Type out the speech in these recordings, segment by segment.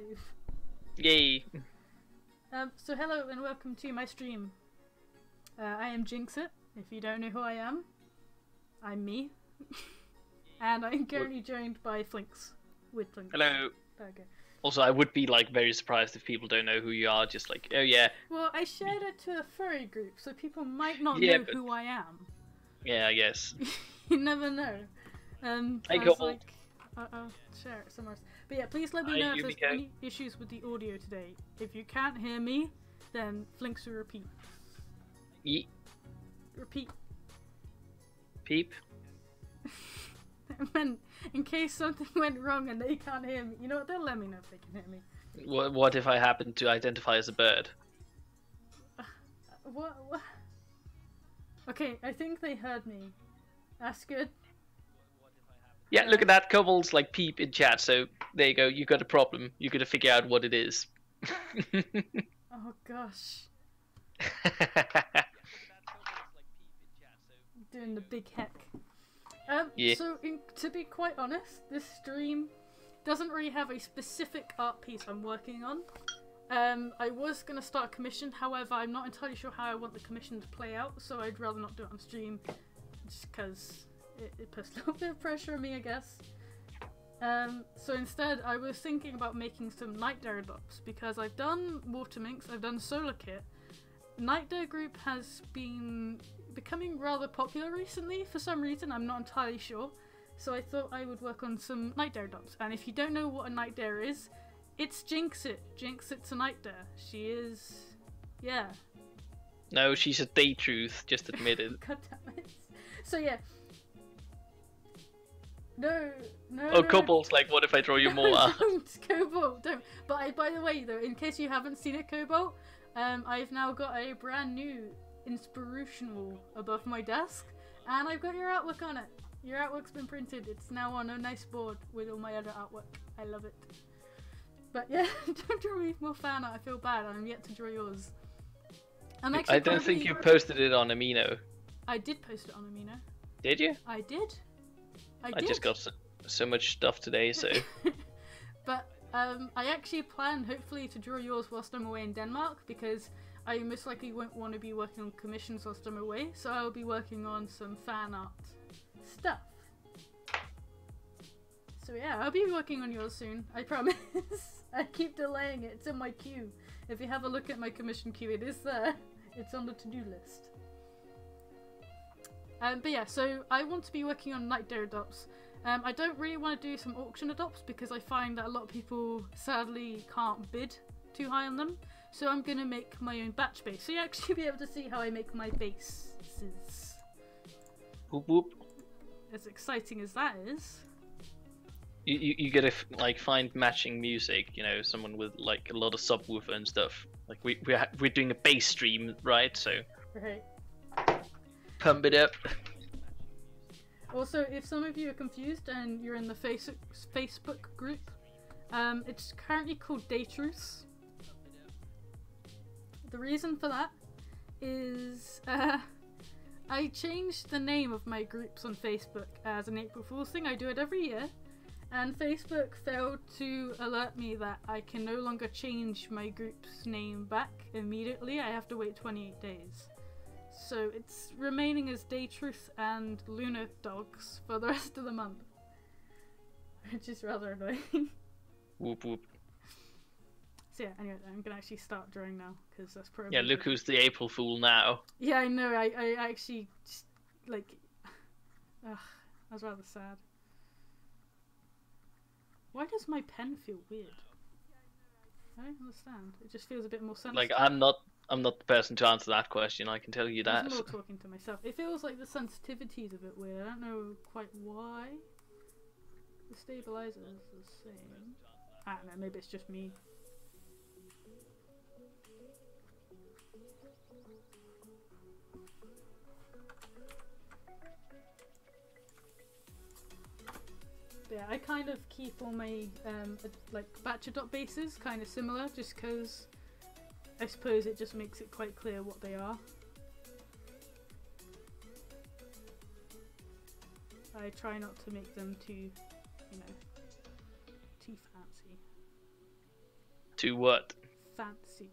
live. Yay! So hello and welcome to my stream. I am Jinxit. If you don't know who I am, I'm me. And I'm currently joined by Flinx. With Flinx. Hello. Okay. Also, I would be like very surprised if people don't know who you are. Just like, oh yeah. Well, I shared it to a furry group, so people might not Yeah, know but... who I am. Yeah, I guess. You never know. I was got... like, I'll share it somewhere else. But yeah, please let me know if there's any issues with the audio today. If you can't hear me, then Flinx will repeat. Yeet. Repeat. Peep. And in case something went wrong and they can't hear me, you know what? They'll let me know if they can hear me. What if I happen to identify as a bird? What? Okay, I think they heard me. That's good. Yeah, look at that. Kobold's like peep in chat. So there you go. You got a problem. You got to figure out what it is. Oh gosh. Doing the big heck. Yeah. So to be quite honest, this stream doesn't really have a specific art piece I'm working on. I was going to start a commission, however I'm not entirely sure how I want the commission to play out, so I'd rather not do it on stream, just because it puts a little bit of pressure on me, I guess. So instead I was thinking about making some Night Dare adopts, because I've done Water Minx, I've done Solar Kit. Night Dare group has been becoming rather popular recently for some reason, I'm not entirely sure. So I thought I would work on some Night Dare adopts. And if you don't know what a Night Dare is, it's Jinxit. Jinxit's a Night Dare. She is... yeah. No, she's a day truth, just admit it. God damn it. So yeah. No. Oh, Kobold's like, what if I throw you more? Don't, Kobold, don't. But by the way though, in case you haven't seen it, Kobold, I've now got a brand new inspirational above my desk, and I've got your artwork on it. Your artwork's been printed. It's now on a nice board with all my other artwork. I love it. But yeah, don't draw me more fan art. I feel bad. I'm yet to draw yours. I don't think you posted it on Amino. I did post it on Amino. Did you? I did. I just got so much stuff today, so... But I actually plan, hopefully, to draw yours whilst I'm away in Denmark, because I most likely won't want to be working on commissions whilst I'm away, so I'll be working on some fan art stuff. So yeah, I'll be working on yours soon, I promise. I keep delaying it, it's in my queue. If you have a look at my commission queue, it is there. It's on the to-do list. But yeah, so I want to be working on Night Dare adopts. I don't really want to do some auction adopts because I find that a lot of people sadly can't bid too high on them. So I'm going to make my own batch base. So you actually be able to see how I make my bases. Whoop whoop. As exciting as that is. You gotta like find matching music, you know, someone with like a lot of subwoofer and stuff. Like we're doing a bass stream, right? So right. Pump it up. Also, if some of you are confused and you're in the Facebook group, it's currently called Day Truths. The reason for that is I changed the name of my groups on Facebook as an April Fool's thing. I do it every year. And Facebook failed to alert me that I can no longer change my group's name back immediately. I have to wait 28 days. So it's remaining as Day Truth and Lunar Dogs for the rest of the month. Which is rather annoying. Whoop whoop. So yeah, anyway, I'm gonna actually start drawing now, because that's probably... Yeah, look who's the April Fool now. Yeah, I know, I actually just, like... Ugh, I was rather sad. Why does my pen feel weird? I don't understand. It just feels a bit more sensitive. Like, I'm not the person to answer that question, I can tell you that. I'm more talking to myself. It feels like the sensitivity's a bit weird. I don't know quite why. The stabilizer is the same. I don't know, maybe it's just me. Yeah, I kind of keep all my like batch adopt bases kind of similar, just because I suppose it just makes it quite clear what they are. I try not to make them too, you know, too fancy. To what? Fancy.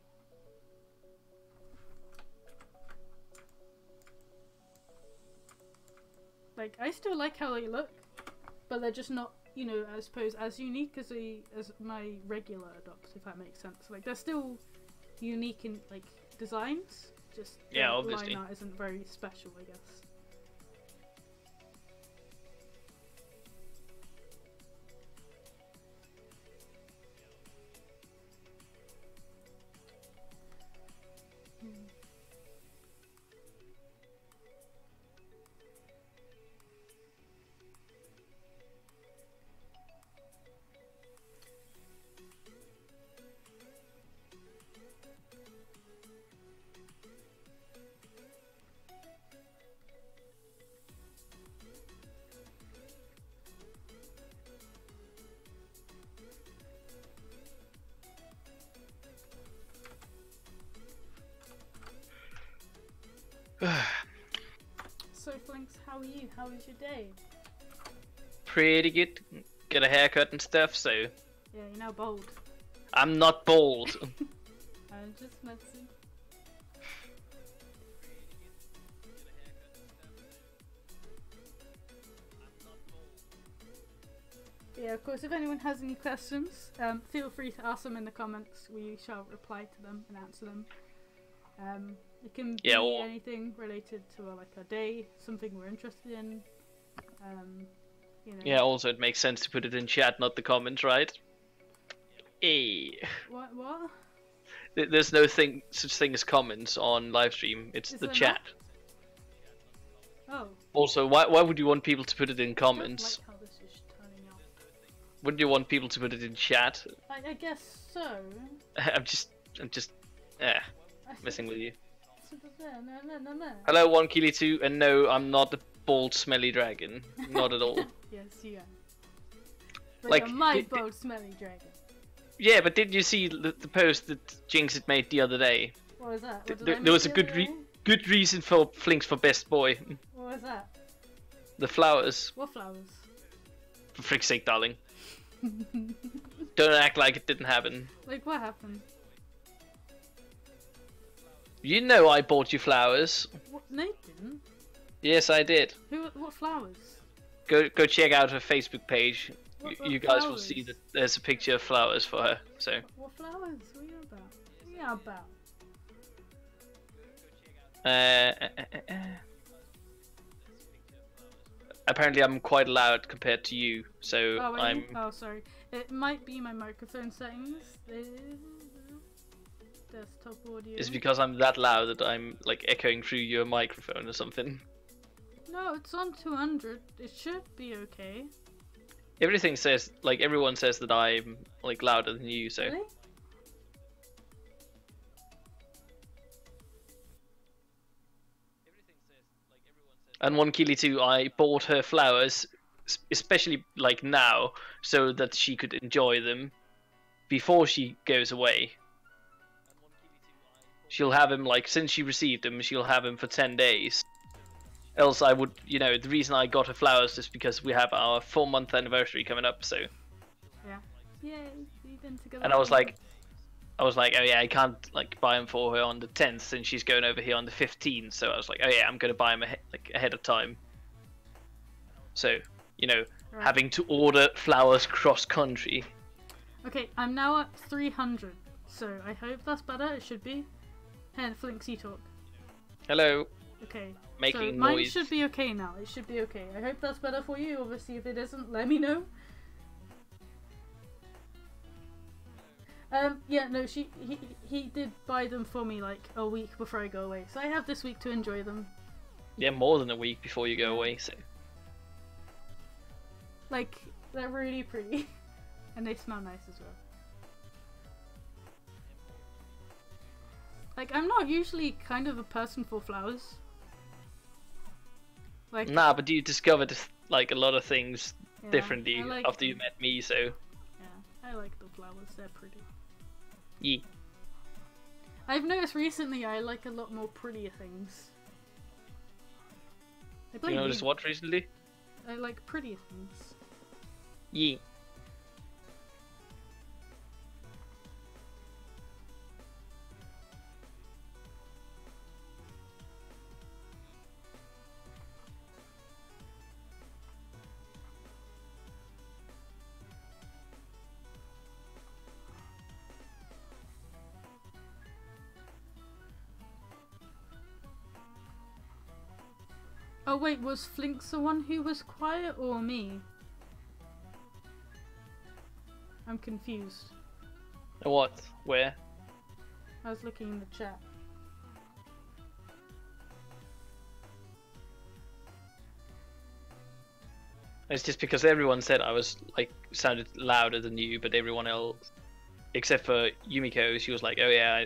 Like, I still like how they look, but they're just not, you know, I suppose as unique as my regular adopts, if that makes sense. Like, they're still unique in like designs. Just yeah, the obviously. line art isn't very special, I guess. So Flinx, how are you? How was your day? Pretty good. Get a haircut and stuff, so... Yeah, you're now bald. I'm not bald. I'm just messing. Yeah, of course, if anyone has any questions, feel free to ask them in the comments. We shall reply to them and answer them. It can be anything related to like a day, something we're interested in. You know. Yeah, also it makes sense to put it in chat, not the comments, right? Hey. What? There's no such thing as comments on livestream. It's the chat. Oh. Also, why would you want people to put it in comments? I don't like how this is turning out. Wouldn't you want people to put it in chat? I guess so. I'm just messing with you. No. Hello, 1Kili2, and no, I'm not a bald, smelly dragon. Not at all. Yes, you are. But like, you're my bald, smelly dragon. Yeah, but did you see the post that Jinxit made the other day? What was that? There was a good reason for Flinx for best boy. What was that? The flowers. What flowers? For frick's sake, darling. Don't act like it didn't happen. Like, what happened? You know I bought you flowers. What? No, you didn't. Yes, I did. What flowers? Go check out her Facebook page. You guys flowers? will see that there's a picture of flowers for her. So. What flowers? What are you about? What are you about? Apparently I'm quite loud compared to you, so I'm... Oh, sorry. It might be my microphone settings. Desktop audio. It's because I'm that loud that I'm like echoing through your microphone or something. No, it's on 200. It should be okay. Everything says, like everyone says that I'm like louder than you, so... Really? And 1Kili2, I bought her flowers, especially like now, so that she could enjoy them before she goes away. She'll have him, like, since she received him, she'll have him for 10 days. Else I would, you know, the reason I got her flowers is because we have our 4-month anniversary coming up, so... Yeah. Yay, we've been together. And I was like, oh yeah, I can't, like, buy them for her on the 10th, since she's going over here on the 15th, so I was like, oh yeah, I'm gonna buy them ahead of time. So, you know, having to order flowers cross-country. Okay, I'm now at 300, so I hope that's better, it should be. Hey, Flinxy talk. Hello. Okay. Making so mine noise. should be okay now. It should be okay. I hope that's better for you. Obviously, if it isn't, let me know. Yeah, no, he did buy them for me like a week before I go away, so I have this week to enjoy them. Yeah, more than a week before you go away, so. Like, they're really pretty, and they smell nice as well. Like, I'm not usually kind of a person for flowers. Like, nah, but you discovered like a lot of things differently like after you met me, so. Yeah, I like the flowers, they're pretty. Yeah. I've noticed recently I like a lot more prettier things. You noticed what recently? I like prettier things. Yeah. Oh wait, was Flinx the one who was quiet or me? I'm confused. What? Where? I was looking in the chat. It's just because everyone said I was like sounded louder than you, but everyone else, except for Yumiko, she was like, "Oh yeah,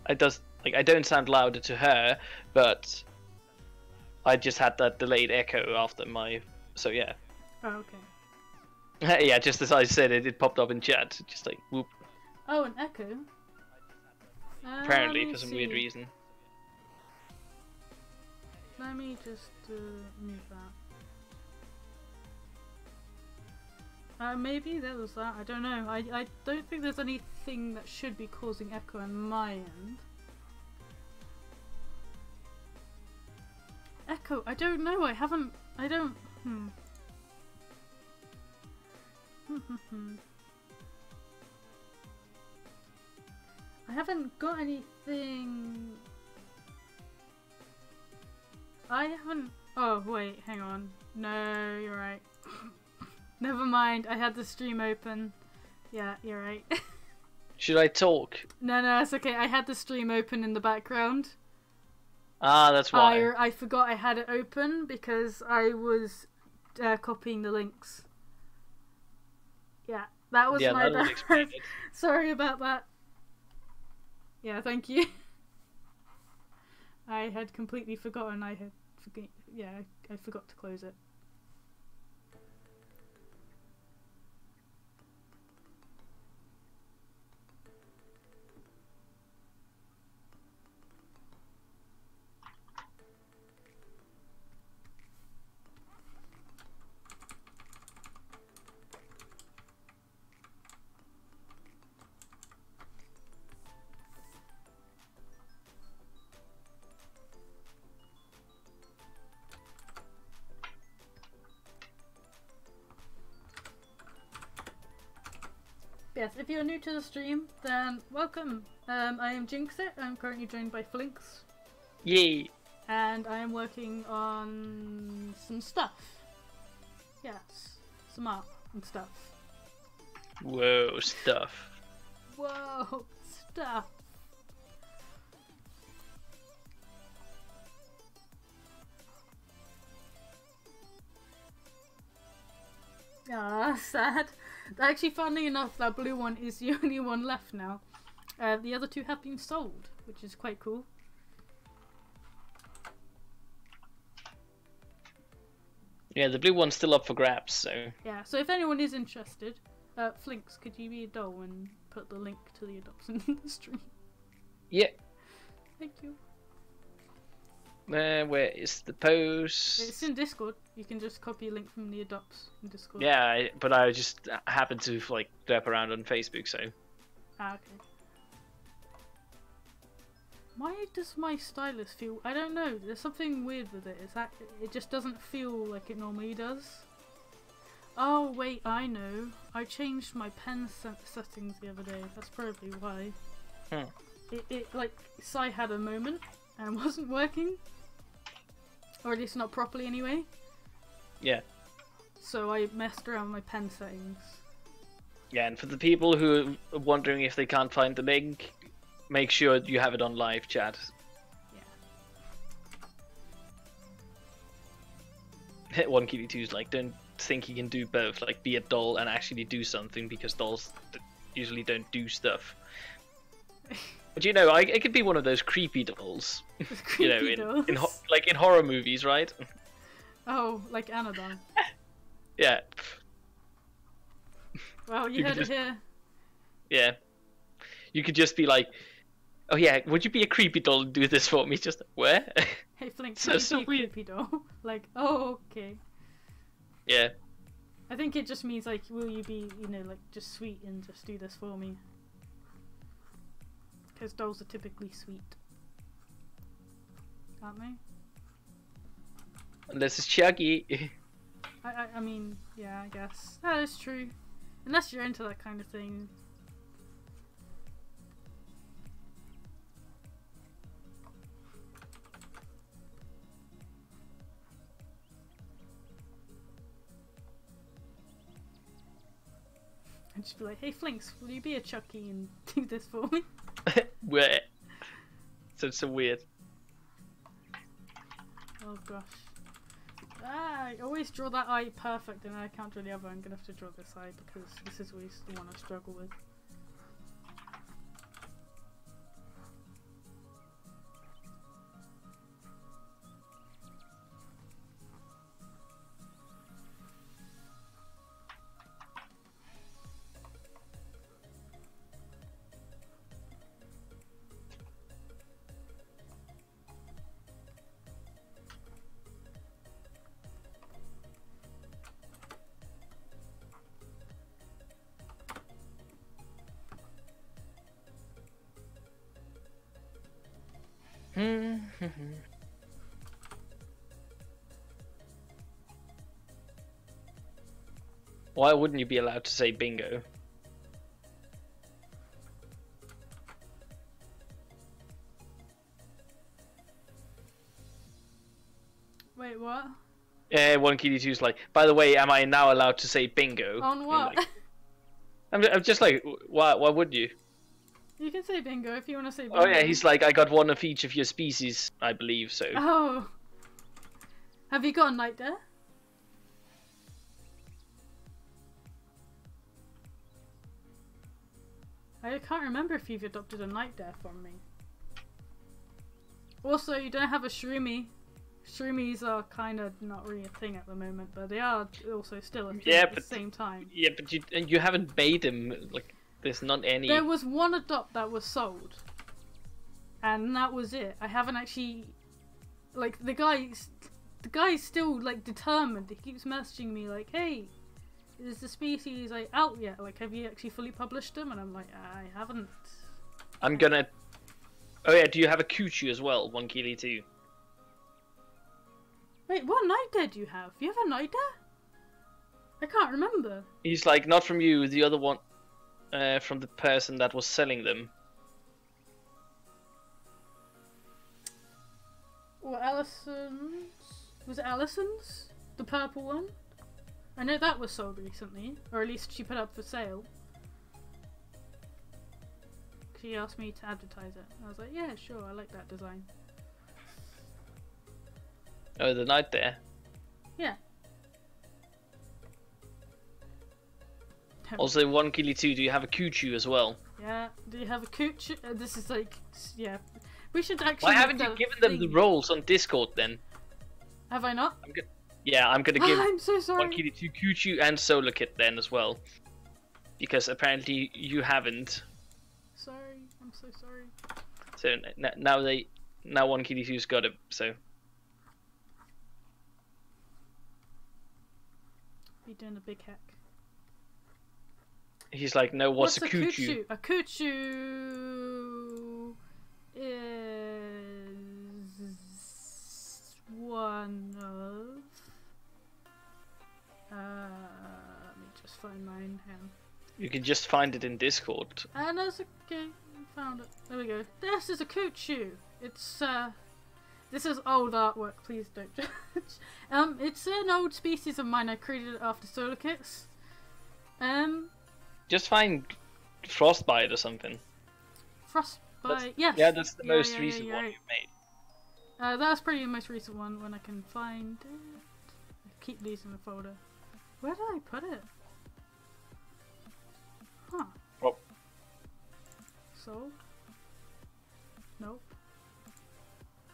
I don't sound louder to her, but I just had that delayed echo after my, so yeah." Oh, okay. Yeah, just as I said it, it popped up in chat, just like whoop. Oh, an echo? Apparently, for some weird reason. Let me just move that. Maybe there was that. I don't know. I don't think there's anything that should be causing echo on my end. Echo? I don't know. I haven't. I don't. I haven't got anything. I haven't. Oh wait, hang on. No, you're right. Never mind, I had the stream open. Yeah, you're right. Should I talk? No, it's okay. I had the stream open in the background. Ah, that's why. I forgot I had it open because I was copying the links. Yeah, that was my bad. Sorry about that. Yeah, thank you. I had completely forgotten. I forgot to close it. Yes, if you're new to the stream, then welcome. I am Jinxit. I'm currently joined by Flinx. Yay! And I am working on some stuff. Yes, some art and stuff. Whoa, stuff. Whoa, stuff. Ah, sad. Actually, funnily enough, that blue one is the only one left now. The other two have been sold, which is quite cool. Yeah, the blue one's still up for grabs, so... Yeah, so if anyone is interested, Flinx, could you be a doll and put the link to the adoption in the stream? Yeah. Thank you. Where is the post? It's in Discord. You can just copy a link from the adopts in Discord. Yeah, but I just happened to like derp around on Facebook, so. Ah, okay. Why does my stylus feel? I don't know. There's something weird with it. Is that it just doesn't feel like it normally does? Oh wait, I know. I changed my pen settings the other day. That's probably why. It like Sai had a moment and wasn't working. Or at least not properly anyway. Yeah. So I messed around with my pen settings. Yeah, and for the people who are wondering if they can't find the link, make sure you have it on live chat. Yeah. 1KD2's like, don't think you can do both. Like, be a doll and actually do something, because dolls usually don't do stuff. But you know, I could be one of those creepy dolls. Creepy you know, dolls? like in horror movies, right? Oh, like Anodon. Yeah. Well, you heard it here. Yeah. You could just be like, oh yeah, would you be a creepy doll and do this for me? Just, where? Hey Flinx, So be a weird. creepy doll. Like, oh, okay. Yeah. I think it just means like, will you be, you know, like just sweet and just do this for me? Because dolls are typically sweet, aren't they? Unless it's Shaggy. I mean, yeah, I guess that is true. Unless you're into that kind of thing. and just be like, "Hey Flinx, will you be a Chucky and do this for me?" Where? So weird. Oh gosh. I always draw that eye perfect and I can't draw the other. I'm gonna have to draw this eye because this is always the one I struggle with. Why wouldn't you be allowed to say bingo? Wait, what? Yeah, 1Kitty2's like, by the way, am I now allowed to say bingo? On what? I'm just like, why would you? You can say bingo if you want to say bingo. Oh yeah, he's like, I got one of each of your species, I believe, so. Oh. Have you got a knight there? I can't remember if you've adopted a knight there from me. Also, you don't have a shroomy. Shroomies are kind of not really a thing at the moment, but they are also still a thing at the same time. Yeah, but you haven't made them, like, there's not any. There was one adopt that was sold. And that was it. I haven't actually... Like, the guy's still, like, determined. He keeps messaging me like, hey, is the species, like, out yet? Like, have you actually fully published them? And I'm like, I haven't. I'm gonna... Oh yeah, do you have a Kuchu as well, 1Kitty2? Wait, what nightmare do you have? You have a nightmare? I can't remember. He's like, not from you, the other one, from the person that was selling them. Or Allison's? Was it Allison's? The purple one? I know that was sold recently, or at least she put up for sale. She asked me to advertise it. I was like, yeah, sure, I like that design. Oh, the knight there? Yeah. Also, 1Kitty2, do you have a Kuchu as well? Yeah. Do you have a Kuchu? This is like, yeah. We should actually. Why haven't you given them the roles on Discord then? Have I not? Yeah, I'm gonna give I'm so sorry. 1Kitty2 Kuchu and Solar Kit then as well. Because apparently you haven't. Sorry, I'm so sorry. So now 1Kitty2's got it, so. Be doing a big hack. He's like, no, what's a Kuchu? A Kuchu is one of... let me just find mine. You can just find it in Discord. And there's a... Okay, found it. There we go. This is a Kuchu. It's, this is old artwork, please don't judge. It's an old species of mine. I created it after Solar Kits. Just find Frostbite or something. Frostbite, yes. Yeah, that's the most recent one right. you've made. That's probably the most recent one when I can find it. I keep these in the folder. Where did I put it? Huh. Well. Sold? Nope.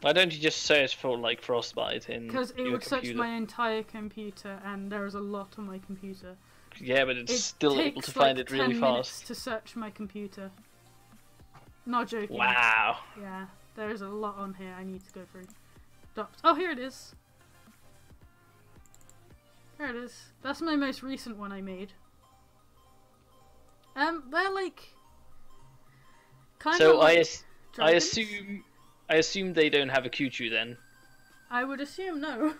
Why don't you just search for like Frostbite in Because it your would computer? search my entire computer, and there is a lot on my computer. Yeah, but it's still able to like find it really 10 fast. minutes to search my computer. Not joking. Wow. Yeah, there's a lot on here I need to go through. Oh, here it is. There it is. That's my most recent one I made. They're like kind so of like I assume they don't have a Kuchu then. I would assume no.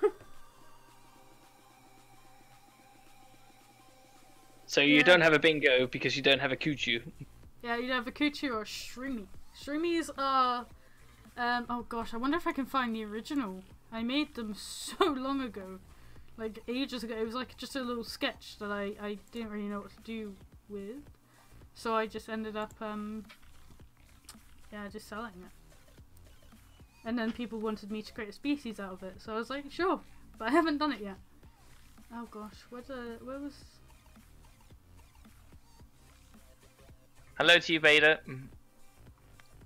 So you don't have a bingo because you don't have a Kuchu. Yeah, you have a Kuchu or a Shroomy. Shroomies are oh gosh, I wonder if I can find the original. I made them so long ago. Like ages ago. It was like just a little sketch that I didn't really know what to do with. So I just ended up, yeah, just selling it. And then people wanted me to create a species out of it, so I was like, sure, but I haven't done it yet. Oh gosh, where was... Hello to you, Beta.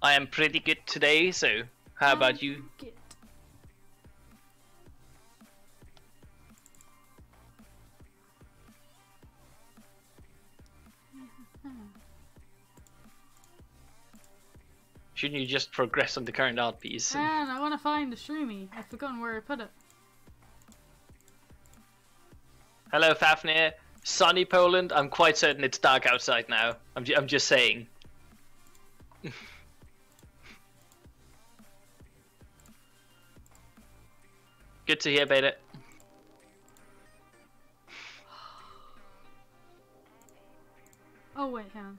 I am pretty good today, so how about you? Good. Shouldn't you just progress on the current art piece? And I want to find the Shroomy. I've forgotten where I put it. Hello, Fafnir. Sunny Poland. I'm quite certain it's dark outside now. I'm just saying. Good to hear, Beta. Oh wait, hang on.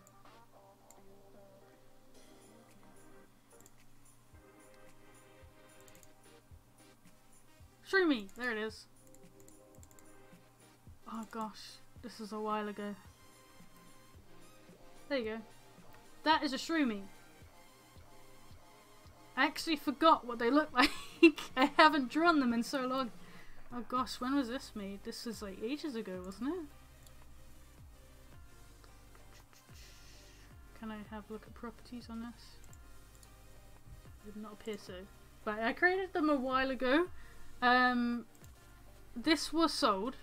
Shroomy! There it is. Oh gosh, this is a while ago. There you go. That is a Shroomy. I actually forgot what they look like. I haven't drawn them in so long. Oh gosh, when was this made? This was like ages ago, wasn't it? Can I have a look at properties on this? It did not appear so. But I created them a while ago. This was sold.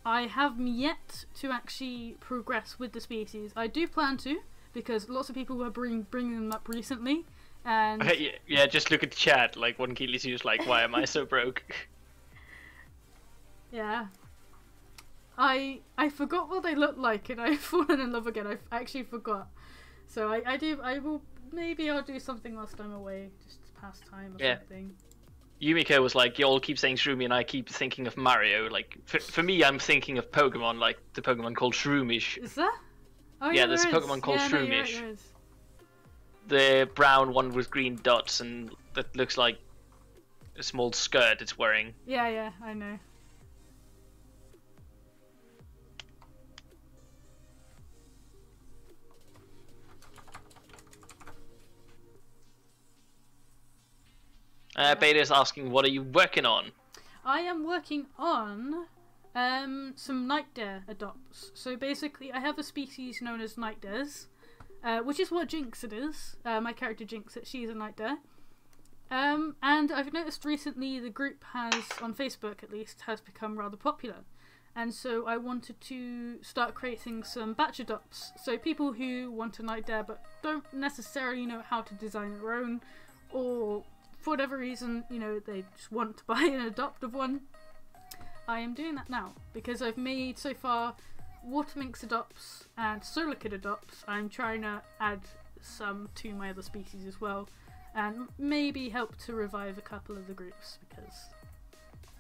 I have yet to actually progress with the species. I do plan to, because lots of people were bringing them up recently. And yeah, just look at the chat. Like one Keely's was like, "Why am I so broke?" Yeah. I forgot what they look like, and I've fallen in love again. I actually forgot. So maybe I'll do something whilst I'm away, just to pass time or something. Yumiko was like, you all keep saying Shroomy and I keep thinking of Mario. Like, for me, I'm thinking of Pokemon, like the Pokemon called Shroomish. Is that? Oh, yeah, there's a Pokemon called Shroomish. No, the brown one with green dots and that looks like a small skirt it's wearing. Yeah, I know. Beta's asking, what are you working on? I am working on some night dare adopts. So basically, I have a species known as night dares, which is what Jinxit is. My character Jinxit, she's a night dare. And I've noticed recently the group has, on Facebook at least, has become rather popular. And so I wanted to start creating some batch adopts. So people who want a night dare but don't necessarily know how to design their own, or for whatever reason, you know, they just want to buy an adoptive one. I am doing that now because I've made so far Waterminx adopts and Solar Kid adopts. I'm trying to add some to my other species as well, and maybe help to revive a couple of the groups because.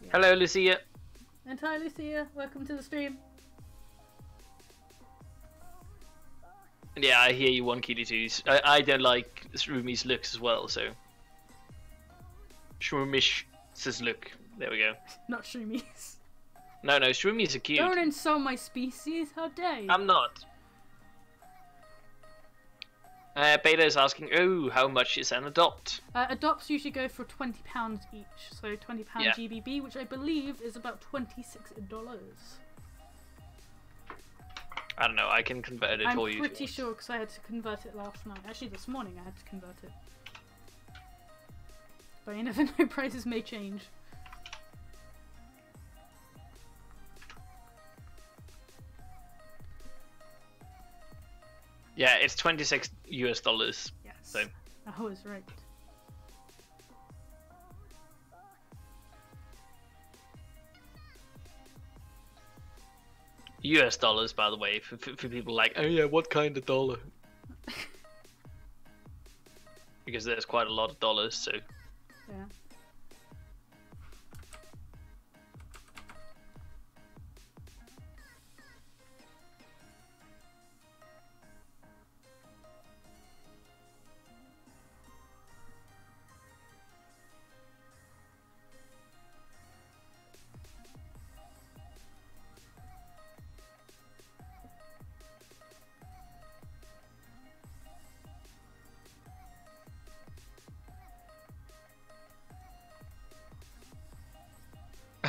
Yeah. Hello, Lucia. And hi, Lucia. Welcome to the stream. Yeah, I hear you, One Kitty Twos. I don't like Shroomy's looks as well, so. Shroomish says look. There we go. Not Shroomies. No, Shroomies are cute. Don't insult my species, how dare you? I'm not. Beta is asking, oh, how much is an adopt? Adopts usually go for £20 each, so £20 Yeah. GBP, which I believe is about $26. I don't know, I can convert it for you. I'm pretty sure because I had to convert it last night. Actually, this morning I had to convert it. But you never know, prices may change. Yeah, it's $26 US. Yes. So. I was right. US dollars, by the way, for people like, oh yeah, what kind of dollar? Because there's quite a lot of dollars, so. Yeah.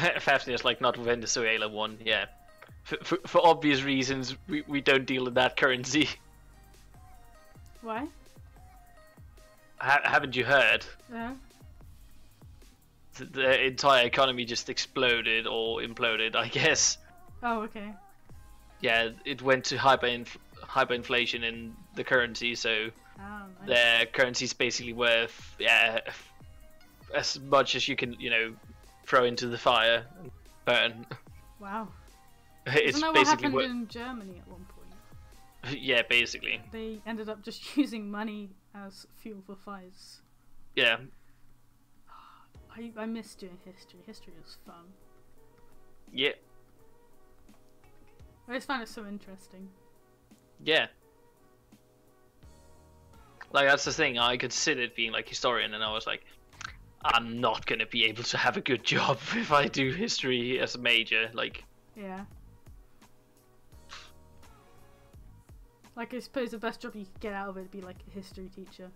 Fafnir's like, not Venezuela one, yeah. For obvious reasons, we don't deal in that currency. Why? Haven't you heard? Yeah. The entire economy just exploded or imploded, I guess. Oh, okay. Yeah, it went to hyperinflation in the currency, so Oh, nice. their currency's basically worth, yeah, as much as you can, throw into the fire and burn. Wow. It's Isn't that what basically happened in Germany at one point? Yeah, basically. They ended up just using money as fuel for fires. Yeah. I miss doing history. History was fun. Yeah. I just find it so interesting. Yeah. Like, that's the thing. I considered being like historian, and I was like, I'm not gonna be able to have a good job if I do history as a major. Like, Yeah. Like, I suppose the best job you could get out of it would be like a history teacher.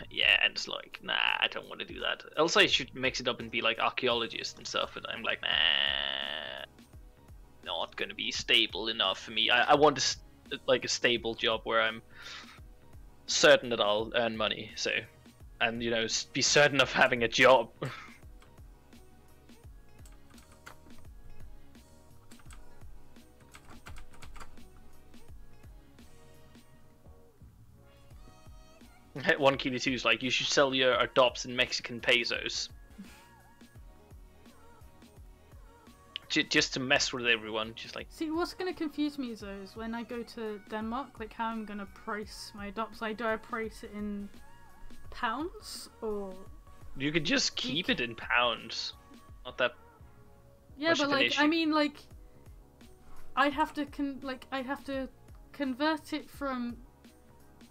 yeah, and it's like, nah, I don't want to do that. Also, I should mix it up and be like archaeologist and stuff, and I'm like, nah, not gonna be stable enough for me. I want a stable job where I'm certain that I'll earn money, so, and be certain of having a job. One Kili 2 is like, you should sell your adopts in Mexican pesos. Just to mess with everyone, just like... See, what's going to confuse me though is when I go to Denmark, like how I'm going to price my adopts. Like, do I price it in pounds or... You could just keep it in pounds. Not that... Yeah, much but of an like, issue. I mean, like, I have to convert it from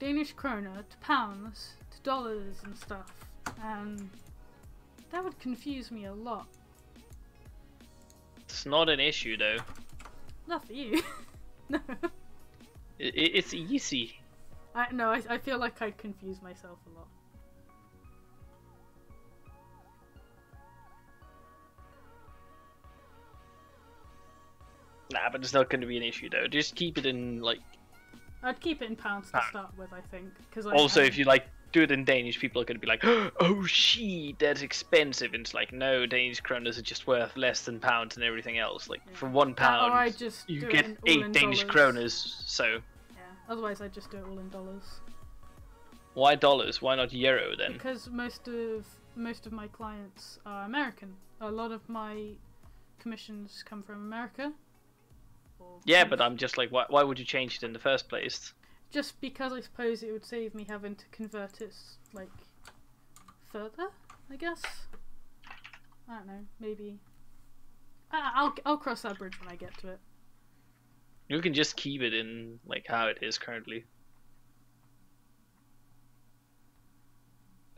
Danish kroner to pounds to dollars and stuff, and that would confuse me a lot. It's not an issue, though. Not for you. No. It's easy. I feel like I'd confuse myself a lot. Nah, but it's not going to be an issue, though. Just keep it in, like... I'd keep it in pounds to start with, I think. Cause Also, if you, do it in Danish, people are going to be like, oh, shit, that's expensive. And it's like, no, Danish kroners are just worth less than pounds and everything else. Like, for £1, or I just you do get it all 8 in Danish dollars. kroners, so... Yeah, otherwise I'd just do it all in dollars. Why dollars? Why not euro, then? Because most of my clients are American. A lot of my commissions come from America. Yeah, but I'm just like, why would you change it in the first place? Just because I suppose it would save me having to convert it, like, further, I guess? I don't know, maybe... I'll cross that bridge when I get to it. You can just keep it in, like, how it is currently.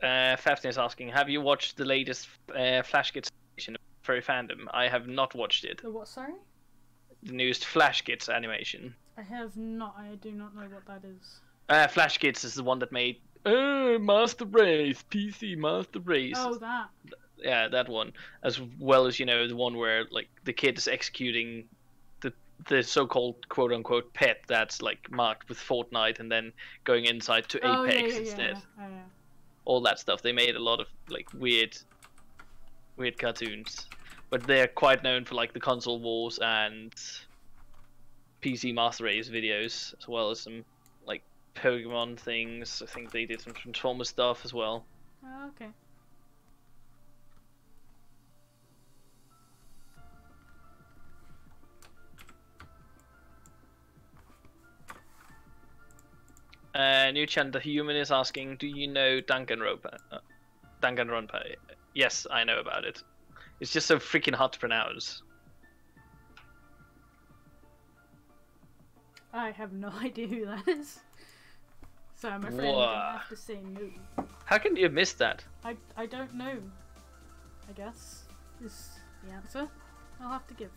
Fafnir is asking, have you watched the latest Flash Kids animation of Furry Fandom? I have not watched it. The what, sorry? The newest Flash Kids animation. I have not, I do not know what that is. Flash Kids is the one that made Master Race, PC Master Race. Oh, that. Yeah, that one. As well as, the one where, like, the kid is executing the so-called quote-unquote pet that's, like, marked with Fortnite and then going inside to Apex instead. Yeah. All that stuff. They made a lot of, like, weird cartoons. But they're quite known for, like, the console wars and PC Master Race videos, as well as some, like, Pokemon things. I think they did some Transformers stuff as well. Oh, okay. New Chan the Human is asking, do you know Danganronpa? Danganronpa. Yes, I know about it. It's just so freaking hard to pronounce. I have no idea who that is. So I'm afraid I'm gonna have to say no. How can you have missed that? I don't know. I guess is the answer I'll have to give.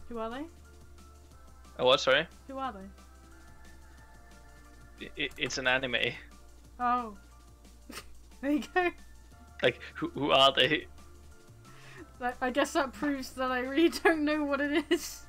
Who are they? Oh, what? Sorry? Who are they? It's an anime. Oh. There you go. Like, who are they? I guess that proves that I really don't know what it is.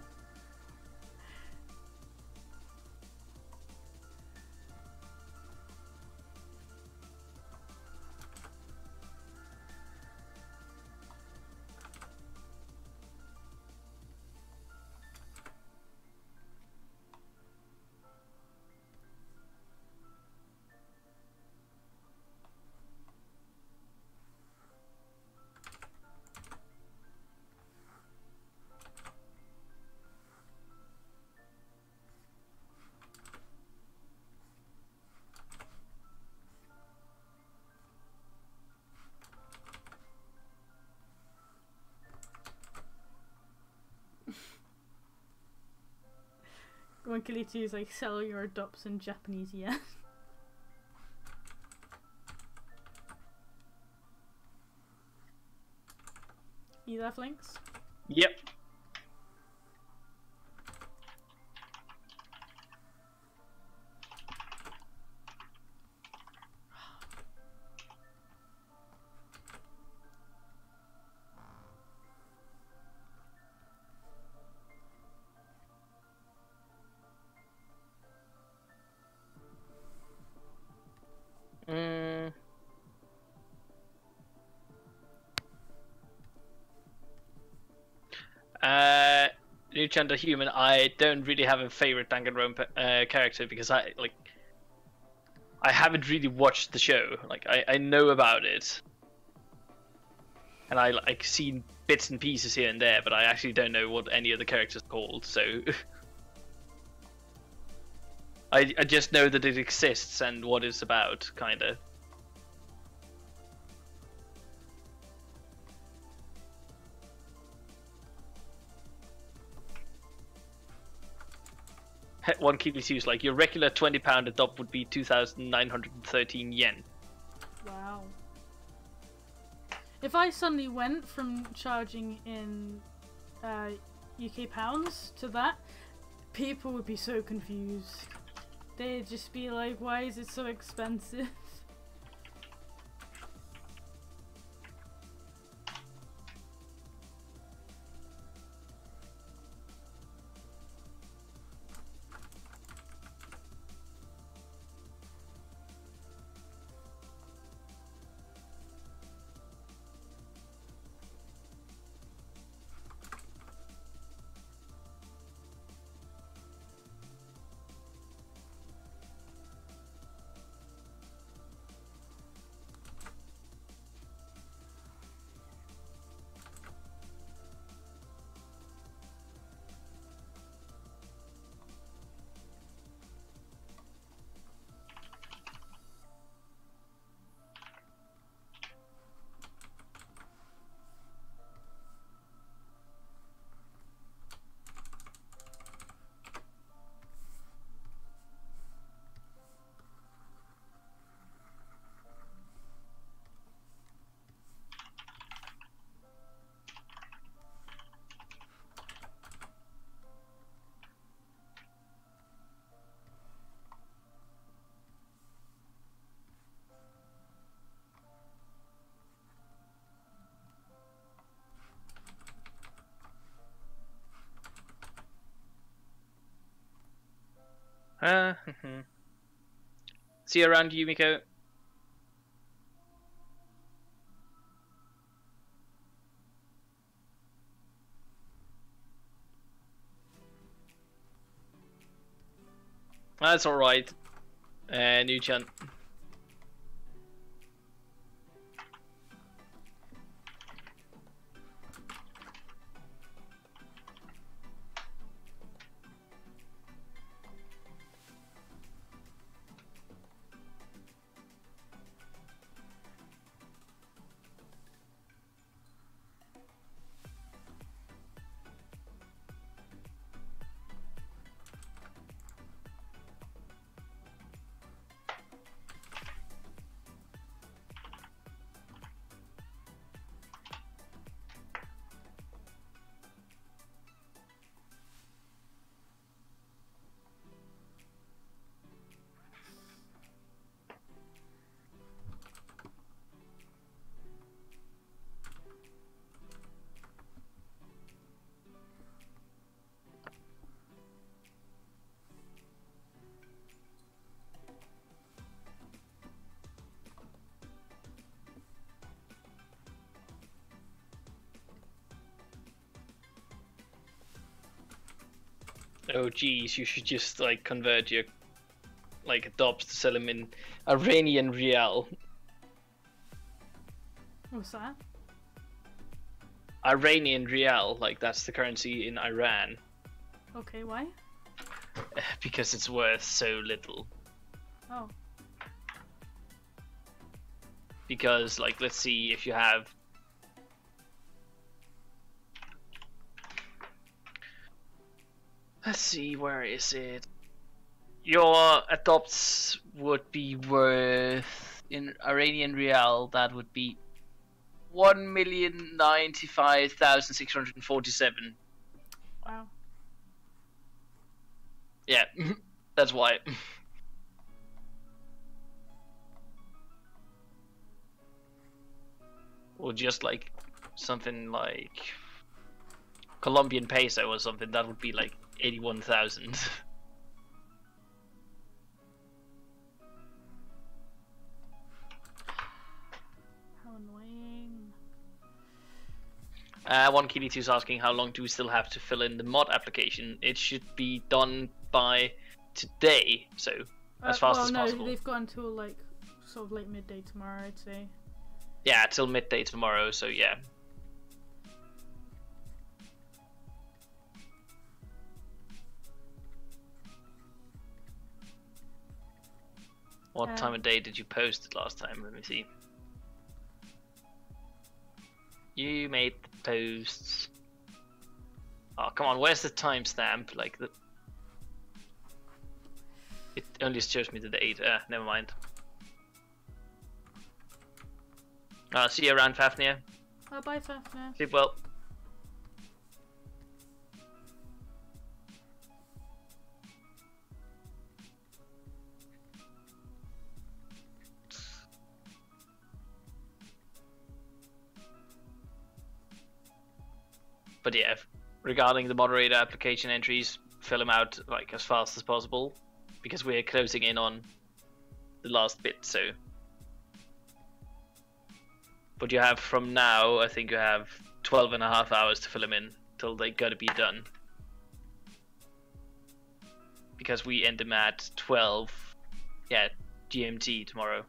Gonkilitu is like, sell your adopts in Japanese yen. You there, Flinx? Yep. New Gender Human, I don't really have a favorite Danganronpa character because I haven't really watched the show. Like I know about it, and I like seen bits and pieces here and there, but I actually don't know what any of the characters are called. So I just know that it exists and what it's about, kind of. One Kiwi is like, your regular 20-pound adopt would be 2,913 yen. Wow. If I suddenly went from charging in UK pounds to that, people would be so confused. They'd just be like, why is it so expensive? See you around, Yumiko. That's alright. New-chan. Oh geez, you should just like convert your like adopts to sell them in Iranian rial. What's that? Iranian rial, like that's the currency in Iran. Okay, why? Because it's worth so little. Oh. Because like, let's see if you have. Let's see, where is it? Your adopts would be worth in Iranian rial. That would be 1,095,647. Wow. Yeah, that's why. Or just like something like Colombian peso or something, that would be like 81,000. How annoying. 1Kitty2 is asking how long do we still have to fill in the mod application. It should be done by today, so as fast as possible. No, they've got until like sort of late midday tomorrow, I'd say. Yeah, till midday tomorrow, so yeah. What time of day did you post it last time? Let me see. You made the posts. Oh, come on, where's the timestamp? Like the... It only shows me the date. Never mind. See you around, Fafnir. Oh, bye, Fafnir. Sleep well. But yeah, regarding the moderator application entries, fill them out like as fast as possible, because we're closing in on the last bit. So, but you have from now, I think you have 12.5 hours to fill them in till they gotta be done, because we end them at 12, yeah, GMT tomorrow.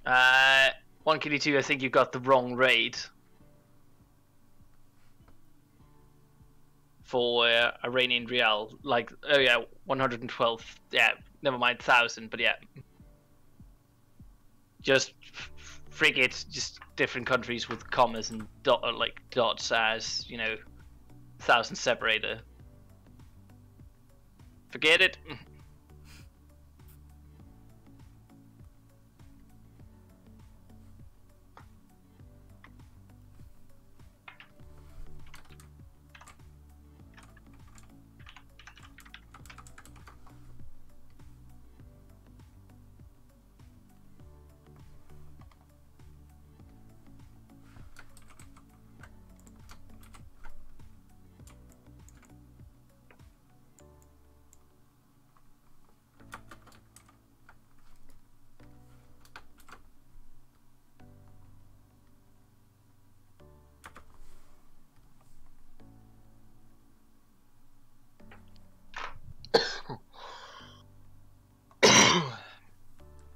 Uh, 1Kitty2, I think you got the wrong raid for Iranian rial. Like, oh yeah, 112. Yeah, never mind, 1,000. But yeah, just frig it. Just different countries with commas and like dots as, you know, 1,000 separator. Forget it.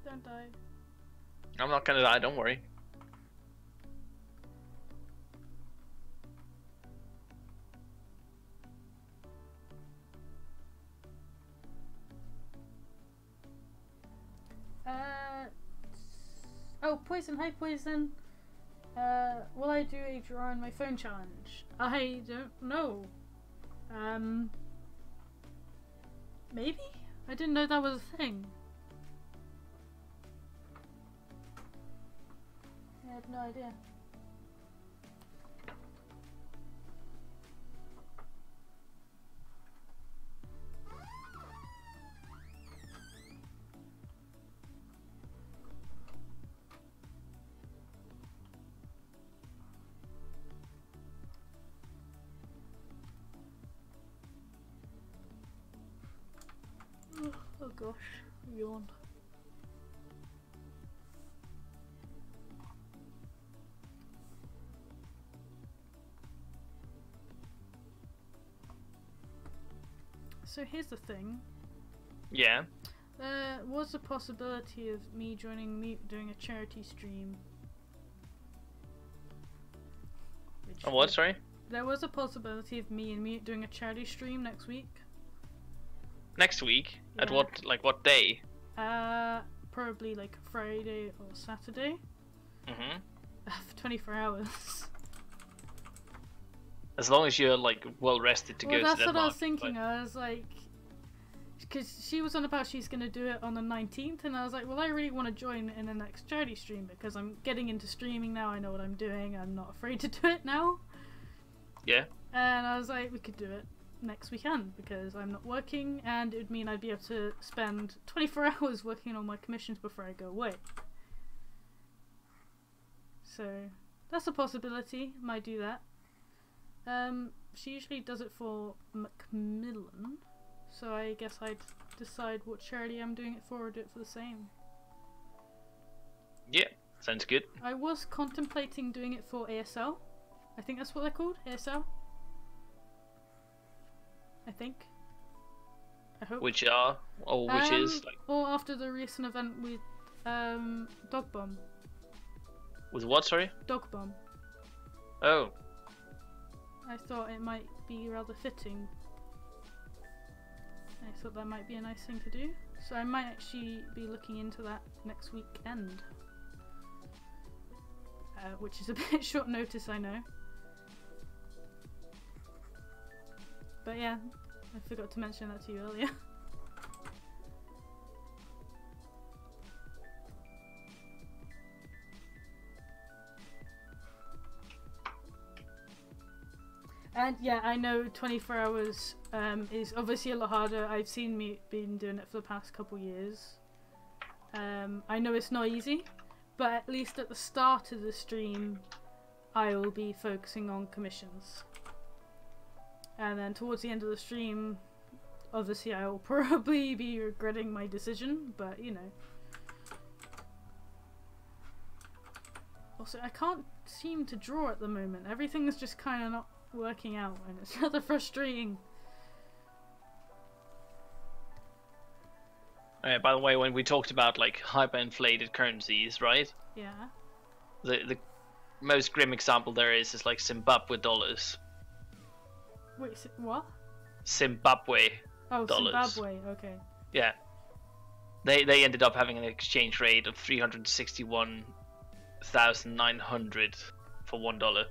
Don't die. I'm not gonna die, don't worry. Oh, Poison, hi Poison. Will I do a draw on my phone challenge? I don't know. Maybe? I didn't know that was a thing. I have no idea. Oh gosh, yawn. So here's the thing. Yeah. There was a possibility of me joining Mute doing a charity stream. Oh, what? Sorry? There was a possibility of me and Mute doing a charity stream next week. Next week? Yeah. At what day? Probably like Friday or Saturday. Mm-hmm. For 24 hours. As long as you're like well rested to go to Denmark. That's what I was thinking. I was like, because she was on about she's going to do it on the 19th, and I was like, well, I really want to join in the next charity stream because I'm getting into streaming now. I know what I'm doing. I'm not afraid to do it now. Yeah. And I was like, we could do it next weekend because I'm not working, and it would mean I'd be able to spend 24 hours working on my commissions before I go away. So that's a possibility. Might do that. She usually does it for Macmillan, so I guess I'd decide what charity I'm doing it for or do it for the same. Yeah, sounds good. I was contemplating doing it for ASL. I think that's what they're called, ASL. I think. I hope. Which are, or which is like. Or after the recent event with Dog Bomb. With what? Sorry. Dog Bomb. Oh. I thought it might be rather fitting. I thought that might be a nice thing to do. So I might actually be looking into that next weekend. Which is a bit short notice, I know. But yeah, I forgot to mention that to you earlier. And yeah, I know 24 hours is obviously a lot harder. I've seen me been doing it for the past couple years. I know it's not easy, but at least at the start of the stream, I will be focusing on commissions. And then towards the end of the stream, obviously I will probably be regretting my decision, but you know. Also, I can't seem to draw at the moment. Everything is just kind of not working out, and it's rather frustrating. By the way, when we talked about like hyperinflated currencies, right? Yeah. The most grim example there is like Zimbabwe dollars. Wait, what? Zimbabwe dollars. Zimbabwe, okay. Yeah. They ended up having an exchange rate of 361,900 for $1.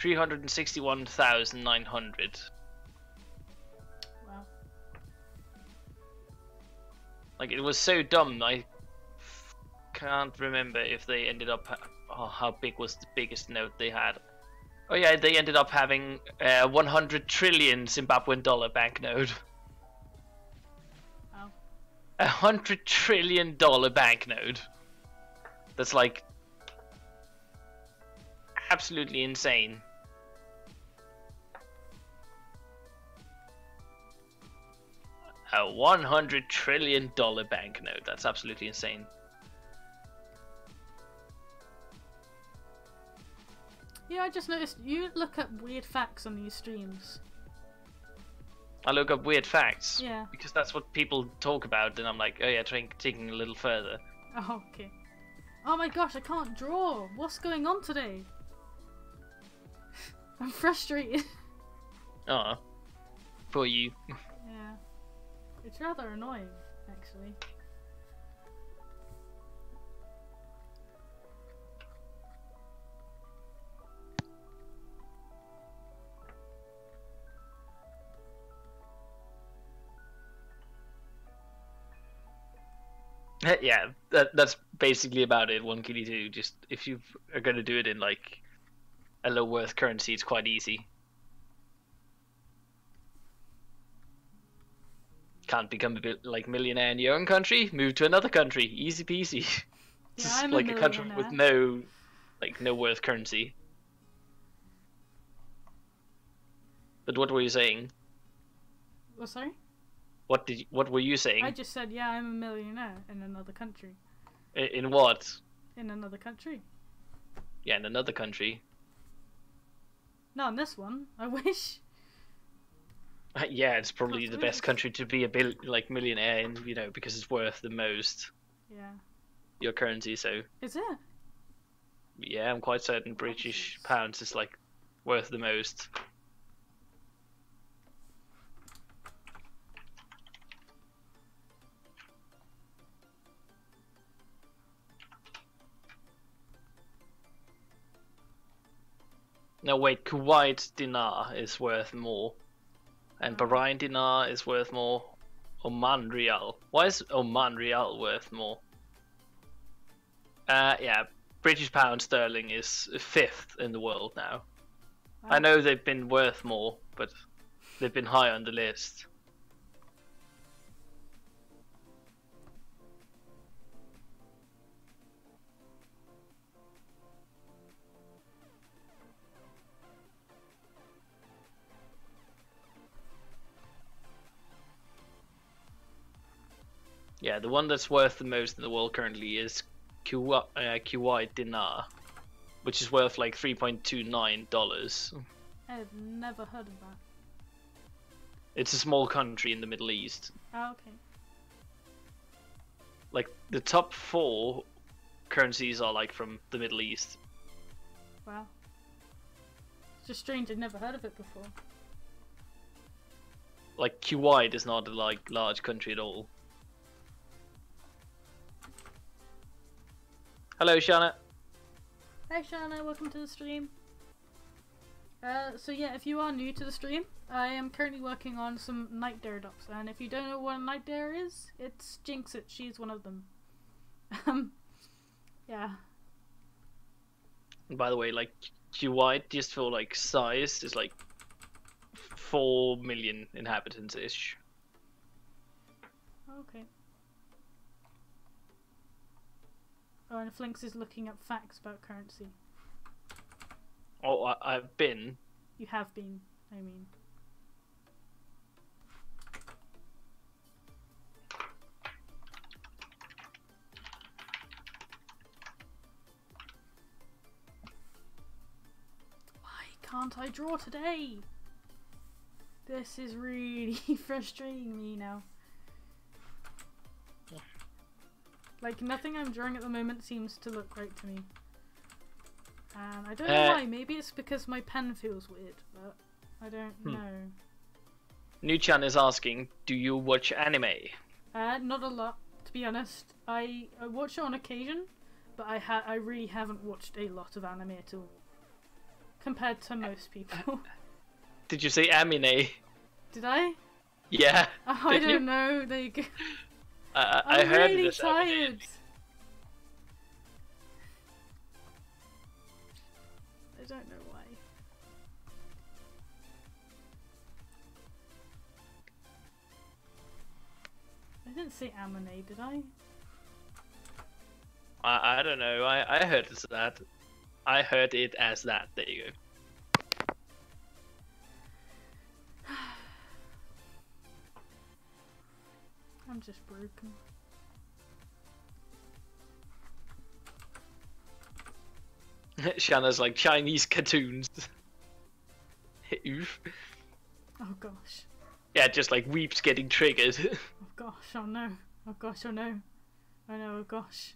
361,900. Wow. Like, it was so dumb. I can't remember if they ended up. How big was the biggest note they had? Oh yeah, they ended up having 100 trillion Zimbabwean dollar banknote. Wow. $100 trillion banknote. That's like absolutely insane. A $100 trillion banknote. That's absolutely insane. Yeah, I just noticed you look up weird facts on these streams. I look up weird facts. Yeah. Because that's what people talk about, and I'm like, oh yeah, taking a little further. Oh, okay. Oh my gosh, I can't draw. What's going on today? I'm frustrated. Oh, poor you. Yeah. It's rather annoying, actually. Yeah, that's basically about it. 1KD2. Just if you are going to do it in like a low worth currency, it's quite easy. Can't become a bit like millionaire in your own country? Move to another country, easy peasy. Yeah, Just I'm like a a country millionaire. with no worth currency. But what were you saying? Oh, sorry? What were you saying? I just said, yeah, I'm a millionaire in another country. In what? In another country. Yeah, in another country. Not in this one. I wish. Yeah, it's probably the Possibly. best country to be a millionaire in, you know, because it's worth the most. Yeah. Your currency, so Is it? yeah, I'm quite certain British pounds is like worth the most. No, wait, Kuwait dinar is worth more, and Bahrain dinar is worth more. Oman Rial. Why is Oman Rial worth more? Yeah, British pound sterling is 5th in the world now. Wow. I know they've been worth more, but they've been high on the list. Yeah, the one that's worth the most in the world currently is Kuwait dinar, which is worth like $3.29. I've never heard of that. It's a small country in the Middle East. Oh, okay. Like the top 4 currencies are like from the Middle East. Wow. It's just strange, I'd never heard of it before. Like Kuwait is not a like large country at all. Hello, Shanna. Hey Shana, welcome to the stream. So yeah, if you are new to the stream, I am currently working on some night dare docs, and if you don't know what a night dare is, it's Jinxit, she's one of them. Yeah. And by the way, like Kuwait, just for like size, is like 4 million inhabitants ish. Okay. Oh, and Flinx is looking up facts about currency. Oh, I've been. You have been, I mean. Why can't I draw today? This is really frustrating me now. Like, nothing I'm drawing at the moment seems to look right to me. And I don't know why. Maybe it's because my pen feels weird, but I don't know. Nuchan is asking, do you watch anime? Not a lot, to be honest. I watch it on occasion, but I really haven't watched a lot of anime at all. Compared to most people. Did you say anime? Did I? Yeah. Oh, I don't know. There you go. I heard really this. tired. I don't know why. I didn't say anime, did I? I don't know. I heard it as that. I heard it as that. There you go. I'm just broken. Shanna's like Chinese cartoons. Oof. Oh gosh. Yeah, just like weeps getting triggered. Oh gosh, oh no. Oh gosh, oh no. Oh no, oh gosh.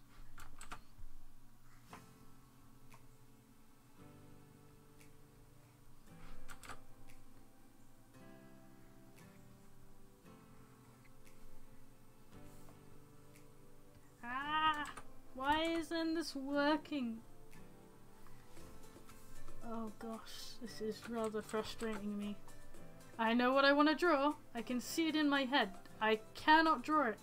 Ah! Why isn't this working? Oh gosh, this is rather frustrating me. I know what I want to draw. I can see it in my head. I cannot draw it.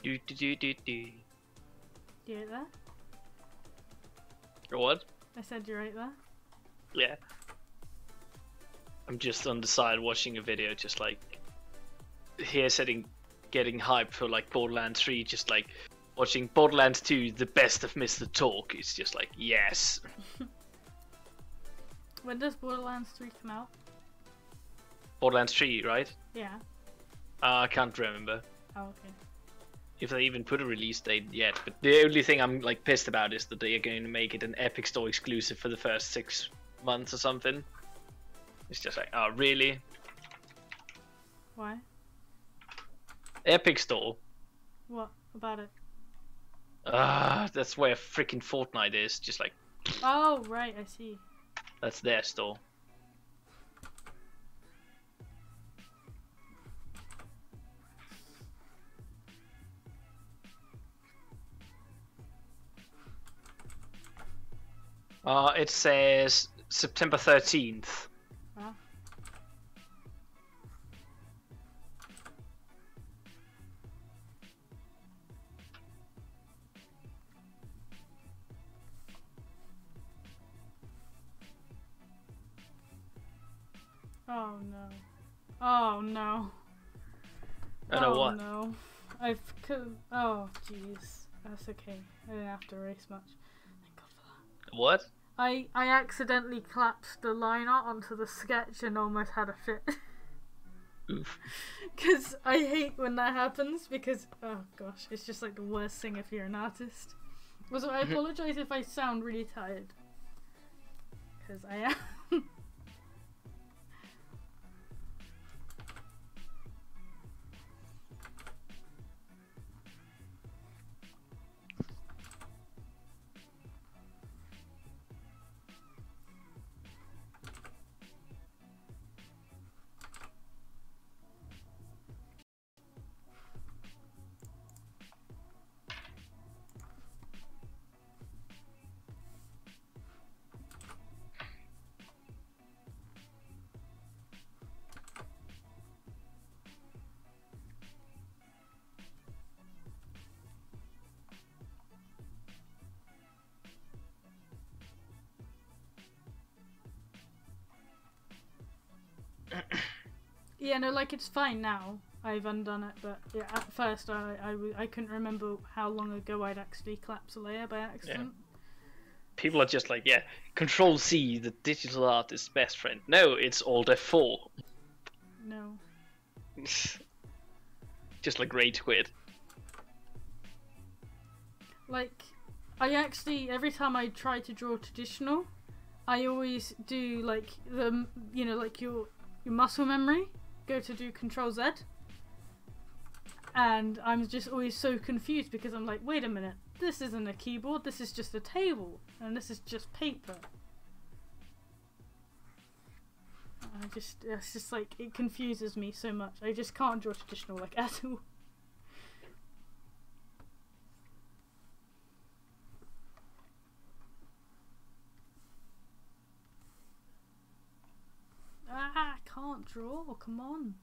Do do do do do. You right there? What? I said you're right there. Yeah. I'm just on the side watching a video, just like here, getting hyped for like Borderlands 3, just like watching Borderlands 2, the best of Mr. Talk. It's just like yes. When does Borderlands 3 come out? Borderlands 3, right? Yeah. I can't remember Oh, okay. if they even put a release date yet. But the only thing I'm like pissed about is that they are going to make it an Epic Store exclusive for the first 6 months or something. It's just like, oh really? Why? Epic Store? What about it? That's where freaking Fortnite is. Just like, Oh, right, I see. that's their store. It says September 13th. Huh? Oh no. Oh no. I know oh what. no. Oh jeez. That's okay. I didn't have to race much. Thank God for that. What? I accidentally clapped the line art onto the sketch and almost had a fit. Oof. Because I hate when that happens because, oh gosh, it's just like the worst thing if you're an artist. Also, I apologise if I sound really tired. Because I am. Yeah, no, like it's fine now. I've undone it, but yeah, at first I couldn't remember how long ago I'd actually clapped a layer by accident. Yeah. People are just like, yeah, Control C, the digital artist's best friend. No, it's Alt F4. No. Just like rage quit. Like, I actually, every time I try to draw traditional, I always do like the, you know, like your muscle memory, go to do Control Z. And I'm just always so confused because I'm like, wait a minute, this isn't a keyboard, this is just a table, and this is just paper. It's just like, it confuses me so much. I just can't draw traditional like at all. I can't draw, come on.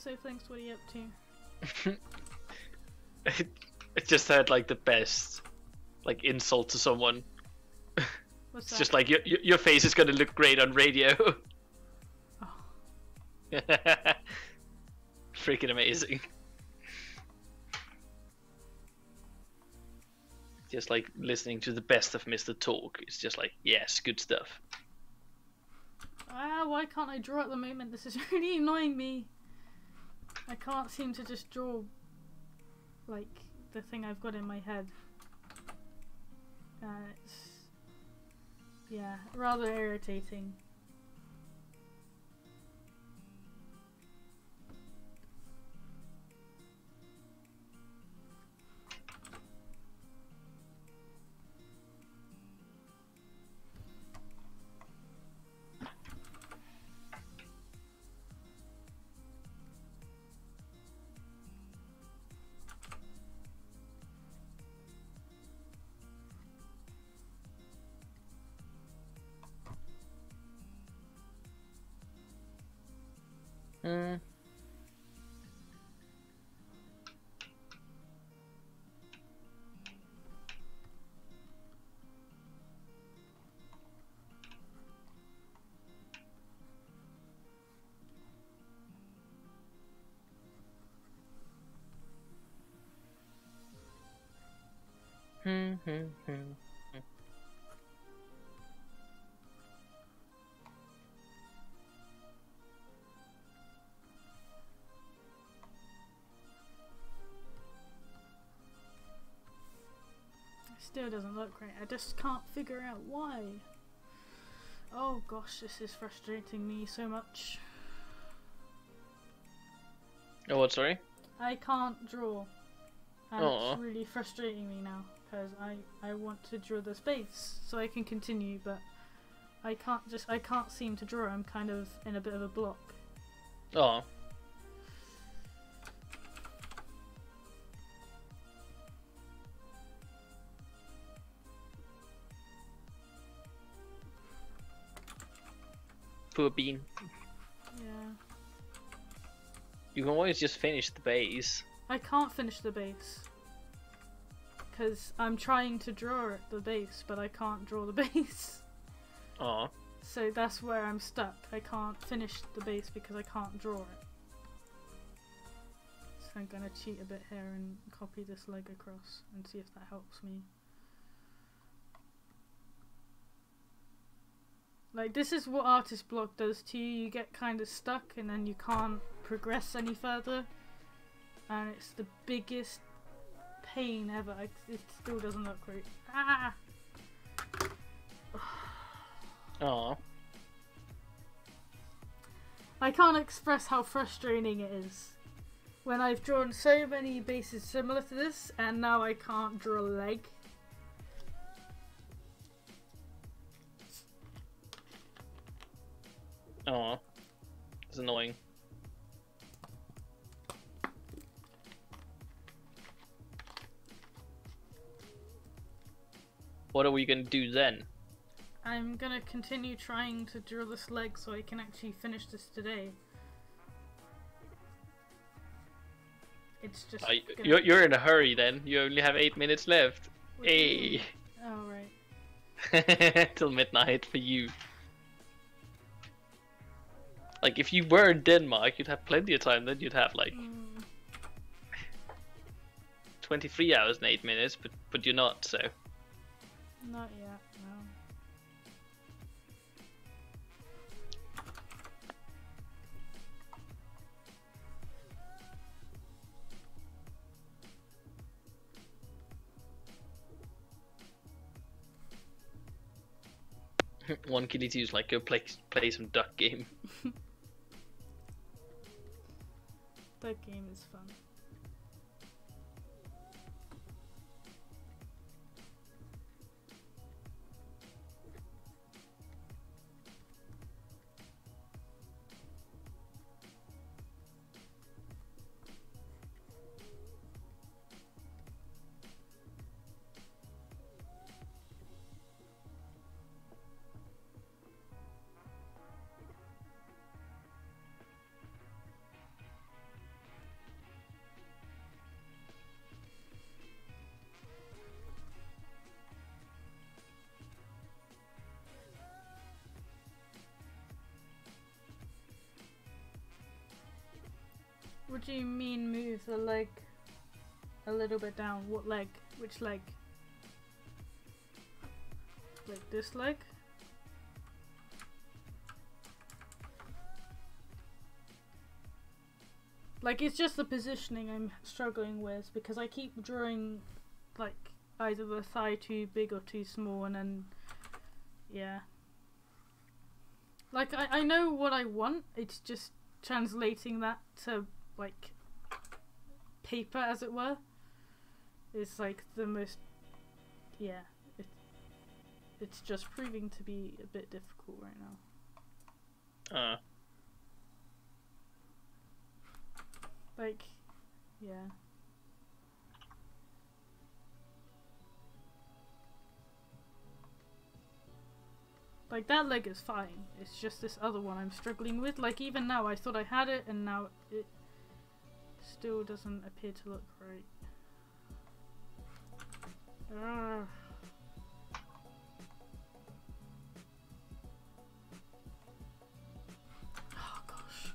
So Flinx, what are you up to? I just heard like the best like insult to someone. What's It's that? just like your face is gonna look great on radio. Oh. Freaking amazing. Just like listening to the best of Mr. Talk. It's just like, yes, good stuff. Ah, why can't I draw at the moment? This is really annoying me. I can't seem to just draw like the thing I've got in my head. It's, yeah, rather irritating. Hmm. Still doesn't look right. I just can't figure out why. Oh gosh, this is frustrating me so much. Oh, what? Sorry. I can't draw. And Aw. it's really frustrating me now because I want to draw the space so I can continue, but I can't seem to draw. I'm kind of in a bit of a block. Oh. Poor bean. Yeah. You can always just finish the base. I can't finish the base because I'm trying to draw at the base, but I can't draw the base. Oh. So that's where I'm stuck. I can't finish the base because I can't draw it. So I'm gonna cheat a bit here and copy this leg across and see if that helps me. Like, this is what artist block does to you. You get kind of stuck and then you can't progress any further. And it's the biggest pain ever. It still doesn't look right. Ah! Oh. I can't express how frustrating it is when I've drawn so many bases similar to this and now I can't draw a leg. Oh. It's annoying. What are we gonna do then? I'm gonna continue trying to draw this leg so I can actually finish this today. It's just You're in a hurry then. You only have 8 minutes left. What do you Hey. mean? Oh, right. Till midnight for you. Like, if you were in Denmark, you'd have plenty of time. Then you'd have like 23 hours and 8 minutes, but you're not. So. Not yet, no. One kid needs to use like go play some duck game. That game is fun. What do you mean move the leg a little bit down? What leg? Which leg? Like this leg? Like, it's just the positioning I'm struggling with, because I keep drawing like either the thigh too big or too small, and then yeah. Like, I know what I want, it's just translating that to like paper, as it were, is like the most, yeah, it's just proving to be a bit difficult right now. Like, yeah. Like, that leg is fine. It's just this other one I'm struggling with. Like, even now, I thought I had it, and now it still doesn't appear to look right. Ugh. Oh, gosh.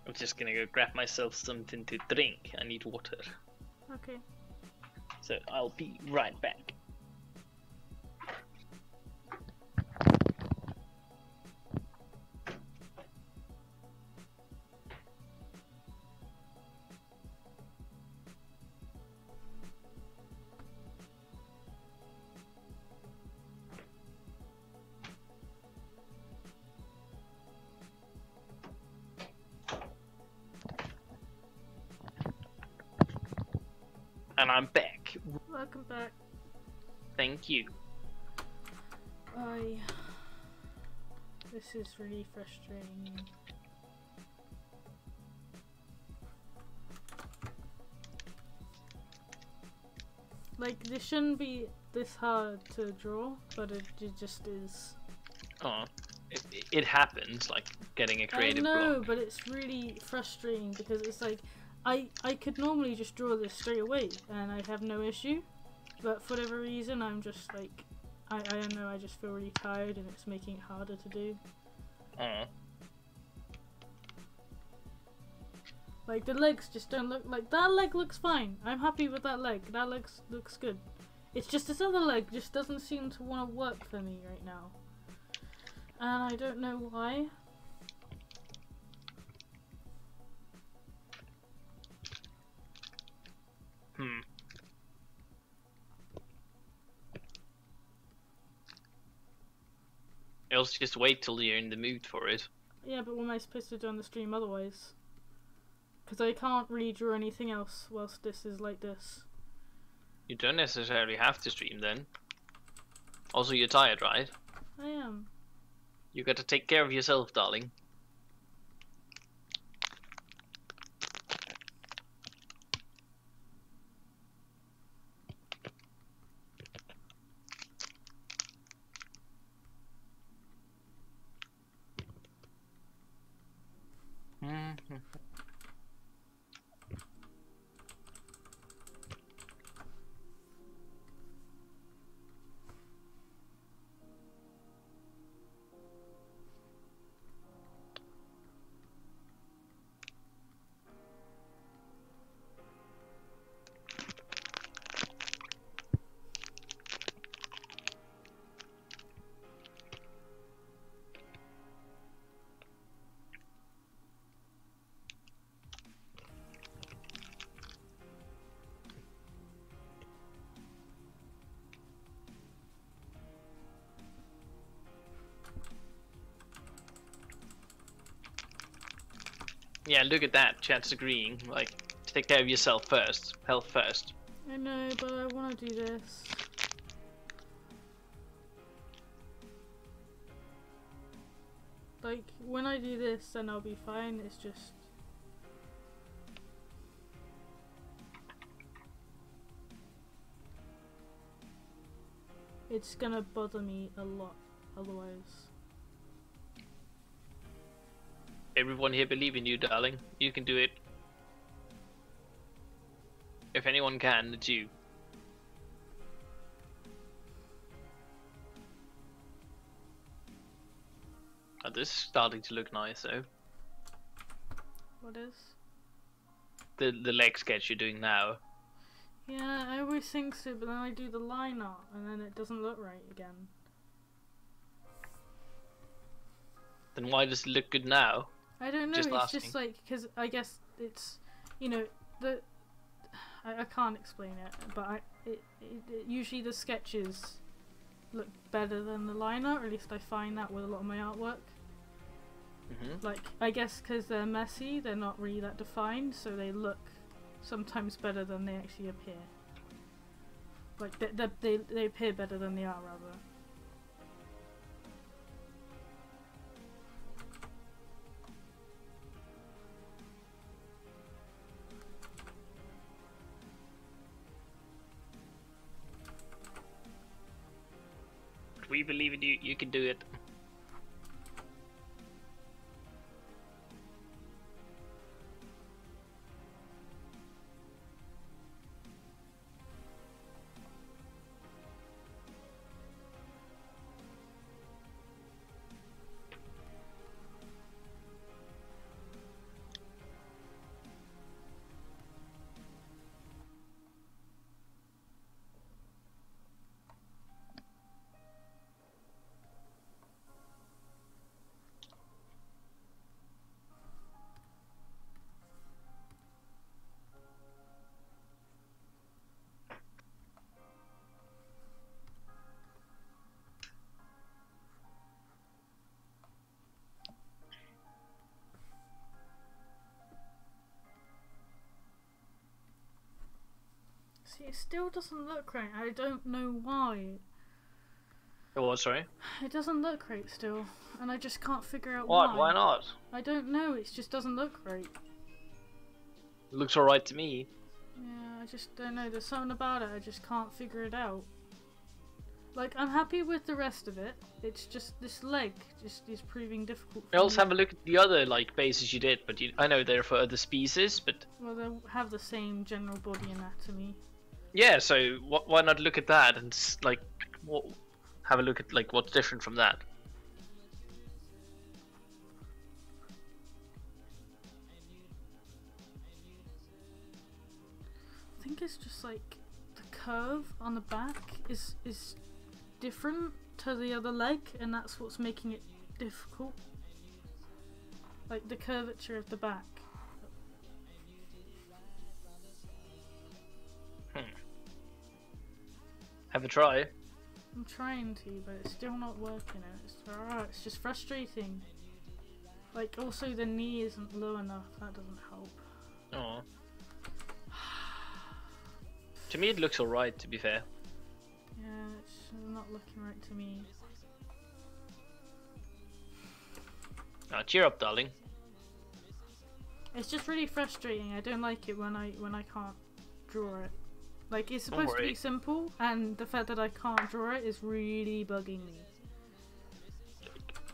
I'm just gonna go grab myself something to drink. I need water. Okay. So I'll be right back. And I'm back. Welcome back. Thank you. This is really frustrating. Like, this shouldn't be this hard to draw, but it just is. Oh, it happens, like getting a creative block. I know, but it's really frustrating because it's like, I could normally just draw this straight away and I'd have no issue, but for whatever reason I'm just like, I don't know, I just feel really tired and it's making it harder to do. Like, the legs just don't look like, that leg looks fine. I'm happy with that leg. That leg looks good. It's just this other leg just doesn't seem to want to work for me right now. And I don't know why. Else just wait till you're in the mood for it. Yeah, but what am I supposed to do on the stream otherwise? Because I can't really draw anything else whilst this is like this. You don't necessarily have to stream then. Also, you're tired, right? I am. You gotta take care of yourself, darling. Yeah, look at that. Chat's agreeing. Like, take care of yourself first. Health first. I know, but I want to do this. Like, when I do this, then I'll be fine. It's just... it's gonna bother me a lot, otherwise. Everyone here believe in you, darling. You can do it. If anyone can, it's you. Oh, this is starting to look nice, though. What is? The leg sketch you're doing now. Yeah, I always think so, but then I do the line art, and then it doesn't look right again. Then why does it look good now? I don't know, Just it's asking. just like, because I guess it's, you know, I can't explain it, but usually the sketches look better than the line art, or at least I find that with a lot of my artwork. Like, I guess because they're messy, they're not really that defined, so they look sometimes better than they actually appear. Like, they appear better than they are, rather. We believe in you. You can do it. See, it still doesn't look right. I don't know why. Oh, sorry. It doesn't look right still, and I just can't figure out What? why. Why not? I don't know, it just doesn't look right. It looks alright to me. Yeah, I just don't know. There's something about it, I just can't figure it out. Like, I'm happy with the rest of it. It's just this leg just is proving difficult for Else me. have a look at the other like bases you did, but I know they're for other species, but Well, they have the same general body anatomy. yeah. So why not look at that and like have a look at like what's different from that? I think it's just like the curve on the back is different to the other leg, and that's what's making it difficult. Like the curvature of the back. Have a try. I'm trying to, but it's still not working. It's just frustrating. Like, also the knee isn't low enough. That doesn't help. Oh. To me, it looks alright. To be fair. Yeah, it's not looking right to me. Cheer up, darling. It's just really frustrating. I don't like it when I can't draw it. Like, it's Don't supposed to be worry. simple, and the fact that I can't draw it is really bugging me.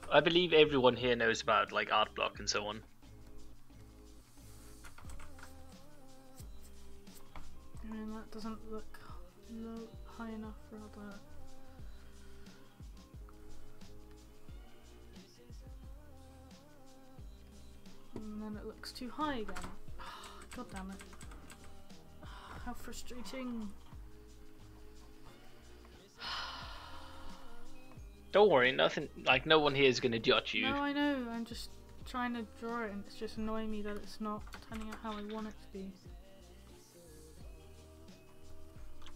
I believe everyone here knows about like art block and so on. I mean, that doesn't look high enough, rather. And then it looks too high again. God damn it. How frustrating. Don't worry, nothing. Like no one here is gonna judge you. No, I know. I'm just trying to draw it, and it's just annoying me that it's not turning out how I want it to be.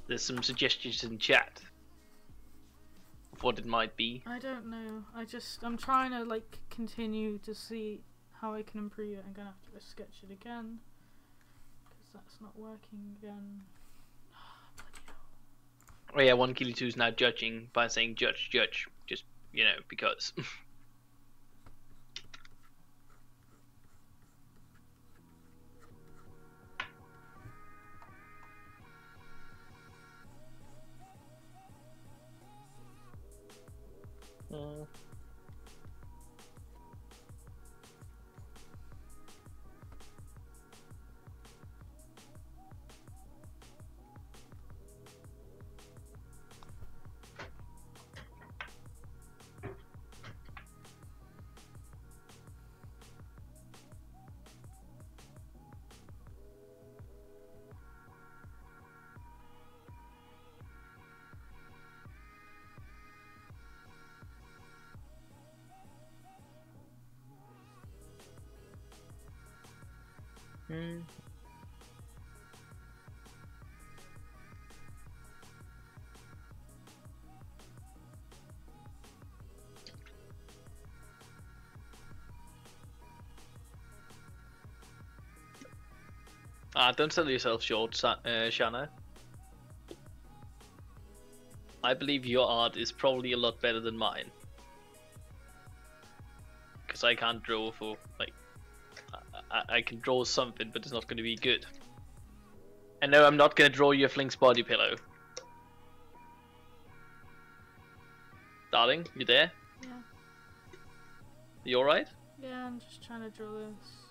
There's some suggestions in chat of what it might be. I don't know. I'm trying to like continue to see how I can improve it. I'm gonna have to go sketch it again because that's not working again. Oh yeah, 1Killy2 is now judging by saying judge, just, you know, because. Don't sell yourself short, Shanna. I believe your art is probably a lot better than mine. Because I can't draw for, like... I can draw something, but it's not going to be good. And no, I'm not going to draw you a Flinx body pillow. Darling, you there? Yeah. You alright? Yeah, I'm just trying to draw this.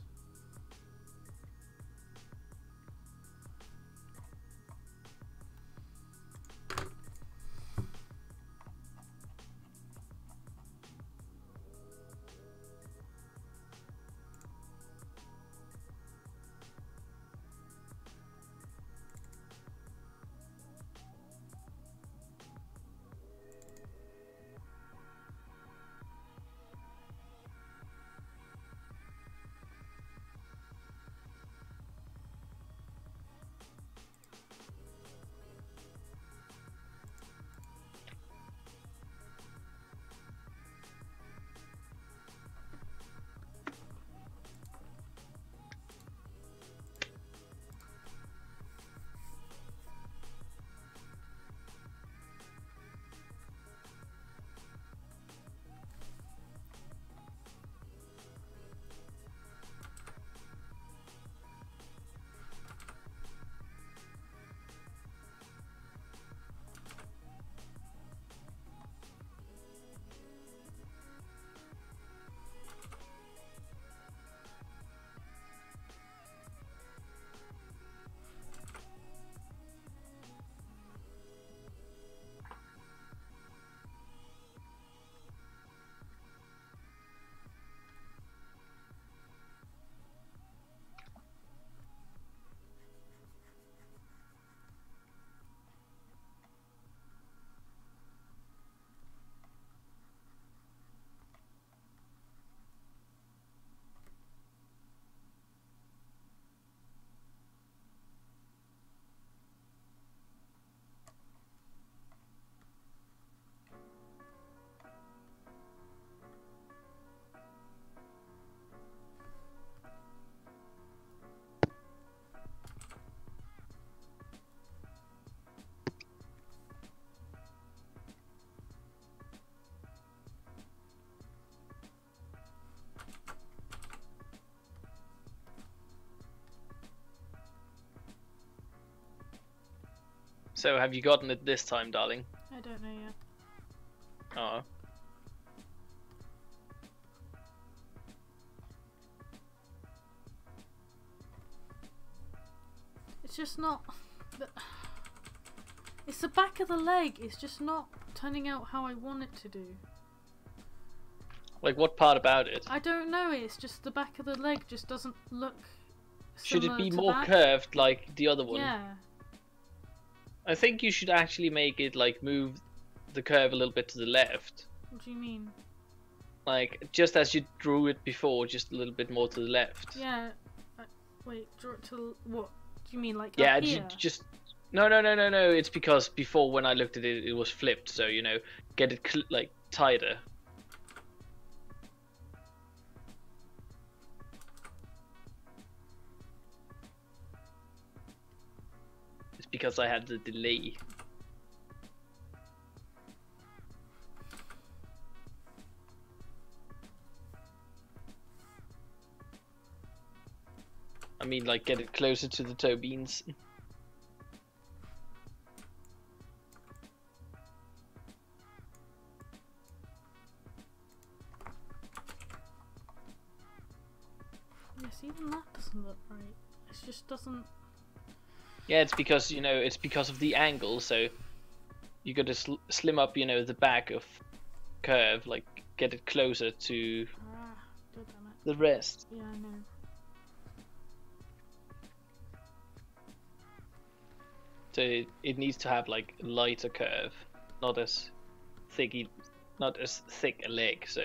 So, have you gotten it this time, darling? I don't know yet. Oh. It's just not... It's the back of the leg. It's just not turning out how I want it to do. Like, what part about it? I don't know. It's just the back of the leg just doesn't look Should it be to more that. curved like the other one? Yeah. I think you should actually make it, like, move the curve a little bit to the left. What do you mean? Like, just as you drew it before, just a little bit more to the left. Yeah. Wait, draw it to... What? Do you mean, like, Yeah, up here? just... No. It's because before, when I looked at it, it was flipped. So, you know, get it, like, tighter. because I had the delay. I mean, like, get it closer to the toe beans. Yes, even that doesn't look right. It just doesn't... Yeah, it's because, you know, it's because of the angle, so you gotta slim up, you know, the back of curve, like, get it closer to God damn it. the rest. Yeah, I know. So it needs to have, like, a lighter curve, not as thick a leg, so...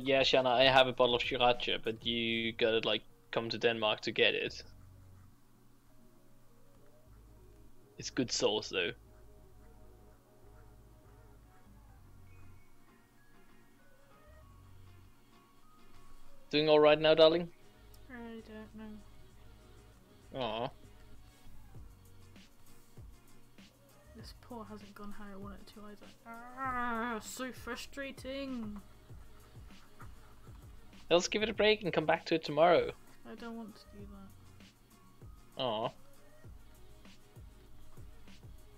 Yeah, Shanna, I have a bottle of sriracha, but you gotta, like, come to Denmark to get it. It's good sauce, though. Doing alright now, darling? I don't know. Aw. This pour hasn't gone how I want it to either. So frustrating. Let's give it a break and come back to it tomorrow. I don't want to do that. Aw.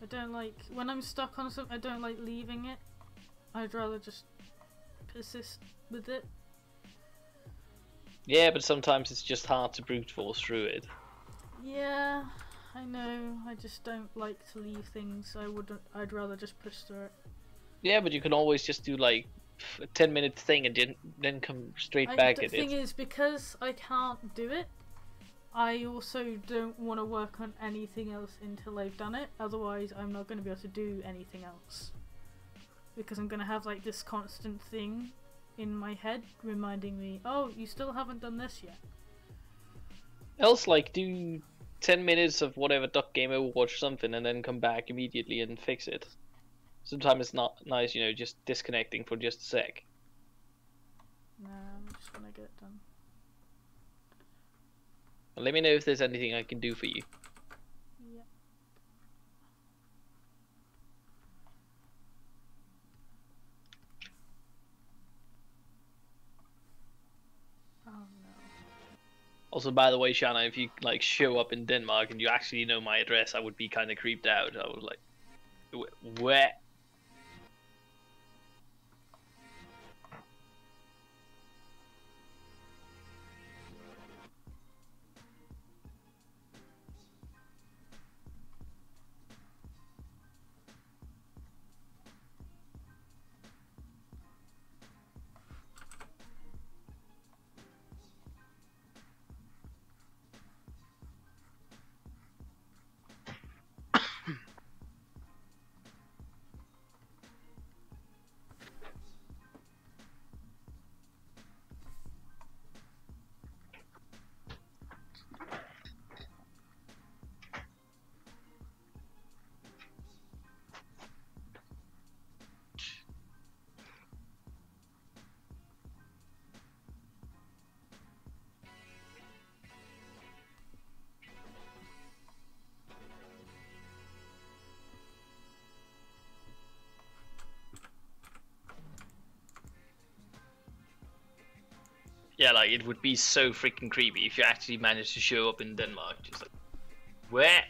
I don't like, when I'm stuck on something, I don't like leaving it. I'd rather just persist with it. Yeah, but sometimes it's just hard to brute force through it. Yeah, I know. I just don't like to leave things. I'd rather just push through it. Yeah, but you can always just do, like, a 10-minute thing and then come straight back the at thing it. is, because I can't do it, I also don't want to work on anything else until I've done it. Otherwise, I'm not going to be able to do anything else. Because I'm going to have like this constant thing in my head reminding me, oh, you still haven't done this yet. Else, like, do 10 minutes of whatever Duck Game Overwatch something and then come back immediately and fix it. Sometimes it's not nice, you know, just disconnecting for just a sec. Nah, I'm just going to get it done. Let me know if there's anything I can do for you. Yep. Oh no. Also, by the way, Shanna, if you like show up in Denmark and you actually know my address, I would be kind of creeped out. I was like, where? Yeah, like, it would be so freaking creepy if you actually managed to show up in Denmark. Just like, where?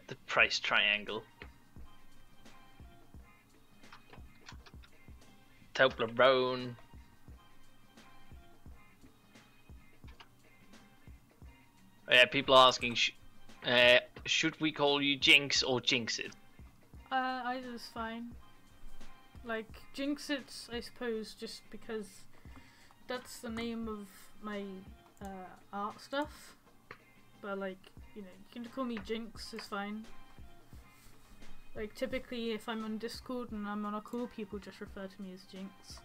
The price triangle. Toblerone. Yeah, people are asking, should we call you Jinx or Jinxit? Either's fine. Like, Jinxit, I suppose, just because that's the name of my art stuff. But, like, you know, you can call me Jinx, is fine. Like, typically, if I'm on Discord and I'm on a call, people just refer to me as Jinx.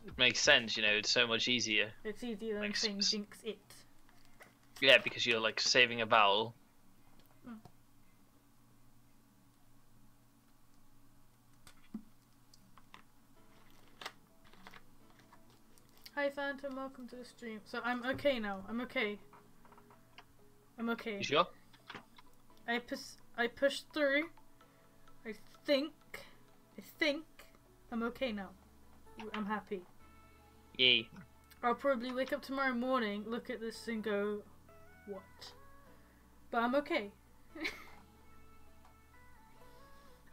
It makes sense, you know, it's so much easier. It's easier than Like, saying Jinxit. Yeah, because you're, like, saving a vowel. Mm. Hi Phantom, welcome to the stream. So I'm okay now. I'm okay. I'm okay. You sure? I pushed through. I think I'm okay now. I'm happy. Yay. I'll probably wake up tomorrow morning, look at this and go, what? But I'm okay.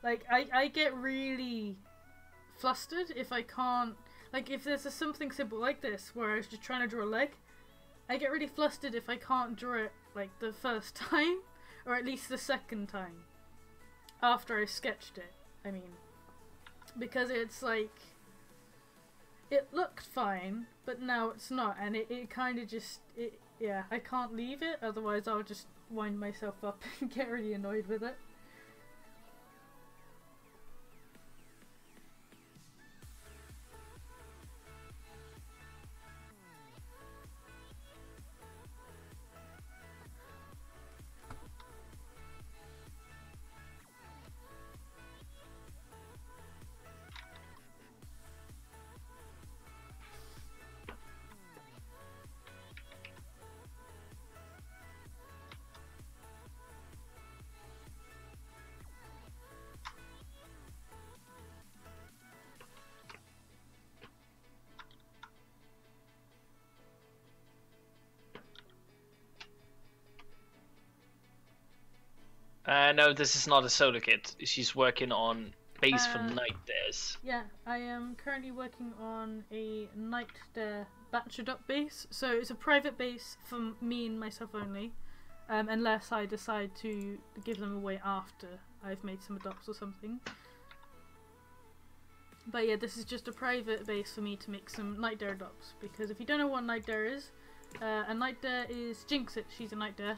Like, I get really flustered if I can't, like, if there's something simple like this, where I was just trying to draw a leg, I get really flustered if I can't draw it, like, the first time, or at least the second time, after I sketched it, I mean. Because it's like, it looked fine, but now it's not, and it kind of just, yeah, I can't leave it, otherwise I'll just wind myself up and get really annoyed with it. No, this is not a solo kit. She's working on base for night dares. Yeah, I am currently working on a night dare batched up base. So it's a private base for me and myself only, unless I decide to give them away after I've made some adopts or something. But yeah, this is just a private base for me to make some night dare adopts, because if you don't know what night dare is, a night dare is Jinxit. She's a night dare.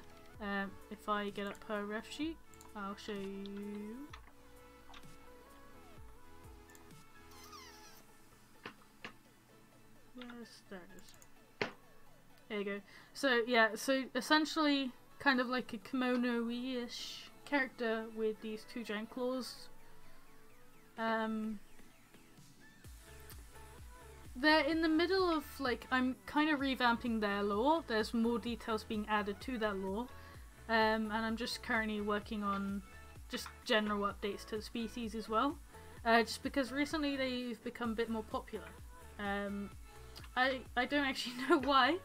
If I get up her ref sheet, I'll show you. There it is. There you go. So yeah, so essentially kind of like a kimono-ish character with these two giant claws. They're in the middle of, like, I'm kind of revamping their lore. There's more details being added to their lore. And I'm just currently working on just general updates to the species as well. Just because recently they've become a bit more popular. I don't actually know why.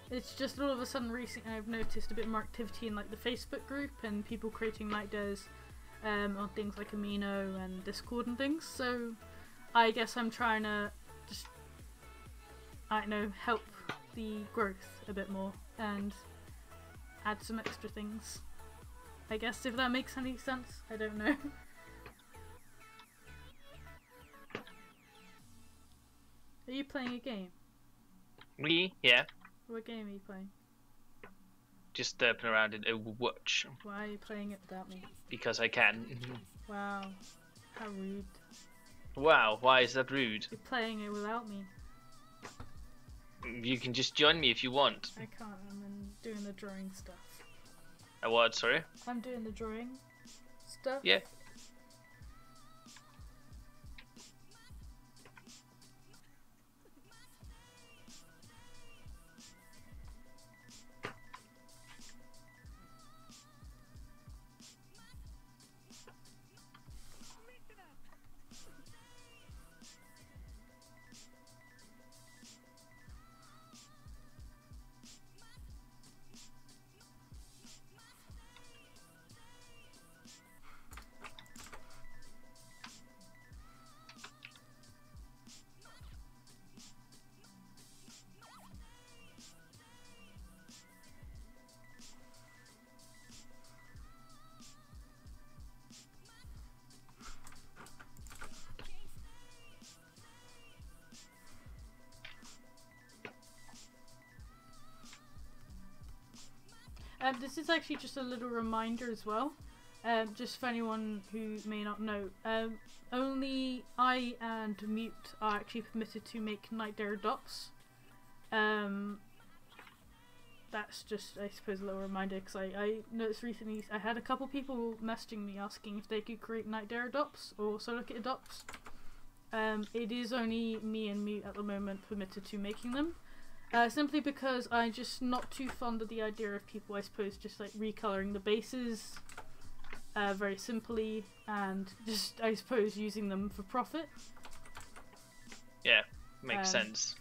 It's just all of a sudden recently I've noticed a bit more activity in like the Facebook group and people creating night dares on things like Amino and Discord and things. So I guess I'm trying to just, I don't know, help the growth a bit more and add some extra things. I guess, if that makes any sense. I don't know. Are you playing a game? Me? Yeah. What game are you playing? Just derping around in Overwatch. Why are you playing it without me? Because I can. Wow. How rude. Wow, why is that rude? You're playing it without me. You can just join me if you want. I can't, I'm doing the drawing stuff. A what, sorry? I'm doing the drawing stuff. Yeah. This is actually just a little reminder as well, just for anyone who may not know. Only I and Mute are actually permitted to make night dare adopts. That's just, I suppose, a little reminder, because I noticed recently I had a couple people messaging me asking if they could create night dare adopts or solo kit adopts. It is only me and Mute at the moment permitted to making them. Simply because I'm just not too fond of the idea of people, I suppose, just like recoloring the bases very simply and just, I suppose, using them for profit. Yeah, makes sense.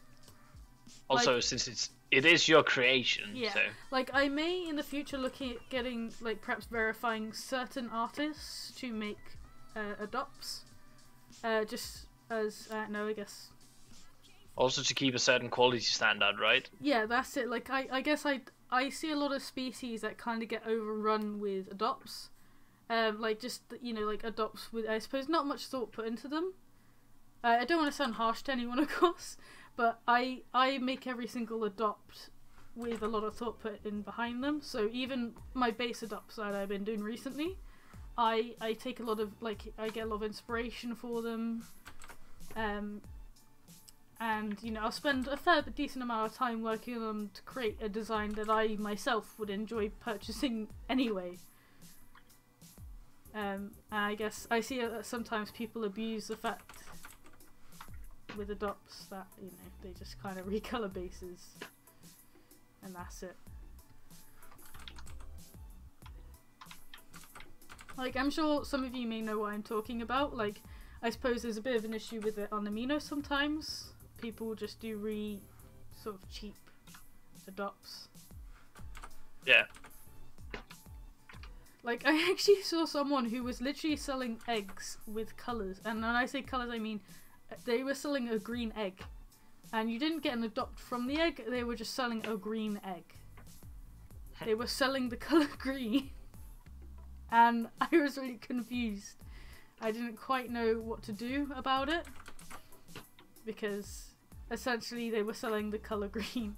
Also, like, since it is your creation, yeah, so. Like, I may in the future looking at getting, like, perhaps verifying certain artists to make adopts, just as, no, I guess. Also to keep a certain quality standard, right? Yeah, that's it. Like, I guess I see a lot of species that kind of get overrun with adopts. Like, just, you know, like, adopts with, I suppose, not much thought put into them. I don't want to sound harsh to anyone, of course, but I make every single adopt with a lot of thought put in behind them. So even my base adopts that I've been doing recently, I take a lot of, like, I get a lot of inspiration for them. And, you know, I'll spend a fair but decent amount of time working on them to create a design that I myself would enjoy purchasing anyway. And I guess I see that sometimes people abuse the fact with adopts that, you know, they just kind of recolor bases and that's it. Like, I'm sure some of you may know what I'm talking about. Like, I suppose there's a bit of an issue with it on Amino sometimes. People just do sort of cheap adopts. Yeah. Like, I actually saw someone who was literally selling eggs with colours. And when I say colours, I mean they were selling a green egg. And you didn't get an adopt from the egg, they were just selling a green egg. They were selling the colour green. And I was really confused. I didn't quite know what to do about it. Because essentially they were selling the colour green.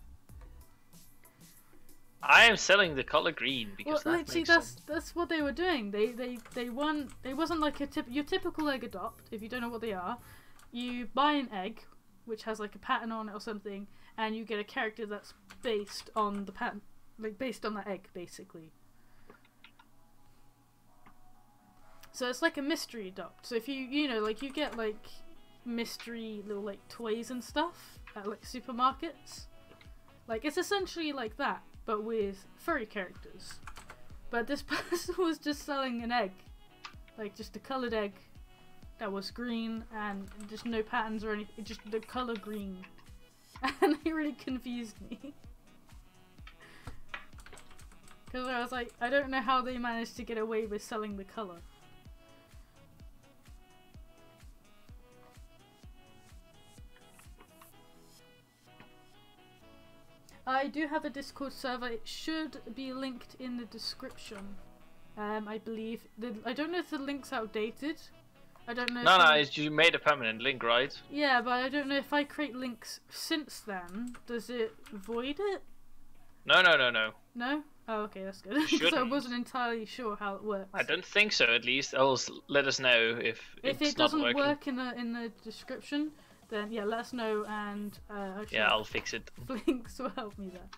I am selling the color green because well, that literally makes sense. that's what they were doing. They wasn't like your typical egg adopt. If you don't know what they are, you buy an egg which has like a pattern on it or something, and you get a character that's based on the pattern, like based on that egg, basically. So it's like a mystery adopt. So if you know, like you get like mystery little like toys and stuff at like supermarkets. Like it's essentially like that, but with furry characters. But this person was just selling an egg. Like just a coloured egg that was green and just no patterns or anything, just the colour green. And it really confused me. Because I was like, I don't know how they managed to get away with selling the colour. I do have a Discord server. It should be linked in the description. I believe. I don't know if the link's outdated. I don't know. No, you made a permanent link, right? Yeah, but I don't know if I create links since then. Does it void it? No. No? Oh, okay, that's good. So I wasn't entirely sure how it works. I don't think so. At least, let us know if it doesn't work in the description. Then yeah, let us know, and yeah, I'll fix it. Flinx will help me there.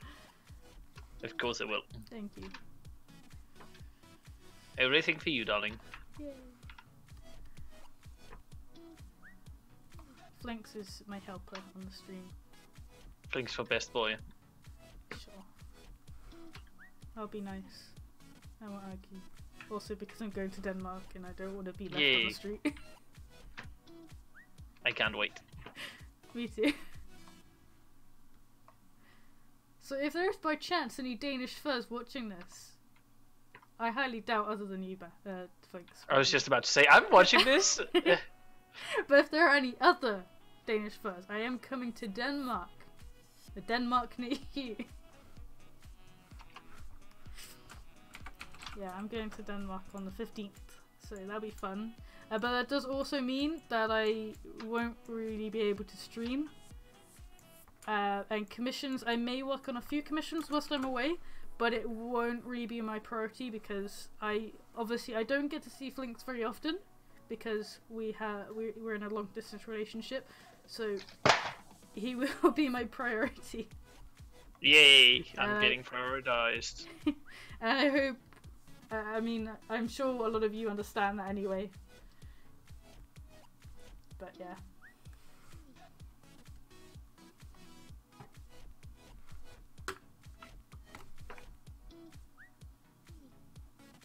Of course it will. Thank you. Everything for you, darling. Yay. Flinx is my helper on the stream. Flinx for best boy. Sure. I'll be nice. I won't argue. Also because I'm going to Denmark and I don't want to be left on the street. I can't wait. Me too. So if there's by chance any Danish furs watching this, I highly doubt other than you, Flinx. I was just about to say, I'm watching this! But if there are any other Danish furs, I am coming to Denmark. The Denmark near you. Yeah, I'm going to Denmark on the 15th, so that'll be fun. But that does also mean that I won't really be able to stream. And commissions, I may work on a few commissions whilst I'm away, but it won't really be my priority because I don't get to see Flinx very often because we're in a long distance relationship, so he will be my priority. Yay! I'm getting prioritized. And I hope, I mean, I'm sure a lot of you understand that anyway. But yeah.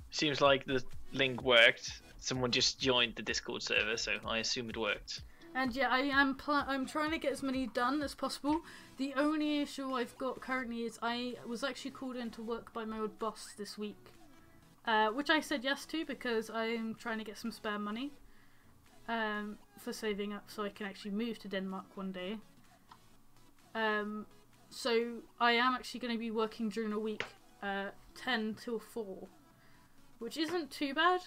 Seems like the link worked. Someone just joined the Discord server, so I assume it worked. And yeah, I'm trying to get as many done as possible. The only issue I've got currently is I was actually called in to work by my old boss this week. Which I said yes to because I'm trying to get some spare money. For saving up so I can actually move to Denmark one day. So I am actually going to be working during a week, 10 till 4, which isn't too bad,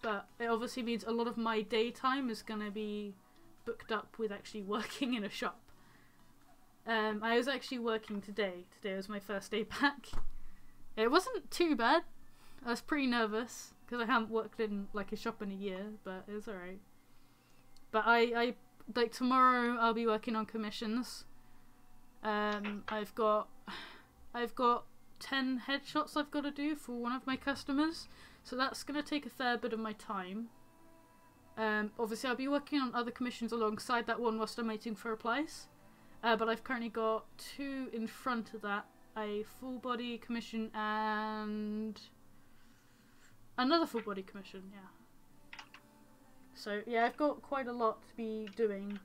but it obviously means a lot of my daytime is going to be booked up with actually working in a shop. I was actually working today. Today was my first day back. It wasn't too bad. I was pretty nervous because I haven't worked in like a shop in a year, but it was alright. But I like tomorrow I'll be working on commissions. I've got 10 headshots I've got to do for one of my customers, so that's gonna take a fair bit of my time. Obviously I'll be working on other commissions alongside that one whilst I'm waiting for replies. But I've currently got 2 in front of that, a full body commission and another full body commission, yeah. So yeah, I've got quite a lot to be doing.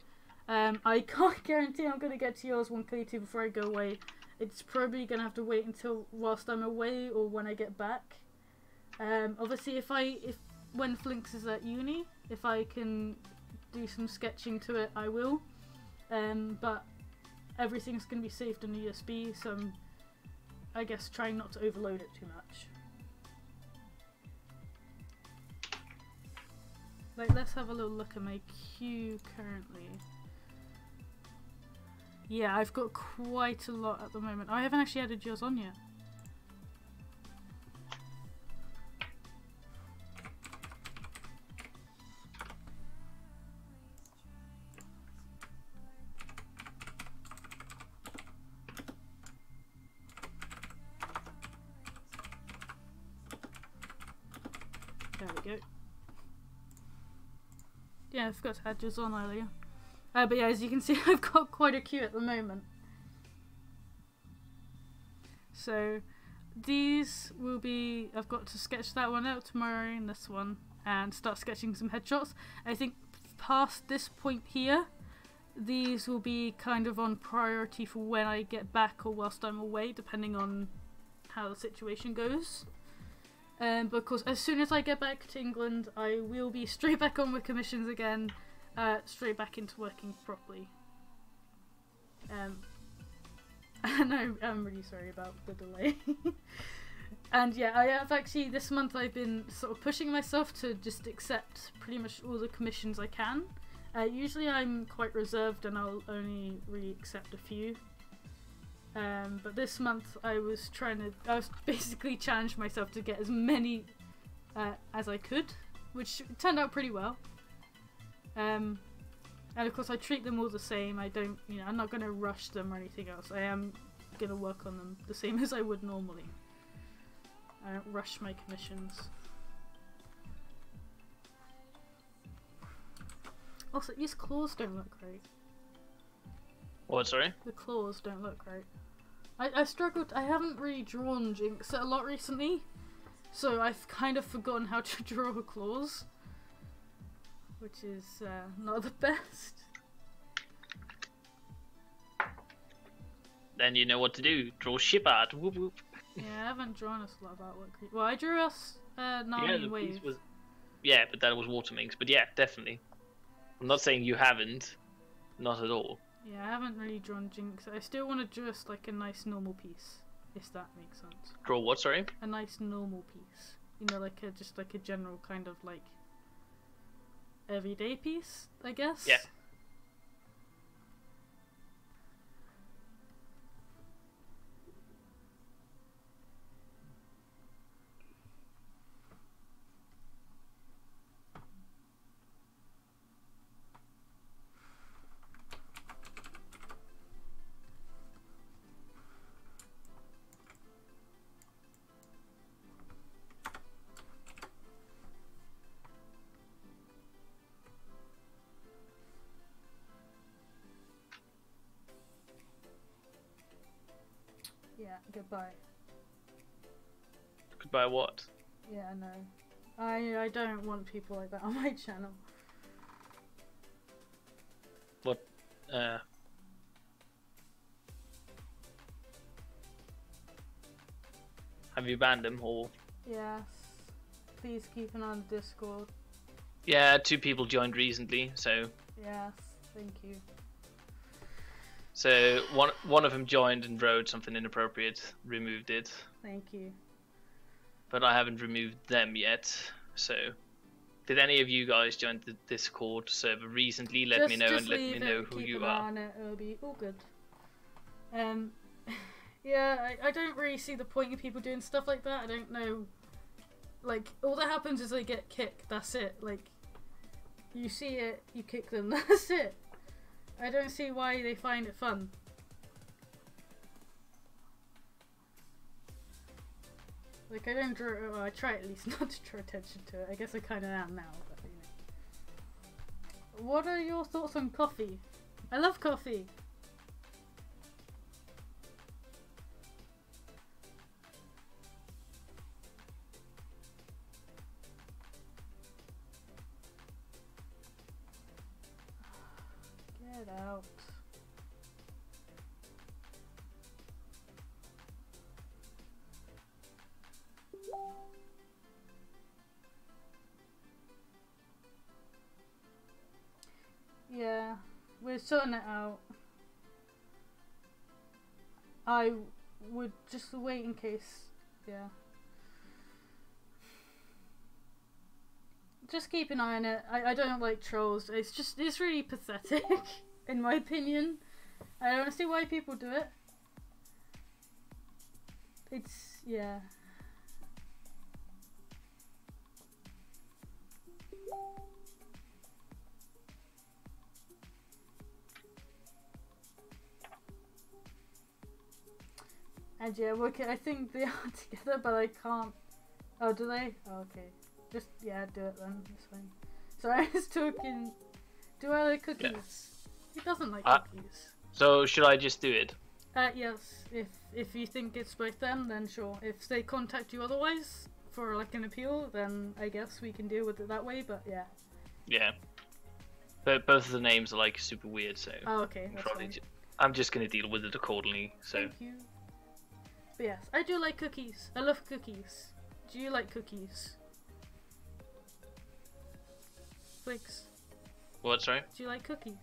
I can't guarantee I'm going to get to yours 1K2 before I go away. It's probably going to have to wait until whilst I'm away or when I get back. Obviously, if when Flinx is at uni, if I can do some sketching to it, I will. But everything's going to be saved on a USB, so I'm, I guess, trying not to overload it too much. Like, let's have a little look at my queue currently. Yeah, I've got quite a lot at the moment. I haven't actually added yours on yet. There we go. Yeah, I forgot to add yours on earlier. But yeah, as you can see, I've got quite a queue at the moment. So these will be, I've got to sketch that one out tomorrow and this one, and start sketching some headshots. I think past this point here, these will be kind of on priority for when I get back or whilst I'm away, depending on how the situation goes. Because as soon as I get back to England, I will be straight back on with commissions again, straight back into working properly. And I'm really sorry about the delay. And yeah, I have actually, this month I've been sort of pushing myself to just accept pretty much all the commissions I can. Usually I'm quite reserved and I'll only really accept a few. But this month I was basically challenged myself to get as many as I could, which turned out pretty well. And of course I treat them all the same. I don't, I'm not going to rush them or anything else. I am going to work on them the same as I would normally. I don't rush my commissions. Also, these claws don't look great. What, sorry? The claws don't look great. I struggled, I haven't really drawn Jinxit a lot recently, so I've kind of forgotten how to draw claws, which is not the best. Then you know what to do. Draw ship art. Whoop whoop. Yeah, I haven't drawn us a lot about what well, I drew us Nine Waves. Yeah, but that was Waterminx. But yeah, definitely. I'm not saying you haven't. Not at all. Yeah, I haven't really drawn Jinx. I still want to draw just like a nice normal piece, if that makes sense. Draw what, sorry? A nice normal piece. Like just like a general kind of like everyday piece, I guess. Yeah. Yeah, goodbye. Goodbye what? Yeah, no. I don't want people like that on my channel. What? Have you banned him or? Yes. Please keep an eye on Discord. Yeah, 2 people joined recently, so. Yes, thank you. So one of them joined and wrote something inappropriate, removed it. Thank you. But I haven't removed them yet. So, did any of you guys join the Discord server recently? Let me know and let me know who you are. It'll be all good. Yeah, I don't really see the point of people doing stuff like that. I don't know. Like, all that happens is they get kicked. That's it. Like, you see it, you kick them. That's it. I don't see why they find it fun. Like, I don't draw, well, I try at least not to draw attention to it. I guess I kind of am now, but What are your thoughts on coffee? I love coffee! Get out. we're sorting it out. I would just wait in case, yeah. Just keep an eye on it. I don't like trolls. It's really pathetic, in my opinion. I don't see why people do it. It's, yeah. And yeah, okay, I think they are together, but I can't. Oh, do they? Oh, okay. Just, yeah, do it then. It's fine. Sorry, I was talking. Do I like cookies? Yeah. He doesn't like cookies. So, should I just do it? Yes. If you think it's both them, then sure. If they contact you otherwise for like an appeal, then I guess we can deal with it that way, but yeah. Yeah. But both of the names are like super weird, so. Oh, okay. That's fine. I'm just gonna deal with it accordingly, so. Thank you. But yes, I do like cookies. I love cookies. Do you like cookies? Flinx. What, sorry? Do you like cookies?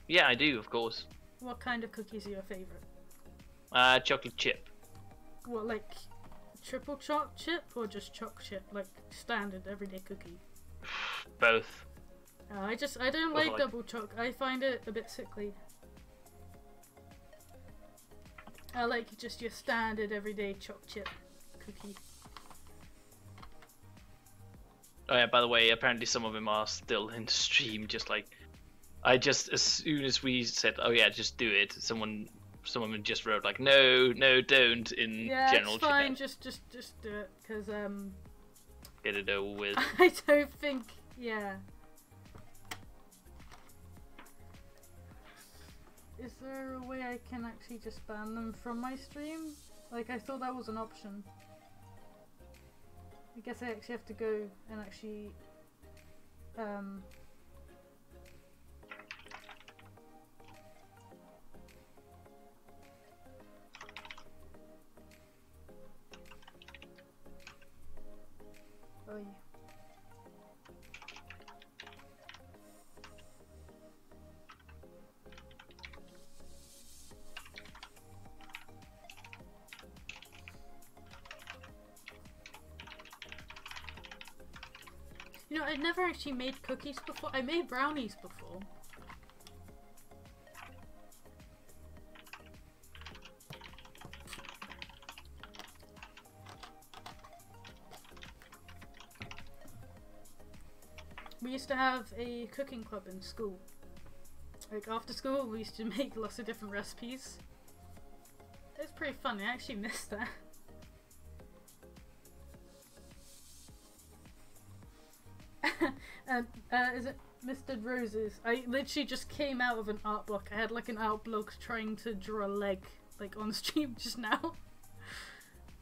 Yeah, I do, of course. What kind of cookies are your favourite? Chocolate chip. What, like triple choc chip or just choc chip? Like standard everyday cookie? Both. I don't like double choc. I find it a bit sickly. I like just your standard everyday choc chip cookie. Oh yeah, by the way, apparently some of them are still in the stream, just like as soon as we said, oh yeah, just do it, some of them just wrote like, no, don't in general chat. Yeah, it's fine, just do it, because get it over with. I don't think, yeah. Is there a way I can actually just ban them from my stream? Like, I thought that was an option. I guess I actually have to go and actually oh yeah. You know, I'd never actually made cookies before. I made brownies before. We used to have a cooking club in school. Like after school, we used to make lots of different recipes. It was pretty fun. I actually missed that. And is it Mr. Roses? I literally just came out of an art block. I had like an art block trying to draw a leg like on stream just now.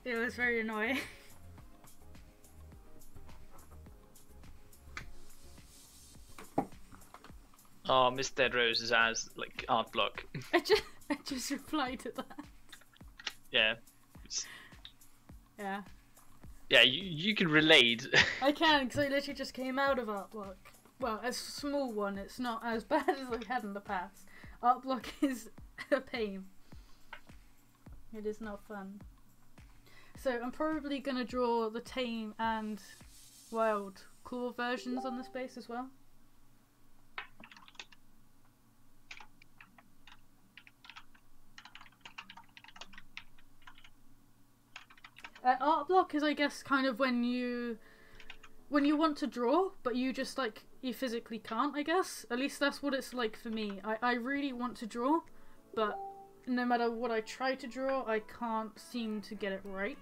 It was very annoying. Oh, Mr. Roses as like art block. I just replied to that. Yeah. Yeah. Yeah, you can relate. I can, because I literally just came out of art block. Well, a small one. It's not as bad as I've had in the past. Art block is a pain. It is not fun. So I'm probably gonna draw the tame and wild claw versions on this base as well. Art block is, I guess, kind of when you want to draw, but you just like you physically can't. I guess at least that's what it's like for me. I really want to draw, but no matter what I try to draw, I can't seem to get it right.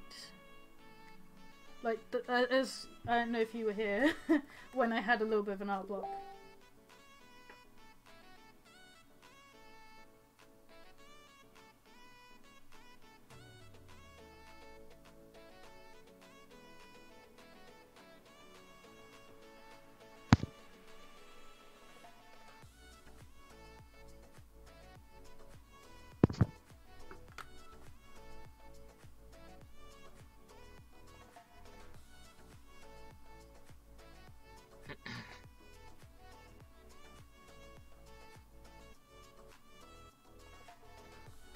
Like as I don't know if you were here when I had a little bit of an art block.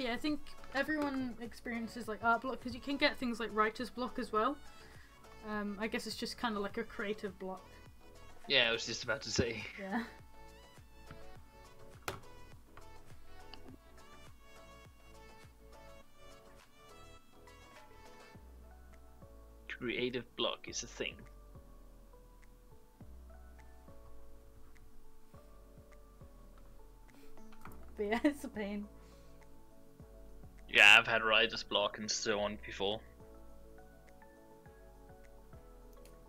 yeah, I think everyone experiences like art block because you can get things like writer's block as well. I guess it's just kind of like a creative block. Yeah, I was just about to say. Yeah. Creative block is a thing. But yeah, it's a pain. Yeah, I've had writer's block and so on before.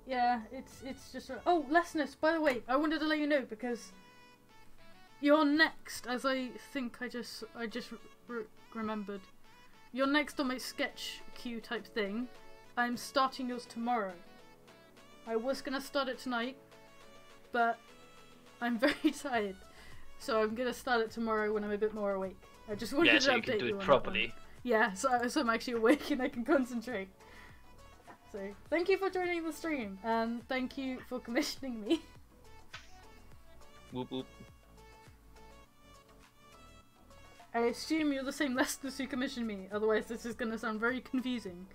Yeah, it's just... Oh, Lesness, by the way, I wanted to let you know because you're next, as I think I just remembered. You're next on my sketch queue type thing. I'm starting yours tomorrow. I was gonna start it tonight, but I'm very tired. So I'm gonna start it tomorrow when I'm a bit more awake. I just wanted to update you. Yeah, so you can do it on properly. Yeah, so I'm actually awake and I can concentrate. So thank you for joining the stream, and thank you for commissioning me. Whoop whoop. I assume you're the same Lesness who commissioned me, otherwise this is gonna sound very confusing.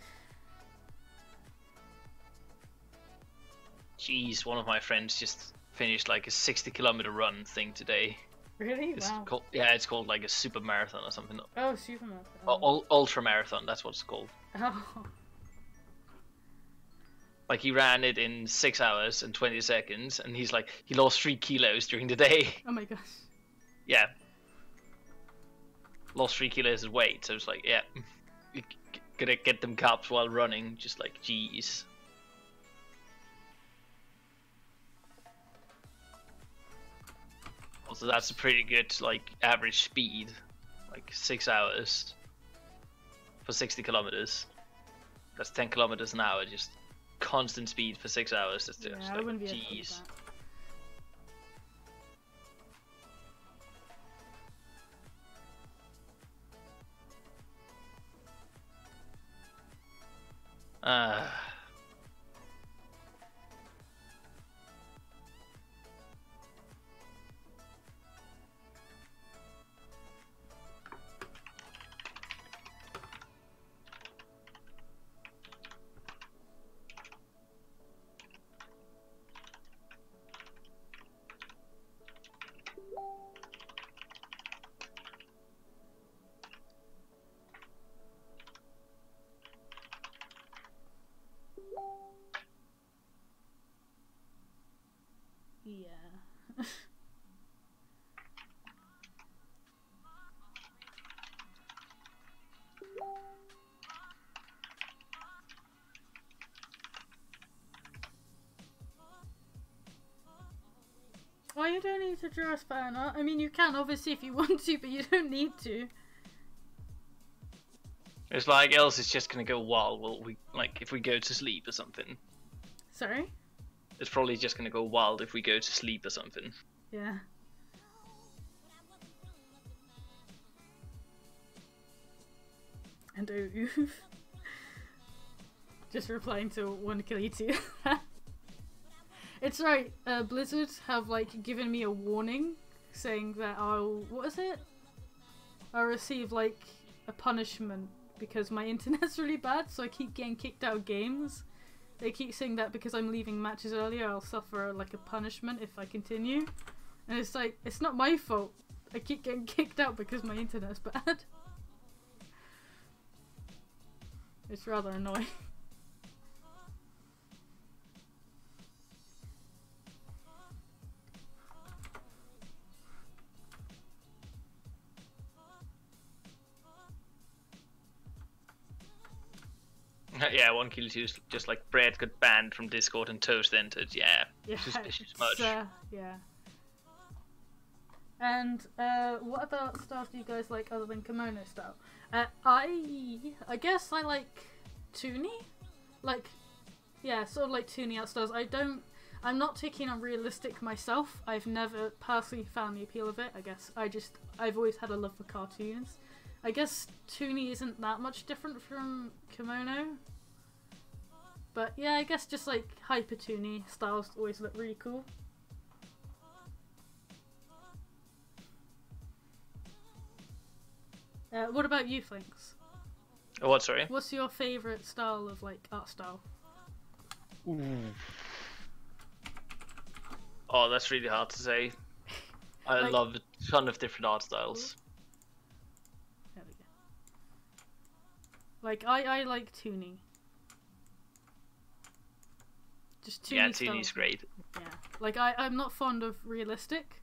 Jeez, one of my friends just finished like a 60-kilometer run thing today. Really? It's Wow. called, yeah, it's called like a super marathon or something. Oh, Superman. Ultra marathon, that's what it's called. Oh. Like he ran it in 6 hours and 20 seconds, and he's like, he lost 3 kilos during the day. Oh my gosh. Yeah. Lost 3 kilos of weight, so it's like, yeah. Gonna get them caps while running, just like, jeez. Also, that's a pretty good, like, average speed. Like, 6 hours for 60 kilometers. That's 10 kilometers an hour, just constant speed for 6 hours. That's just Yeah, I like, wouldn't be able to do jeez. that. Yeah. Oh, you don't need to draw a fan art. I mean, you can obviously if you want to, but you don't need to. It's like, else it's just gonna go wild. Well, if we go to sleep or something. Sorry? It's probably just gonna go wild if we go to sleep or something. Yeah. And oof. Just replying to one kill you too. It's right, Blizzard have like given me a warning saying that what is it? I'll receive like a punishment because my internet's really bad, so I keep getting kicked out of games. They keep saying that because I'm leaving matches earlier, I'll suffer like a punishment if I continue. And it's like, it's not my fault. I keep getting kicked out because my internet's bad. It's rather annoying. Yeah, 1 kill 2 is just like Brad got banned from Discord and Toast entered. Yeah, suspicious much. Yeah. And what other styles do you guys like other than kimono style? I guess I like Toonie. Like, yeah, sort of like Toonie art styles. I'm not too keen on realistic myself. I've never personally found the appeal of it. I guess I've always had a love for cartoons. I guess Toonie isn't that much different from kimono. But yeah, I guess just like hyper Toonie styles always look really cool. What about you, Flinx? Oh, what? Sorry. What's your favourite style of like art style? Ooh. Oh, that's really hard to say. I Like- love a ton of different art styles. There we go. Like I like Toony. Just Toony Yeah, style. Teeny's great. Yeah. Like I'm not fond of realistic.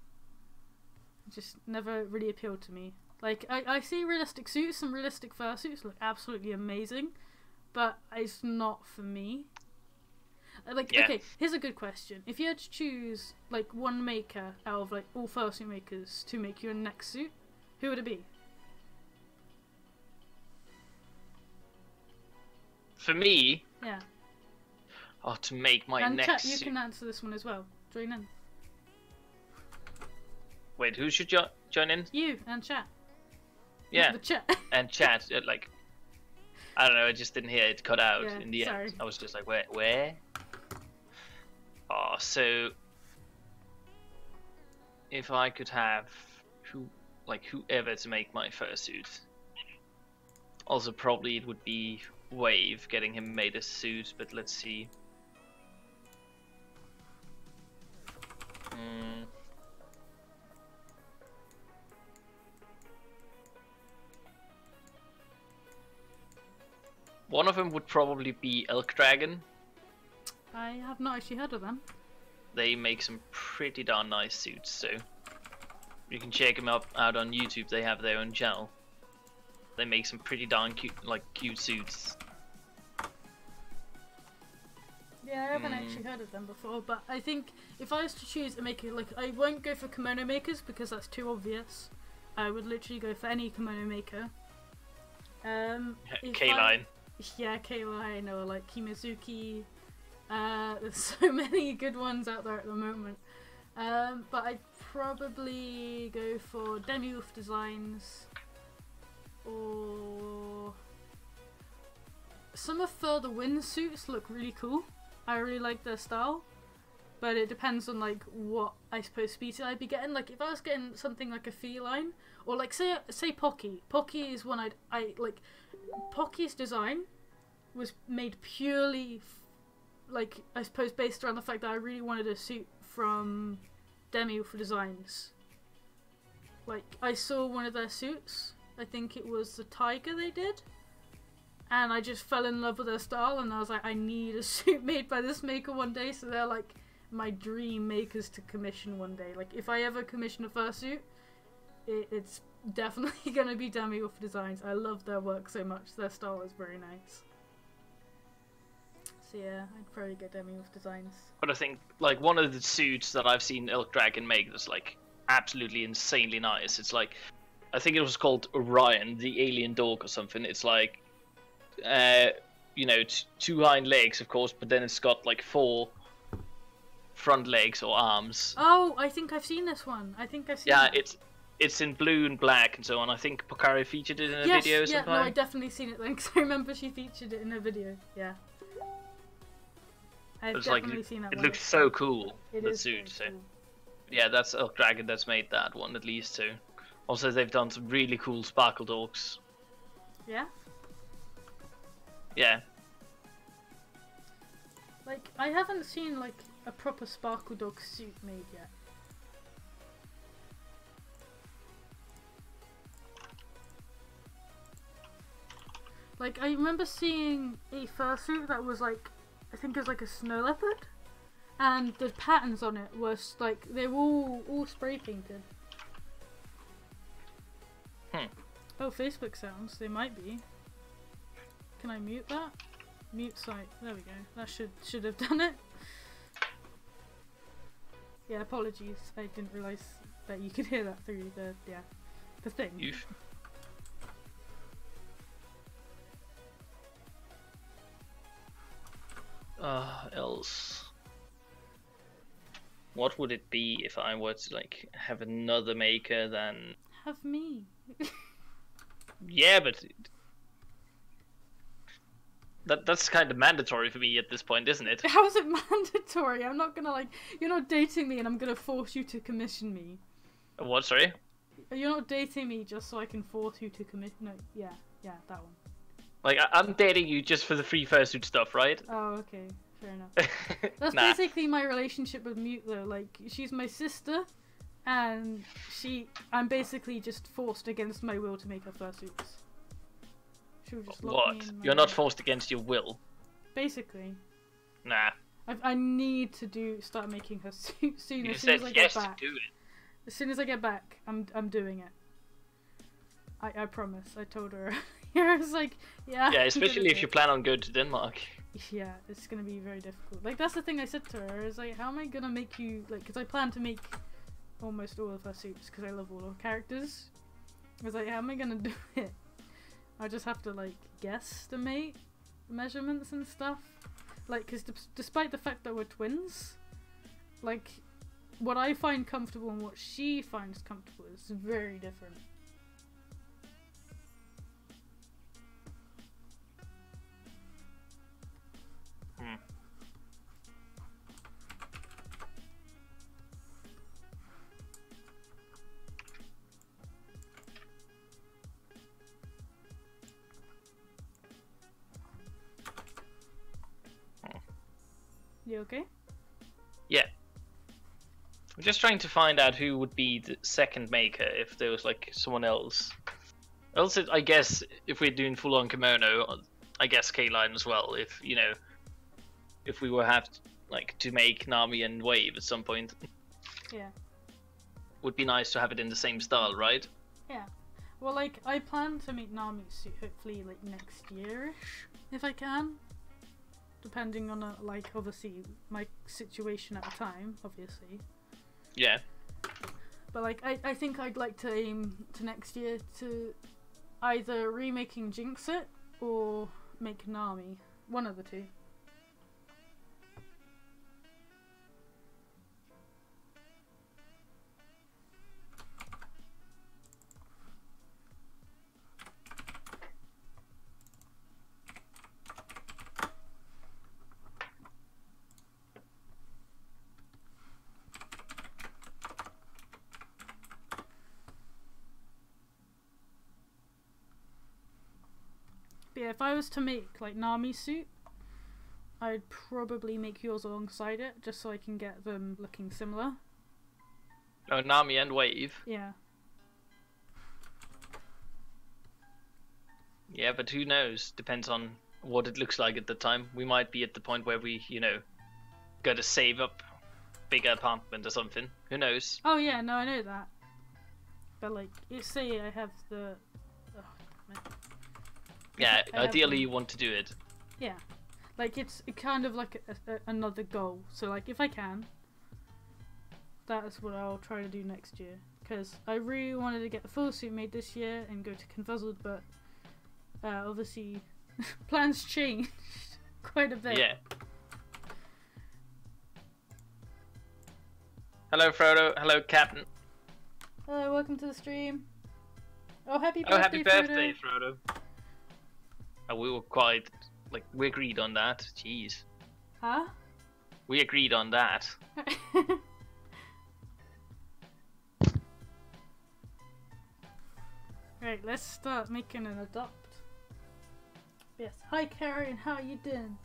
It just never really appealed to me. Like I see realistic suits and realistic fursuits look absolutely amazing, but it's not for me. Like, Yeah. okay, here's a good question. If you had to choose, like, one maker out of, like, all fursuit makers to make your next suit, who would it be? For me, Yeah. oh, to make my And next chat, you suit. can answer this one as well. Join in. Wait, who should join in? You and chat. Yeah, The chat. and chat. Like, I don't know. I just didn't hear it cut out Yeah, in the sorry. end. I was just like, where? Oh, so if I could have whoever to make my fursuit. Also, probably it would be Wave getting him made a suit, but let's see. One of them would probably be Elk Dragon. I have not actually heard of them. They make some pretty darn nice suits, so you can check them out on YouTube. They have their own channel. They make some pretty darn cute suits. Yeah, I haven't actually heard of them before, but I think if I was to choose a maker, like, I won't go for kimono makers because that's too obvious. I would literally go for any kimono maker. K-Line. Yeah, K-Line or like Kimazuki. There's so many good ones out there at the moment. But I'd probably go for Demi-Wolf Designs or some of Further Wind suits look really cool. I really like their style, but it depends on like what I suppose species I'd be getting. Like if I was getting something like a feline, or like say Pocky. Pocky is one I like. Pocky's design was made purely like I suppose based around the fact that I really wanted a suit from Demi-Wolf Designs. Like I saw one of their suits. I think it was the tiger they did. And I just fell in love with their style, and I was like, I need a suit made by this maker one day. So they're like my dream makers to commission one day. Like if I ever commission a fursuit, it's definitely gonna be Demi-Wolf Designs. I love their work so much. Their style is very nice. So yeah, I'd probably get Demi-Wolf Designs. But I think like one of the suits that I've seen Elk Dragon make that's like absolutely insanely nice. It's like I think it was called Orion, the alien dog or something. It's like you know, two hind legs, of course, but then it's got like 4 front legs or arms. Oh, I think I've seen this one. I think I've seen Yeah, it. it's in blue and black and so on. I think Pocari featured it in a video Yeah, sometime. no, I definitely seen it then because I remember she featured it in her video. Yeah. I've It's like definitely seen that it one. looks so cool, It the is suit. very So cool. yeah, that's Elk Dragon that's made that one at least too. Also, they've done some really cool sparkle dogs. Yeah? Yeah. Like, I haven't seen, like, a proper Sparkle Dog suit made yet. Like, I remember seeing a fursuit that was, like, I think it was, like, a snow leopard. And the patterns on it was, like, they were all spray painted. Oh, Facebook sounds. They might be. Can I mute that? Mute site. There we go. That should have done it. Yeah, apologies. I didn't realise that you could hear that through the thing. Else. What would it be if I were to like have another maker than? Have me. Yeah, but that's kind of mandatory for me at this point, isn't it? How is it mandatory? I'm not gonna like. You're not dating me, and I'm gonna force you to commission me. What? Sorry. You're not dating me just so I can force you to commit. No, yeah, that one. Like, I'm dating you just for the free fursuit stuff, right? Oh, okay, fair enough. That's Nah. basically my relationship with Mute, though. Like, she's my sister, and I'm basically just forced against my will to make her fursuits. She'll just lock me What? in my You're not room. forced against your will. Basically. Nah. I need to start making her suit soon. You As soon said as I yes get to back. do it. As soon as I get back, I'm doing it. I promise. I told her. I was like, yeah. Yeah, I'm especially gonna if do you it. plan on going to Denmark. Yeah, it's gonna be very difficult. Like, that's the thing I said to her. Is like, how am I gonna make you like? Because I plan to make almost all of her suits because I love all her characters. I was like, how am I gonna do it? I just have to like guesstimate the measurements and stuff. Like, because despite the fact that we're twins, like, what I find comfortable and what she finds comfortable is very different. Hmm. You okay? Yeah. I'm just trying to find out who would be the second maker if there was like someone else. Also, I guess if we're doing full on kimono, I guess K-Line as well. If you know, if we were have to make Nami and Wave at some point, Yeah. would be nice to have it in the same style, right? Yeah. Well, like, I plan to make Nami's suit hopefully like next year-ish, if I can. Depending on, like, obviously, my situation at the time, obviously. Yeah. But, like, I think I'd like to aim to next year to either remaking Jinxit or make Nami. One of the two. But yeah, if I was to make like Nami's suit, I'd probably make yours alongside it, just so I can get them looking similar. Oh, Nami and Wave. Yeah. Yeah, but who knows? Depends on what it looks like at the time. We might be at the point where we, you know, got to save up bigger apartment or something. Who knows? Oh yeah, no, I know that. But like, say I have the. Oh, man. Yeah, I have ideally them. you want to do it. Yeah, like it's kind of like another goal. So like, if I can, that is what I'll try to do next year. Because I really wanted to get the full suit made this year and go to Confuzzled, but obviously plans changed quite a bit. Yeah. Hello, Frodo. Hello, Captain. Hello, welcome to the stream. Oh, happy birthday, Oh, happy birthday, Frodo. Frodo. Oh, we were quite, like, we agreed on that. Jeez. Huh? We agreed on that. Right, let's start making an adopt. Yes. Hi, Karen. How you doing?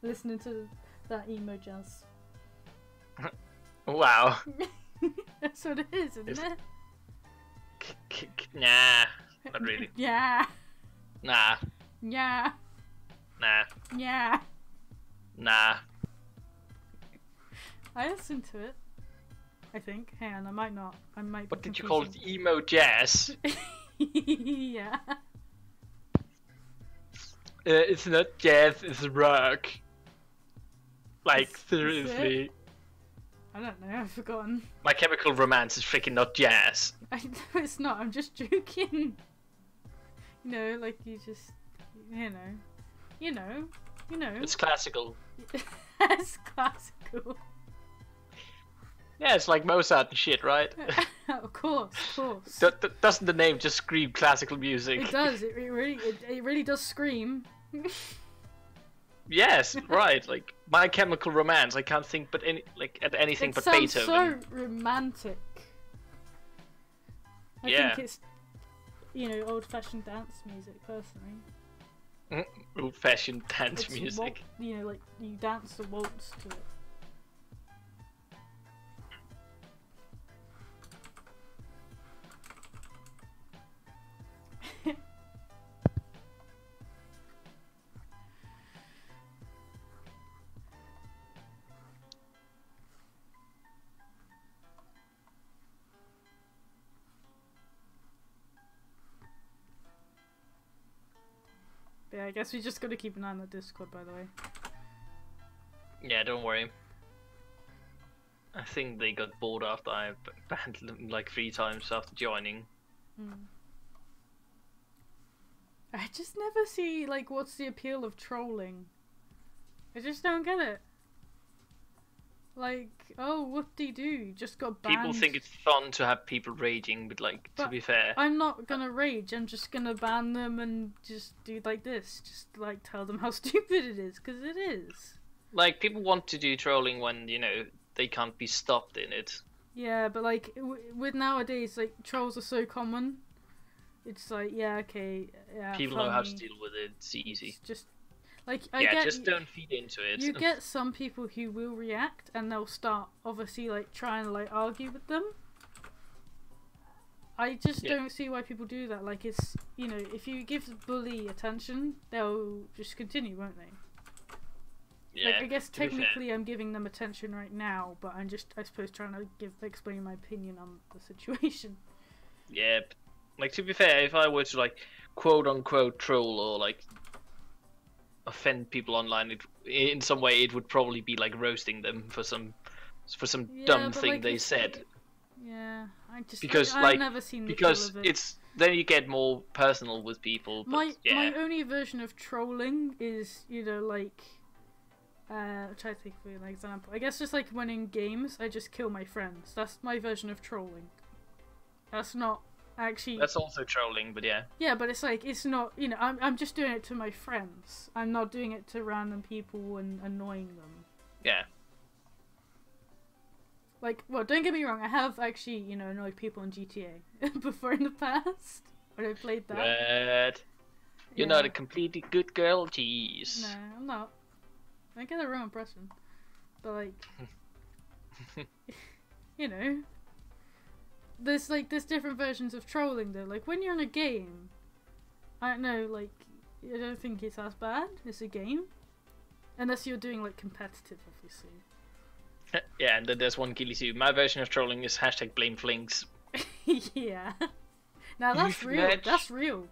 Listening to that emo jazz. Wow. That's what it is, isn't it? Nah, not really. Yeah. Nah, Yeah. nah, Yeah. nah. I listened to it. I think. Hang on, I might not. I might. What be did you call it? confusing. Emo jazz? Yeah. It's not jazz, it's rock. Like, Is seriously. I don't know. I've forgotten. My Chemical Romance is freaking not jazz. I know it's not. I'm just joking. You know, like you just, you know. It's classical. It's classical. Yeah, it's like Mozart and shit, right? Of course, of course. Doesn't the name just scream classical music? It does. It really does scream. Yes, right. Like My Chemical Romance. I can't think but at anything it but sounds Beethoven. so romantic. I Yeah. think it's, old-fashioned dance music, personally. Old-fashioned dance It's music. like you dance the waltz to it. Yeah, I guess we just gotta keep an eye on the Discord, by the way. Yeah, don't worry. I think they got bored after I banned them like 3 times after joining. I just never see, like, what's the appeal of trolling. I just don't get it. Like, oh, whoop-de-doo, just got banned. People think it's fun to have people raging, but like, to be fair... I'm not gonna rage, I'm just gonna ban them and just do like this. Just, like, tell them how stupid it is, because it is. Like, people want to do trolling when, they can't be stopped in it. Yeah, but like, with nowadays, like, trolls are so common. It's like, yeah, okay, yeah, people funny. know how to deal with it, it's easy. It's just, like, just don't feed into it. You get some people who will react, and they'll start, obviously, like, trying to, like, argue with them. I just don't see why people do that. Like, it's, if you give the bully attention, they'll just continue, won't they? Yeah, like, I guess technically I'm giving them attention right now, but I'm just, I suppose, trying to explain my opinion on the situation. Yeah, but, like, to be fair, if I were to, like, quote-unquote troll or, like, offend people online, in some way it would probably be, like, roasting them for some dumb thing, like, they said. Yeah, I just... Because, I've never seen the because of it. it's... Then you get more personal with people, but, my only version of trolling is, like... I'm trying to think of an example. I guess just like when in games, I just kill my friends. That's my version of trolling. That's not actually... That's also trolling, but yeah. Yeah, but it's like, it's not, I'm just doing it to my friends. I'm not doing it to random people and annoying them. Yeah. Like, well, don't get me wrong, I have actually, annoyed people in GTA before in the past. When I played that. But you're not a completely good girl, jeez. No, I'm not. I get a wrong impression. But like, there's different versions of trolling though. Like when you're in a game, I don't know, like, I don't think it's as bad. It's a game. Unless you're doing like competitive, obviously. Yeah, and then there's one killy too. My version of trolling is #blame Flinx. Yeah. Now that's real. That's real.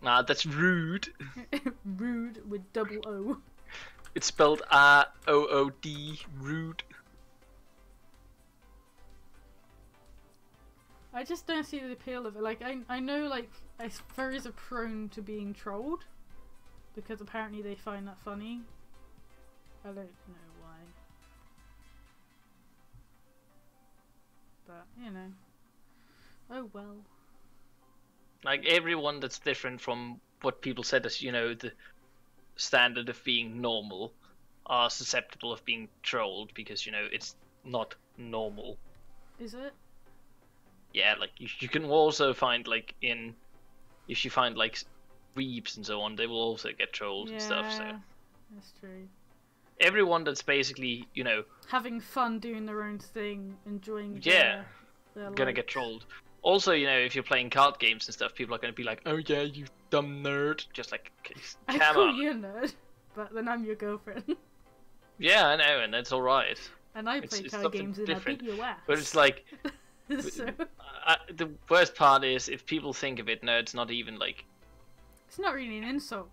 Nah, that's rude. Rude with double O. It's spelled R-O-O-D, rude. I just don't see the appeal of it. Like, I know, like, furries are prone to being trolled. Because apparently they find that funny. I don't know why. But, oh well. Like, everyone that's different from what people said as, the standard of being normal are susceptible of being trolled because it's not normal. Is it? Yeah, like you can also find like if you find like weebs and so on, they will also get trolled and stuff. So that's true. Everyone that's basically having fun doing their own thing, enjoying their gonna life. get trolled. Also, if you're playing card games and stuff, people are gonna be like, "Oh yeah, you dumb nerd!" Just like, come I call on. you a nerd, but then I'm your girlfriend. Yeah, I know, and that's all right. And I play card games and I beat your ass. But it's like, so... the worst part is if people think of it, nerd's not even like. It's not really an insult.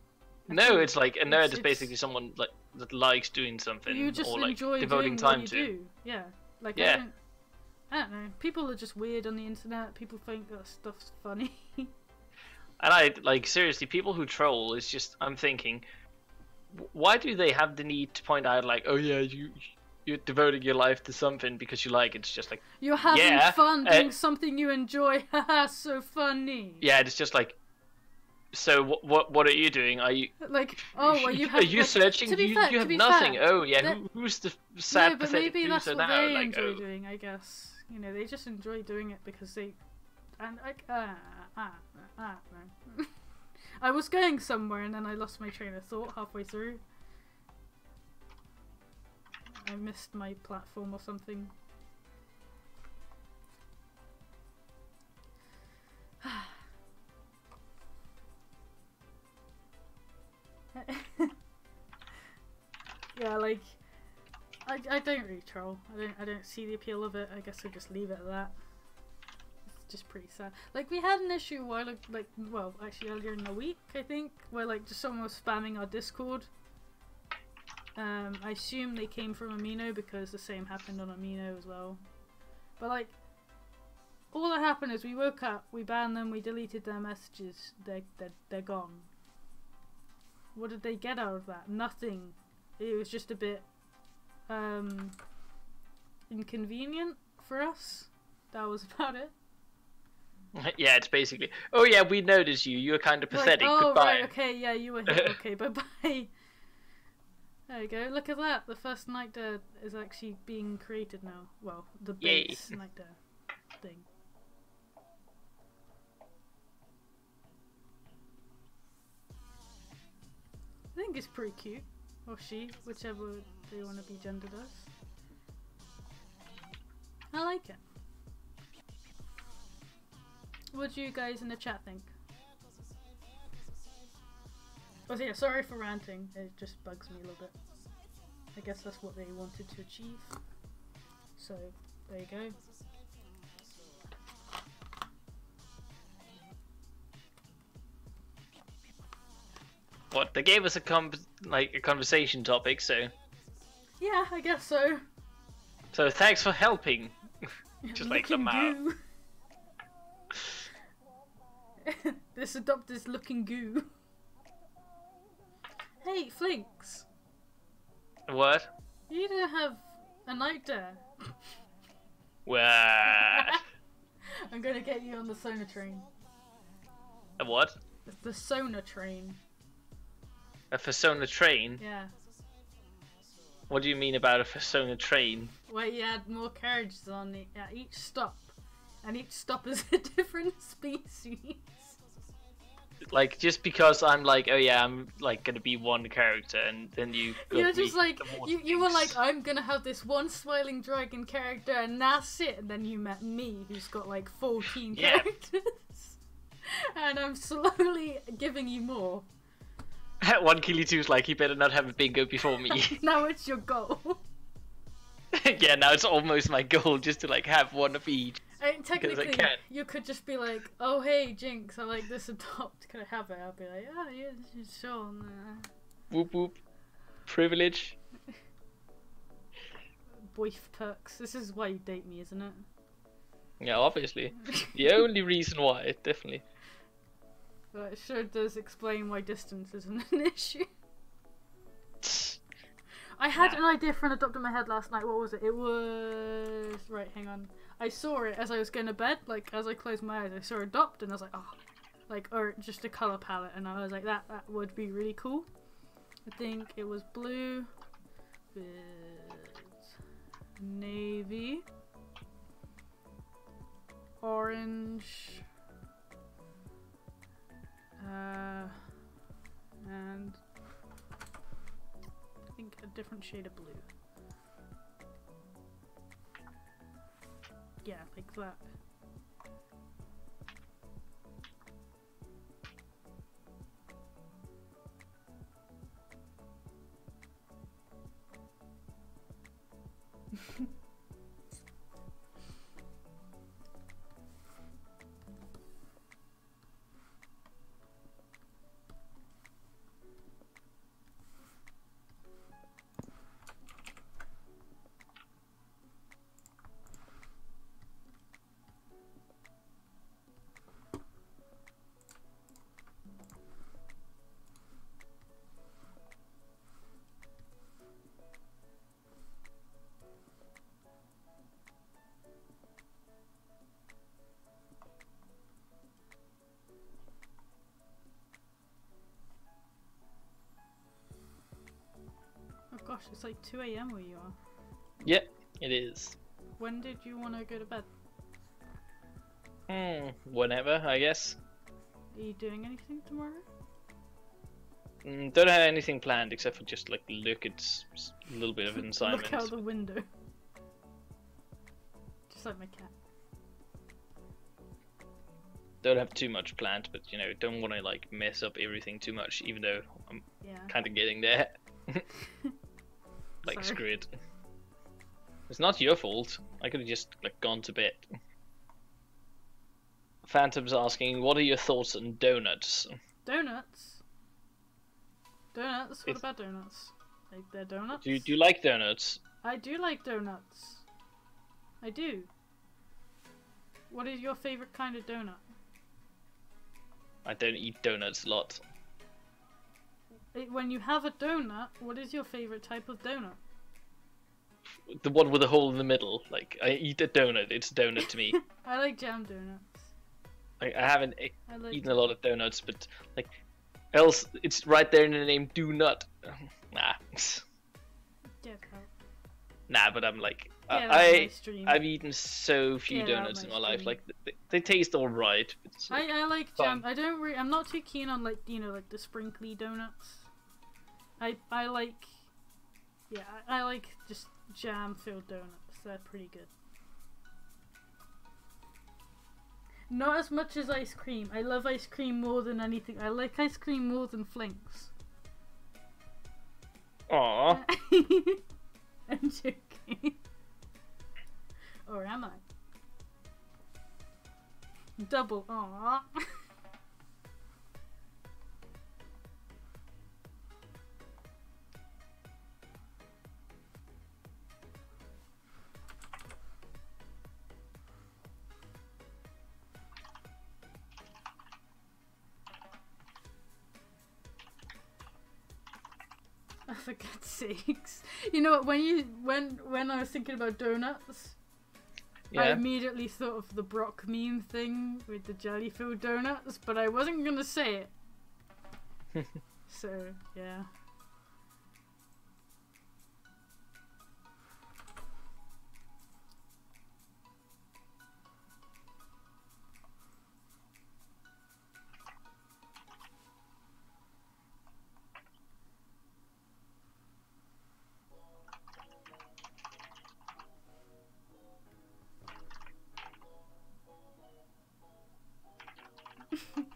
No, it's like a nerd is basically someone like that likes doing something you just or like enjoy devoting doing time what you to. Do. Yeah, like yeah. I don't know. People are just weird on the internet. People think that stuff's funny. And I like seriously, people who troll is just. I'm thinking, why do they have the need to point out like, oh yeah, you're devoting your life to something because you like it? It's just like you're having fun doing something you enjoy. Haha, so funny. Yeah, it's just like. So what are you doing? Are you like, oh, well, you have. Are you like, searching? To be fair, you have to be nothing. fair, Oh yeah, that- who's the sad no, but pathetic maybe that's loser what now? they Like enjoy oh. doing. I guess they just enjoy doing it because they, and like no. I was going somewhere and then I lost my train of thought halfway through. I missed my platform or something. Yeah, like I don't really troll. I don't see the appeal of it. I guess I just leave it at that. It's just pretty sad. Like we had an issue a while well, actually earlier in the week, I think, where like just someone was spamming our Discord. I assume they came from Amino because the same happened on Amino as well. But like all that happened is we woke up, we banned them, we deleted their messages, they're gone. What did they get out of that? Nothing. It was just a bit inconvenient for us. That was about it. Yeah, it's basically. Oh yeah, we noticed you. You were kind of pathetic. Like, oh Goodbye. right, okay, yeah, you were here. Okay, bye bye. There you go. Look at that. The first night there is actually being created now. Well, the base night there thing. I think it's pretty cute. Or she, whichever they want to be gendered as. I like it. What do you guys in the chat think? Oh yeah, sorry for ranting. It just bugs me a little bit. I guess that's what they wanted to achieve. So, there you go. What? They gave us a conversation topic, so. Yeah, I guess so. So thanks for helping. Just like the mouth. This adopter's looking goo. Hey, Flinx. What? You don't have a night there. What? I'm gonna get you on the Sona train. A what? The Sona train. A Persona train? Yeah. What do you mean about a Persona train? Where you add more carriages on at each stop. And each stop is a different species. Like, just because I'm like, oh yeah, I'm like gonna be one character, and then you got You're me just like, the you were like, I'm gonna have this one smiling dragon character and that's it. And then you met me, who's got like 14 Yeah. characters. And I'm slowly giving you more. One Killy 2's like, you better not have a bingo before me. Now it's your goal. Yeah, now it's almost my goal just to like have one of each. Technically, can. you could just be like, oh hey Jinx, I like this adopt, can I have it? I'll be like, oh yeah, sure. Nah. Whoop whoop. Privilege. Boif perks. This is why you date me, isn't it? Yeah, obviously. The only reason why, definitely. But it sure does explain why distance isn't an issue. I had an idea for an adopt in my head last night. What was it? It was... Right, hang on. I saw it as I was going to bed. Like, as I closed my eyes, I saw adopt and I was like, oh. Like, or just a colour palette. And I was like, that would be really cool. I think it was blue with navy, orange, and I think a different shade of blue. Yeah, like that. it's like 2 a.m. where you are. Yep, it is. When did you want to go to bed? Whenever, I guess. Are you doing anything tomorrow? Don't have anything planned except for just like look at a little bit of an assignment. Look out the window. Just like my cat. Don't have too much planned, but you know, don't want to like mess up everything too much, even though I'm kind of getting there. Like, screw it. It's not your fault. I could have just like gone to bed. Phantom's asking, what are your thoughts on donuts? Donuts? Donuts? What about donuts? Like, they're donuts? Do you like donuts? I do like donuts. I do. What is your favorite kind of donut? I don't eat donuts a lot. When you have a donut, what is your favorite type of donut? The one with a hole in the middle. Like, I eat a donut, it's a donut to me. I like jam donuts. I haven't eaten a lot of donuts, but like, else it's right there in the name, do not. Nah. Get out. Nah, but I'm like, I've eaten so few donuts in my life. Like, they taste alright. Like, I like jam. I'm not too keen on like, you know, like the sprinkly donuts. I like, yeah, I like just jam filled donuts. They're pretty good. Not as much as ice cream. I love ice cream more than anything. I like ice cream more than Flinx. Aww. I'm joking. Or am I? Double aww. For God's sakes. You know what, when I was thinking about donuts, I immediately thought of the Brock meme thing with the jelly filled donuts, but I wasn't gonna say it. So, yeah.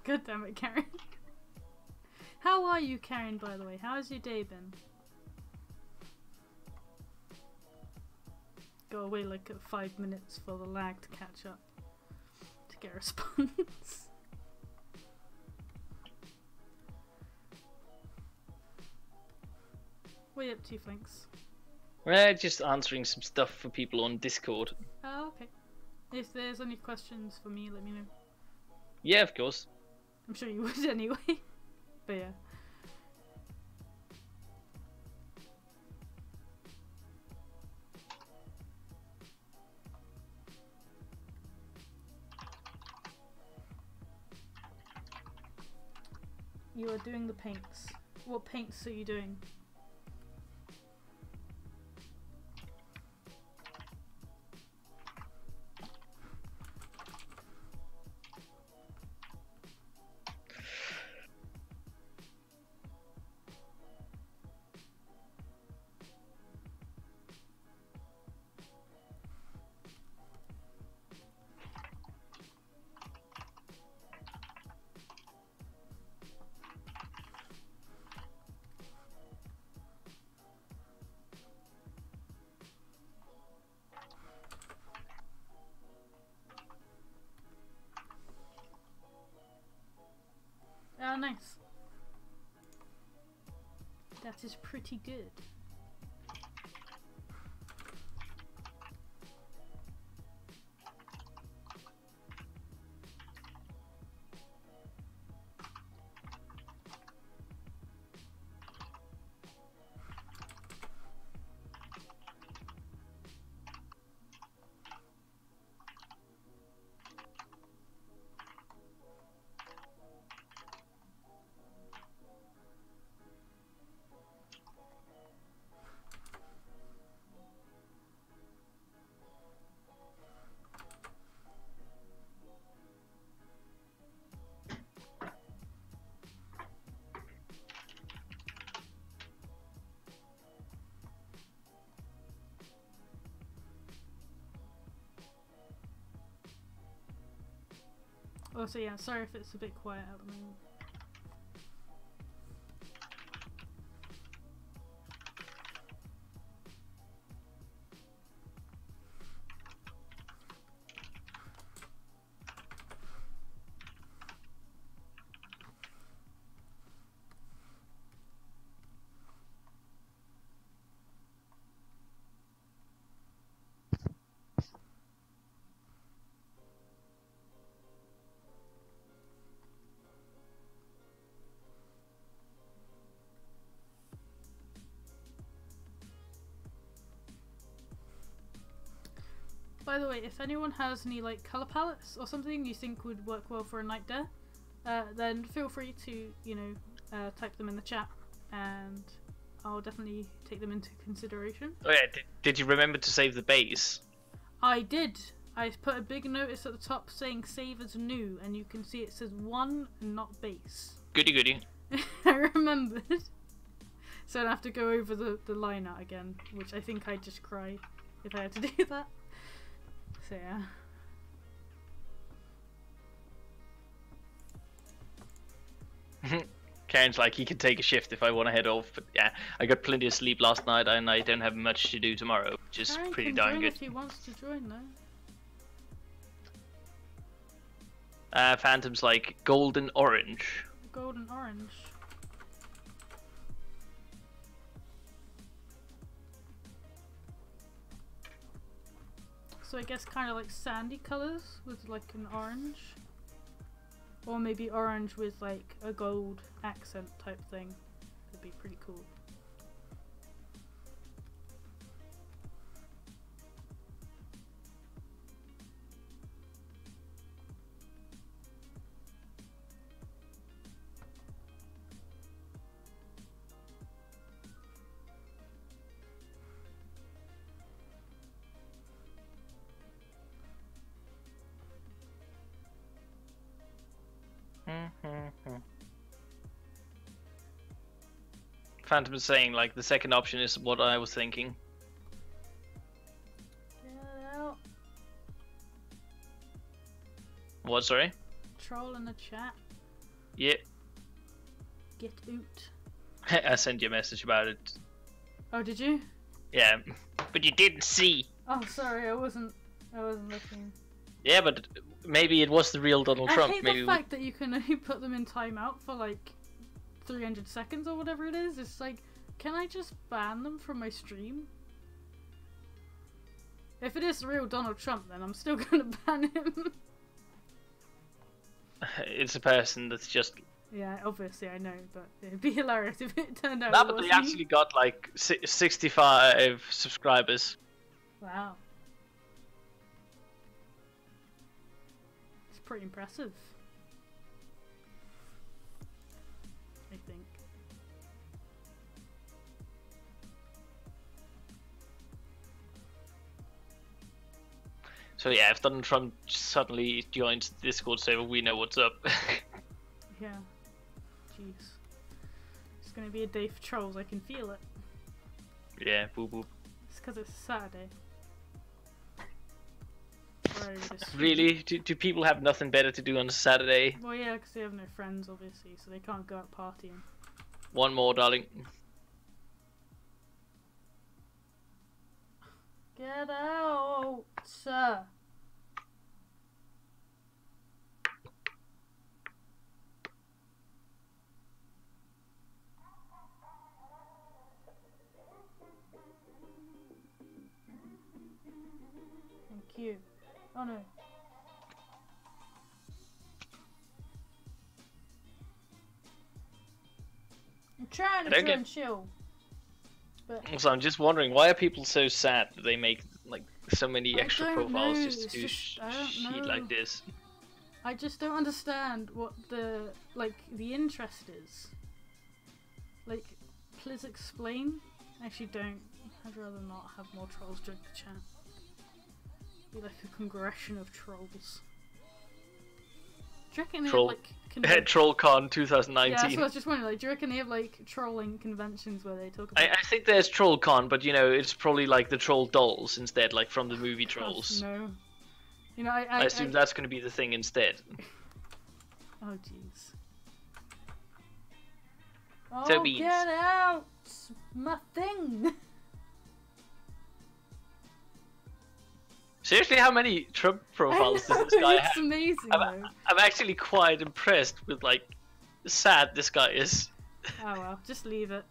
God damn it, Karen. How are you, Karen, by the way? How's your day been? Go away like 5 minutes for the lag to catch up to get a response. What are you up to, Flinx? We're just answering some stuff for people on Discord. Oh, okay. If there's any questions for me, let me know. Yeah, of course. I'm sure you would anyway. But yeah. You are doing the paints. What paints are you doing? Oh, nice. That is pretty good. Also, yeah, sorry if it's a bit quiet at the moment. By the way, if anyone has any like colour palettes or something you think would work well for a night dare, then feel free to, you know, type them in the chat, and I'll definitely take them into consideration. Oh yeah, did you remember to save the base? I did. I put a big notice at the top saying save as new, and you can see it says 1 and not base. Goody goody. I remembered. So I don't have to go over the line out again, which I think I'd just cry if I had to do that. So yeah. Karen's like, he can take a shift if I want to head off, but yeah, I got plenty of sleep last night and I don't have much to do tomorrow, which is Karen pretty can darn join good. If he wants to join, though. Phantom's like golden orange. Golden orange. So I guess kind of like sandy colours with like an orange. Or maybe orange with like a gold accent type thing. Would be pretty cool. Phantom is saying like the second option is what I was thinking. Get out. What, sorry? Troll in the chat. Yeah. Get out. I sent you a message about it. Oh, did you? Yeah, but you didn't see. Oh, sorry, I wasn't looking. Yeah, but maybe it was the real Donald Trump. I hate maybe the fact that you can only put them in timeout for like 300 seconds or whatever it is. It's like, can I just ban them from my stream? If it is the real Donald Trump, then I'm still gonna ban him. It's a person that's just... Yeah, obviously I know, but it'd be hilarious if it turned out No, it but was they me. actually got like 65 subscribers. Wow. It's pretty impressive, I think. So yeah, if Donald Trump suddenly joins the Discord server, we know what's up. Yeah. Jeez. It's gonna be a day for trolls, I can feel it. Yeah, boop boop. It's because it's Saturday. Really? Do people have nothing better to do on a Saturday? Well, yeah, because they have no friends, obviously, so they can't go out partying. One more, darling. Get out! Sir. Thank you. Oh no. I'm trying to join chill. But So I'm just wondering, why are people so sad that they make like so many extra profiles just to do shit like this? I just don't understand what the interest is. Like, please explain. Actually, don't. I'd rather not have more trolls during the chat. Be like a congression of trolls. Do you reckon they have like TrollCon 2019? Yeah, that's what I was just wondering. Like, do you reckon they have like trolling conventions where they talk about? I think there's TrollCon, but you know, it's probably like the troll dolls instead, like from the movie Trolls. No. You know, I assume that's going to be the thing instead. Oh jeez. So Oh, beans. get out! My thing! Seriously, how many Trump I profiles does know, this guy it's have? amazing though. I'm actually quite impressed with like sad this guy is. Oh well, just leave it.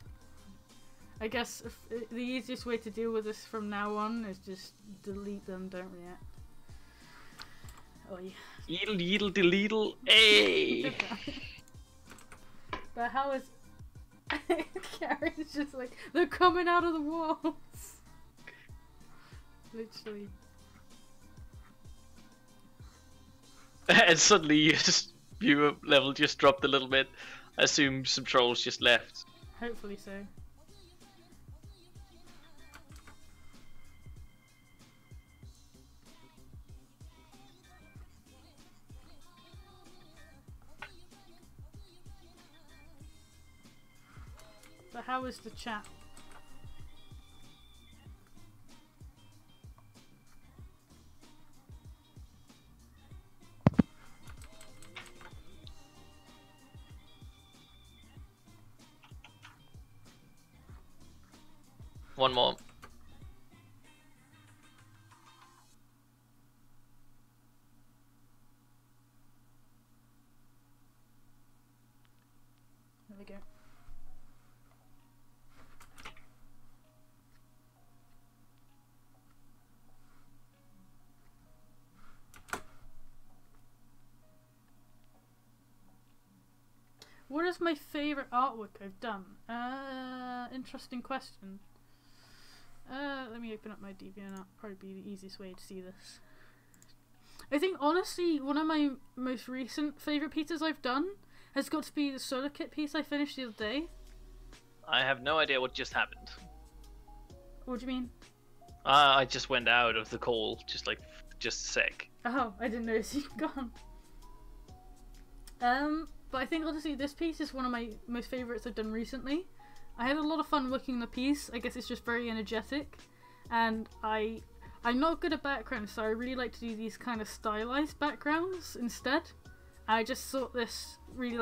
I guess the easiest way to deal with this from now on is just delete them, don't react. Oi. Yeedle yeedle deleedle, hey! But how is... Karen's just like, they're coming out of the walls! Literally. And suddenly your viewer level just dropped a little bit. I assume some trolls just left. Hopefully so. But how is the chat? One more. There we go. What is my favourite artwork I've done? Interesting question. Let me open up my DeviantArt. Probably be the easiest way to see this. I think honestly, one of my most recent favourite pieces I've done has got to be the solar kit piece I finished the other day. I have no idea what just happened. What do you mean? I just went out of the call, just a sec. Oh, I didn't notice you'd gone. But I think honestly this piece is one of my most favourites I've done recently. I had a lot of fun working on the piece. I guess it's just very energetic, and I'm not good at backgrounds, so I really like to do these kind of stylized backgrounds instead. I just thought this really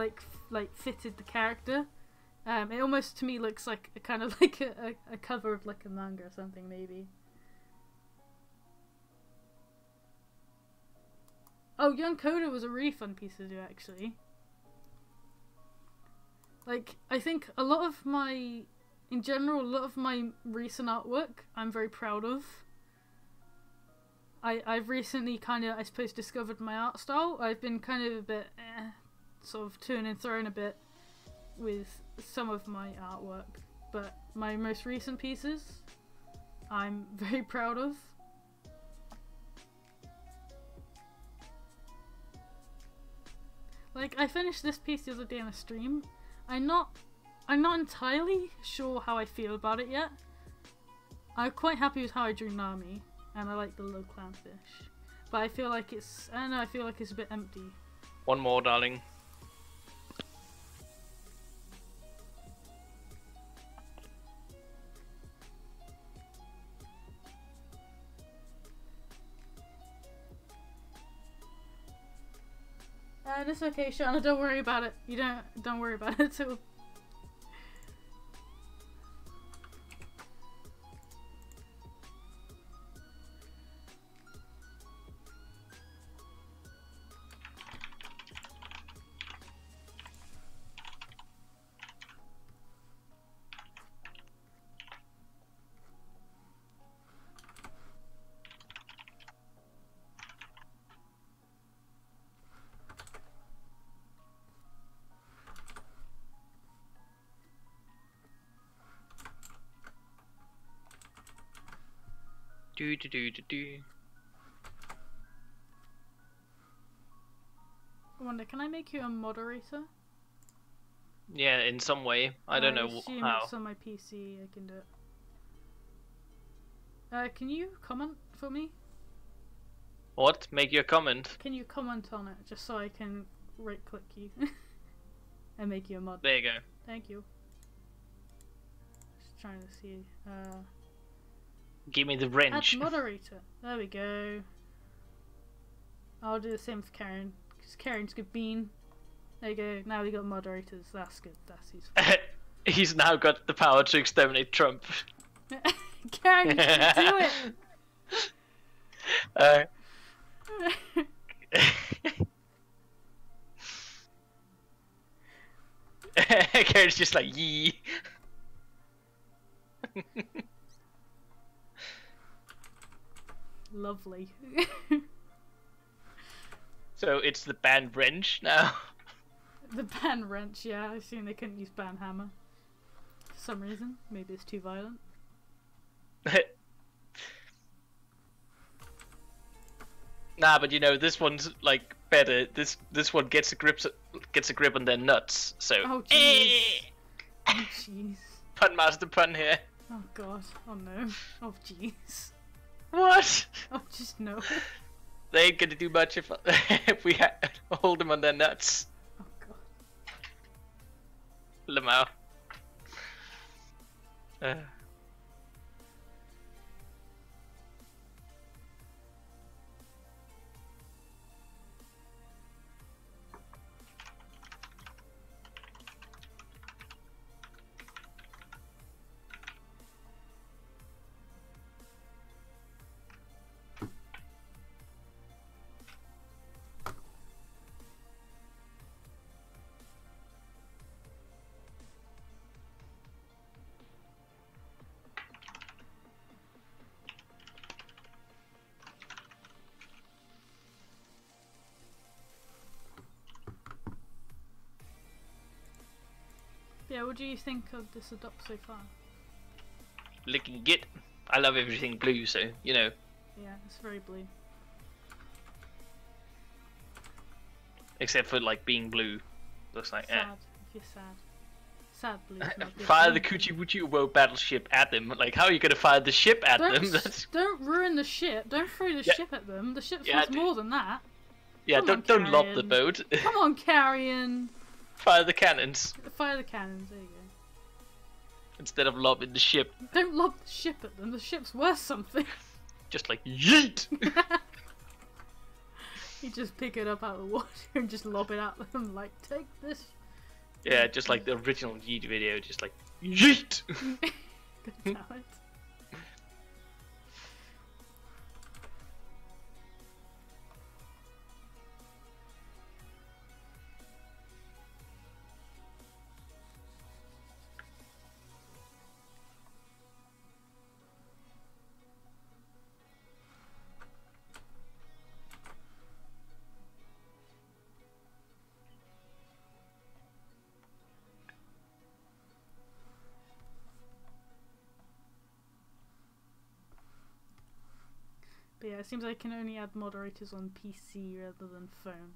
like fitted the character. It almost to me looks like a kind of like a cover of like a manga or something maybe. Oh, Young Coda was a really fun piece to do actually. Like, I think a lot of my recent artwork I'm very proud of. I've recently kind of, I suppose, discovered my art style. I've been kind of a bit, sort of to and thrown a bit with some of my artwork. But my most recent pieces, I'm very proud of. Like, I finished this piece the other day on a stream. I'm not entirely sure how I feel about it yet. I'm quite happy with how I drew Nami, and I like the little clownfish. But I feel like it's, I don't know, I feel like it's a bit empty. One more, darling. It's okay, Shana, don't worry about it. You don't worry about it at all. Do. I wonder, can I make you a moderator? Yeah, in some way. I don't know assume how. it's on my PC, I can do it. Can you comment for me? What? Make your comment. Can you comment on it, just so I can right-click you and make you a mod? There you go. Thank you. Just trying to see. Give me the wrench. Add moderator. There we go. I'll do the same for Karen, because Karen's good bean. There you go. Now we got moderators. That's good. That's useful. He's now got the power to exterminate Trump. Karen, you can do it. Karen's just like, yee. Lovely. So it's the ban wrench now. The ban wrench, yeah. I assume they couldn't use ban hammer for some reason. Maybe it's too violent. Nah, but you know this one's like better. This one gets a grip on their nuts. So. Oh jeez. Oh jeez. Pun master pun here. Oh god. Oh no. Oh jeez. What? Oh just no. They ain't gonna do much if we hold them on their nuts. Oh god. Lamau. Yeah, what do you think of this adopt so far? Looking good. I love everything blue, so you know. Yeah, it's very blue. Except for like being blue. Looks like Sad, if you're sad. Sad blue. Fire the Coochie Woochie Woe battleship at them. Like, how are you gonna fire the ship at them? Don't ruin the ship. Don't throw the ship at them. The ship's worth more than that. Yeah, don't lob the boat. Come on, Carrion. Fire the cannons. Fire the cannons. There you go. Instead of lobbing the ship. Don't lob the ship at them. The ship's worth something. Just like yeet. You just pick it up out of the water and just lob it at them. Like, take this. Yeah, just like the original Yeet video. Just like yeet. God damn it. But yeah, it seems I can only add moderators on PC rather than phone.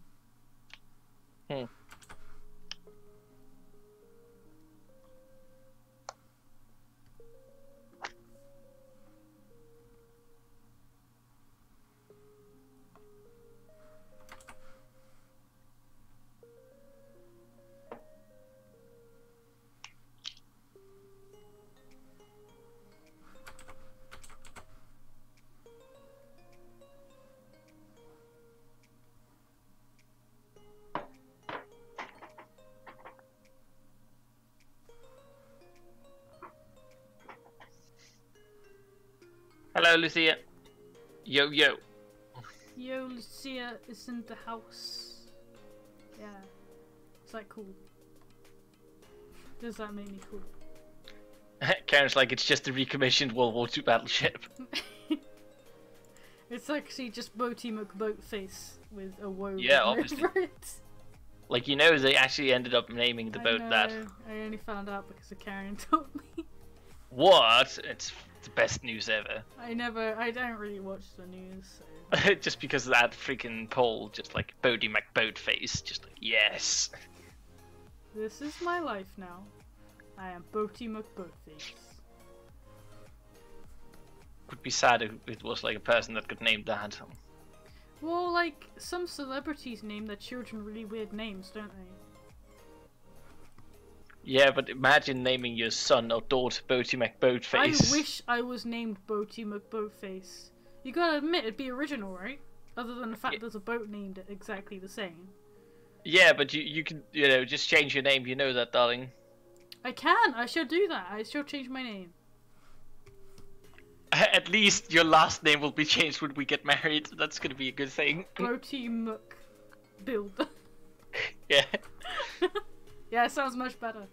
Hello, Lucia. Yo, yo. Yo, Lucia is in the house. Yeah. Is that cool? Does that make me cool? Karen's like, it's just a recommissioned World War II battleship. It's actually just Boaty McBoatface with a woe. Yeah, obviously. Like, you know, they actually ended up naming the boat that. I only found out because a Karen told me. What? It's the best news ever. I don't really watch the news. So. Just because of that freaking poll, just like Bodie McBoatface, just like, yes. This is my life now. I am Boaty McBoatface. Would be sad if it was like a person that could name that. Well, like, some celebrities name their children really weird names, don't they? Yeah, but imagine naming your son or daughter Boaty McBoatface. I wish I was named Boaty McBoatface. You gotta admit, it'd be original, right? Other than the fact there's a boat named exactly the same. Yeah, but you can just change your name. You know that, darling. I can. I shall do that. I shall change my name. At least your last name will be changed when we get married. That's gonna be a good thing. Broti Muck Builder. Yeah. Yeah, it sounds much better.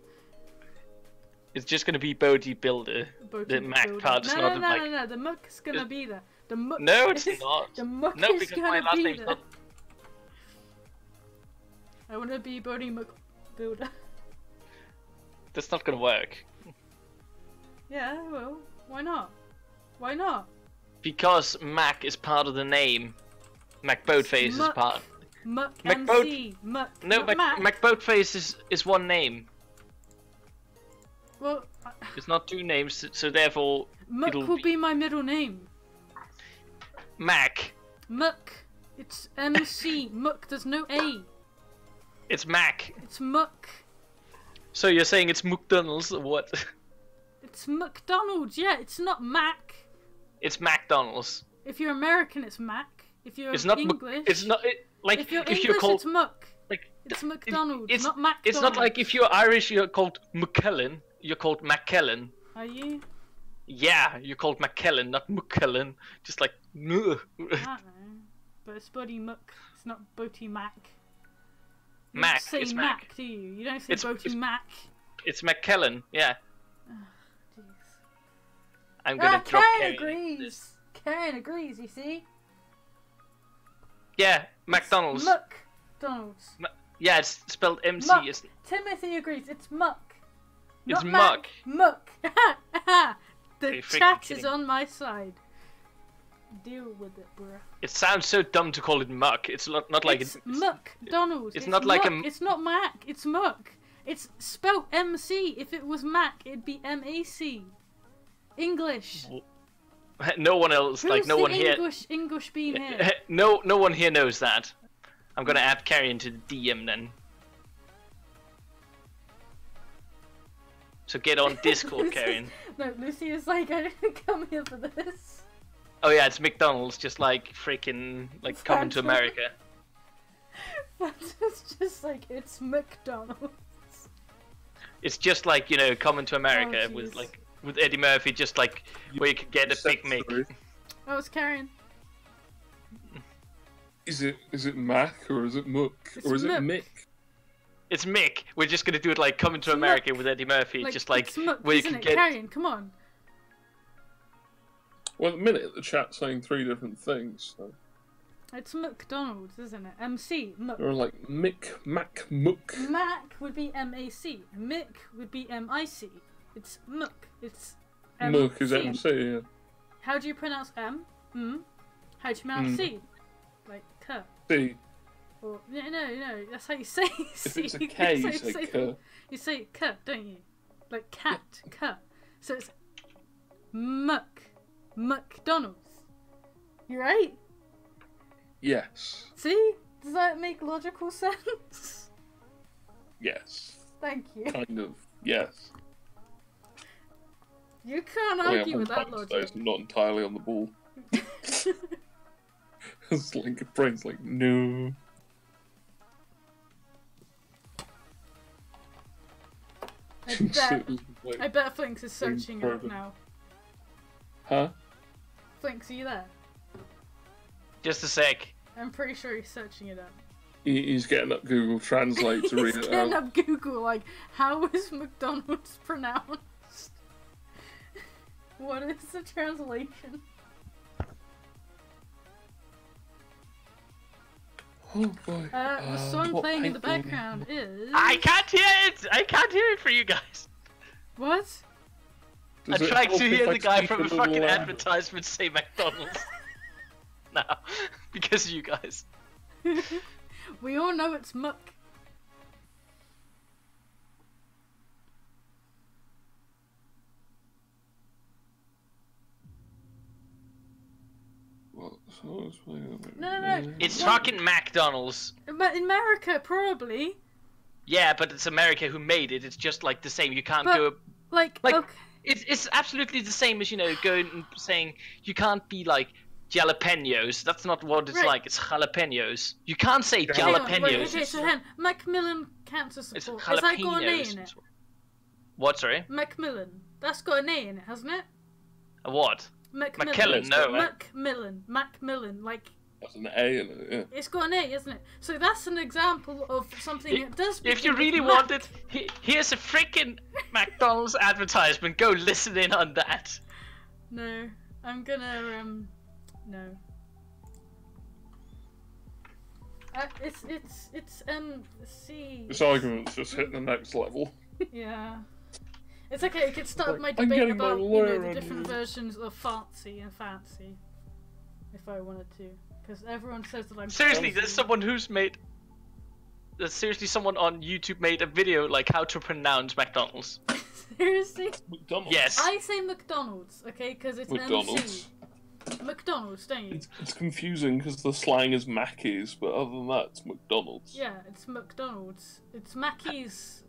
It's just gonna be Bodhi Builder. The Mac part is not like. No. The Muck is gonna be there. The Muck. No, it's not. The Muck no, is because gonna my last be name's there. not. I want to be Bodhi Muck Builder. That's not gonna work. Yeah, well, why not? Why not? Because Mac is part of the name. Mac Boatface is part. Muck Mac MC. Muck. No, Mac Boatface is one name. Well, It's not two names, so therefore Muck will be my middle name. Mac. Muck. It's MC. Muck. There's no A. It's Mac. It's Muck. So you're saying it's McDonald's or what? It's McDonald's. Yeah, it's not Mac. It's McDonald's. If you're American, it's Mac. If you're It's not English, it's not like if you're if English, you're called it's Muck. like It's McDonald's, it's not McDonald's. It's not like if you're Irish, you're called McKellen. You're called McKellen. Are you? Yeah, you're called McKellen, not McKellen. Just like I don't know. But it's Bodhi Muck. It's not Boaty Mac. You Mac. don't say It's Mac, Mac. do you? You don't say Boaty Mac. It's McKellen. Yeah. Jeez. I'm gonna drop Karen Karen. agrees. Karen agrees. You see? Yeah, McDonald's. McDonald's. Yeah, it's spelled MC. Muck. It's Timothy agrees. It's Muck. It's Not Muck. Muck. The Are you freaking chat kidding is on my side. Deal with it, bruh. It sounds so dumb to call it Muck. It's not like It's McDonald's. It's not like Muck. It's not Mac. It's Muck. It's spelled MC. If it was Mac, it'd be MAC. English. No one else, Who's like no the one here. English being here? No one here knows that. I'm gonna add Carrie into the DM then. So get on Discord, Karen. No, Lucy is like, I didn't come here for this. Oh yeah, it's McDonald's, just like freaking like coming to America. But it's just like, it's McDonald's. It's just like, coming to America with jeez. with Eddie Murphy, just like where you could get a Big Mac. Oh, it's Karen. Is it Mac or is it Muck or is it Mick? It's Mick. We're just gonna do it like coming to America with Eddie Murphy, just like it's Muck, where you isn't can it? get. Karen, come on. Well, at the minute the chat's saying 3 different things. So. It's McDonald's, isn't it? MC, Muck. Or like Mick, Mac, Muck. Mac would be MAC. Mick would be MIC. It's Muck. It's Muck is MC, yeah. How do you pronounce M? How do you pronounce C? Like K. C. Or no. That's how you say C. If it's a K, you say K. You say K, don't you? Like cat, K. So it's Muck. McDonald's. You right? Yes. See? Does that make logical sense? Yes. Thank you. Kind of. Yes. You can't argue with that logic. I'm not entirely on the ball. It's like a brain's like, no. I bet Flinx is searching it up now. Huh? Flinx, are you there? Just a sec. I'm pretty sure he's searching it up. He's getting up Google Translate to read He's it getting out. up Google, like, how is McDonald's pronounced? What is the translation? Oh boy. The song what playing in the paint background is... I can't hear it! I can't hear it for you guys! What? I'm trying to hear the guy from the fucking advertisement say McDonald's. Now, because of you guys. We all know it's Muck. No. It's fucking McDonald's. But in America, probably. Yeah, but it's America who made it. It's just like the same. You can't But, go. Like, okay. It's absolutely the same as going and saying you can't be like jalapenos. That's not what it's Right. like. It's jalapenos. You can't say Hang on, jalapenos. wait, okay, so hang on. Macmillan Cancer It's Support. Has that got an A jalapenos. in it? What? Sorry. Macmillan. That's got an A in it, hasn't it? A what? Macmillan. Macmillan, no. Macmillan. Like, That's an A in it, yeah. it's got an A, isn't it? So that's an example of something that does. If you begin with really Mac. want it, here's a freaking McDonald's advertisement. Go listen in on that. No, I'm gonna no. It's C. This argument's just hitting the next level. Yeah. It's okay, it could start Like, my I'm debate getting my about lawyer the on different you. versions of fancy and fancy. If I wanted to. Because everyone says that I'm Seriously, fancy. there's someone who's made. There's seriously someone on YouTube made a video like how to pronounce McDonald's. Seriously? McDonald's. Yes. I say McDonald's, okay? Because it's McDonald's. MC. McDonald's, don't you? It's confusing because the slang is Mackey's, but other than that, it's McDonald's. Yeah, it's McDonald's. It's Mackey's.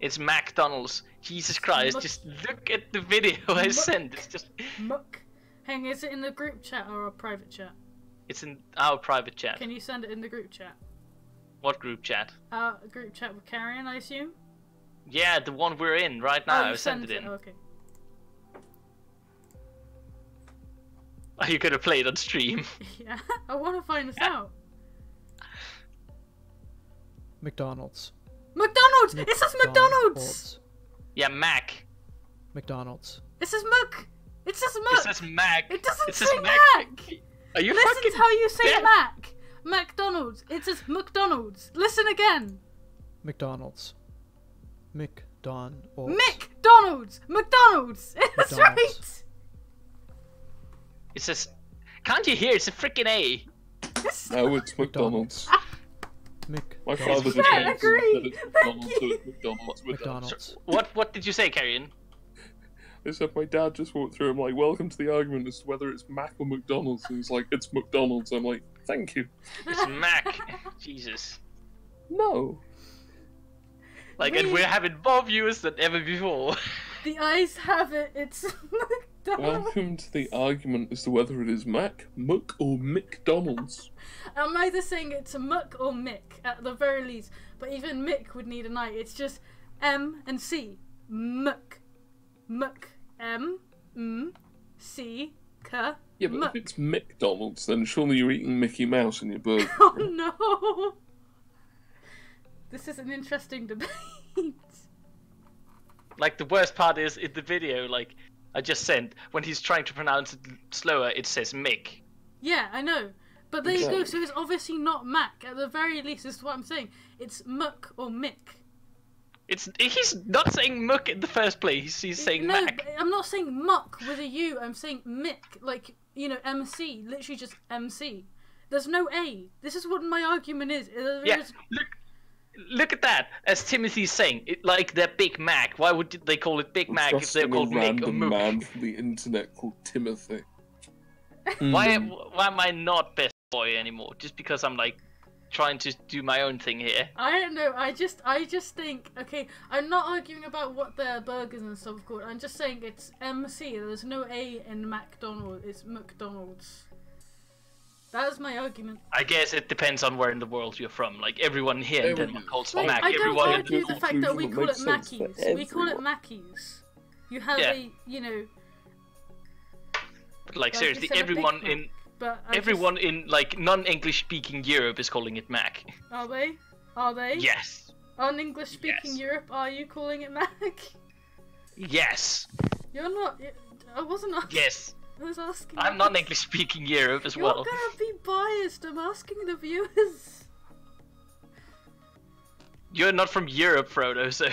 It's McDonald's. Jesus Christ! Mc- Just look at the video I sent. It's just. Muck. Hang, is it in the group chat or a private chat? It's in our private chat. Can you send it in the group chat? What group chat? Group chat with Carrion, I assume? Yeah, the one we're in right now. Oh, you I sent it sent in. Okay. Are you gonna play it on stream? Yeah, I want to find this out. McDonald's. McDonald's! It says McDonald's! Yeah, Mac. McDonald's. It says Muck! It says Muck! It says Mac. It doesn't It says say Mac. Mac! Are you Listen fucking to how you say deaf? Mac! McDonald's. It says McDonald's. Listen again. McDonald's. McDonald's. McDonald's! McDonald's! That's McDonald's. right! It says. Can't you hear? It's a freaking A. No, it's McDonald's. My father just Yeah, said agree. it's McDonald's, so it's McDonald's. McDonald's. What did you say, Carrion? I said my dad just walked through. I'm like, welcome to the argument as to whether it's Mac or McDonald's. And he's like, it's McDonald's. I'm like, thank you. It's Mac. Jesus. No. Like, and we're having more viewers than ever before. The eyes have it. It's McDonald's. Welcome to the argument as to whether it is Mac, Muck, or McDonald's. I'm either saying it's a Muck or Mick at the very least, but even Mick would need an I. It's just M and C. Muck. Muck. M. M. C. K. Yeah, but Muck. if it's McDonald's, then surely you're eating Mickey Mouse in your burger. Oh no! This is an interesting debate. Like, the worst part is in the video, like, I just sent, when he's trying to pronounce it slower, it says Mick. Yeah, I know. But there you go, Exactly. so it's obviously not Mac. At the very least, this is what I'm saying. It's Muck or Mick. He's not saying Muck in the first place, he's saying No, Mac. but I'm not saying Muck with a U, I'm saying Mick. Like, you know, MC. Literally just MC. There's no A. This is what my argument is. Yeah, look at that. As Timothy's saying, like they're Big Mac. Why would they call it Big Mac if they're Trusting called a Mick or random Mook? man from the internet called Timothy. Why am I not best boy anymore? Just because I'm like trying to do my own thing here. I don't know. I just think. Okay, I'm not arguing about what their burgers and stuff are called. I'm just saying it's MC. There's no A in McDonald's. It's McDonald's. That is my argument. I guess it depends on where in the world you're from. Like everyone here in There we Denmark go. calls Like, Mac. I don't Everyone in argue the fact that we call it Makes sense for Mackies. We call it everyone. Mackies. You have Yeah. a, you know. Like you seriously, said, a Big everyone Mac. in But I everyone in like non-English speaking Europe is calling it Mac. Are they? Are they? Yes. On English speaking Yes. Europe, are you calling it Mac? Yes. You're not. I wasn't asking. Yes. I was asking. I'm you. non-English speaking Europe as You're well. gonna be biased. I'm asking the viewers. You're not from Europe, Frodo, so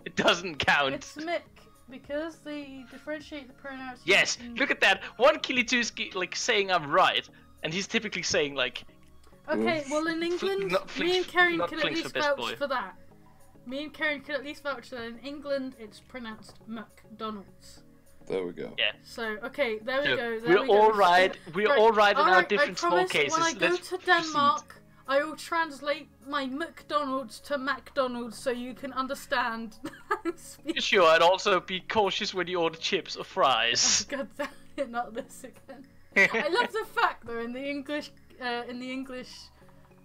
it doesn't count. It's Mick because they differentiate the pronouns. Yes, in- look at that. One Kilituski like saying I'm right, and he's typically saying like, Okay, well in England, not me and Flinx- Karen not can at Flinx least for best vouch boy. for that. Me and Karen can at least vouch that in England it's pronounced McDonald's. There we go. yeah. So okay, there we So, go. There we're we go. all right. We're all right in our alright, different I small promise cases. When I go Let's to proceed. Denmark, I will translate my McDonald's to McDonald's so you can understand. I'm speaking. Sure, and also be cautious when you order chips or fries. God damn it, not this again. I love the fact though in the English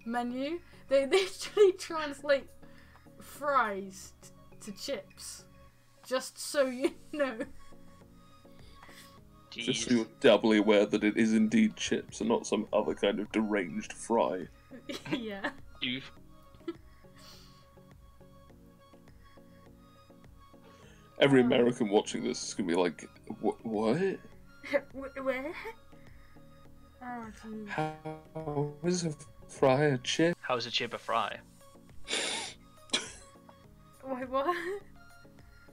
menu they literally translate fries to chips, just so you know. Just so Jeez. you're doubly aware that it is indeed chips and not some other kind of deranged fry. Yeah. You've... Every American watching this is gonna be like, what? Where? Oh, geez. How is a fry a chip? How's a chip a fry? Wait, what?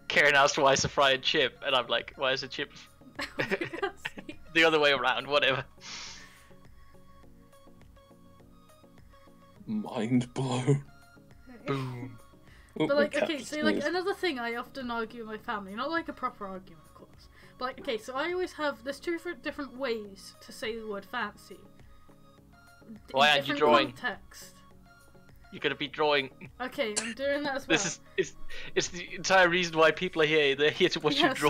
Karen asked why is a fry a chip, and I'm like, why is a chip Oh, for God's sake. the other way around? Whatever. Mind blown. Boom. Oh, But like, my okay, cat so like sneezed. another thing I often argue with my family, not like a proper argument, of course, but like, okay, so I always have there's two different ways to say the word fancy. Why In aren't you different drawing? Context. You're gonna be drawing. Okay, I'm doing that as well. This is it's the entire reason why people are here. They're here to watch yeah, you draw.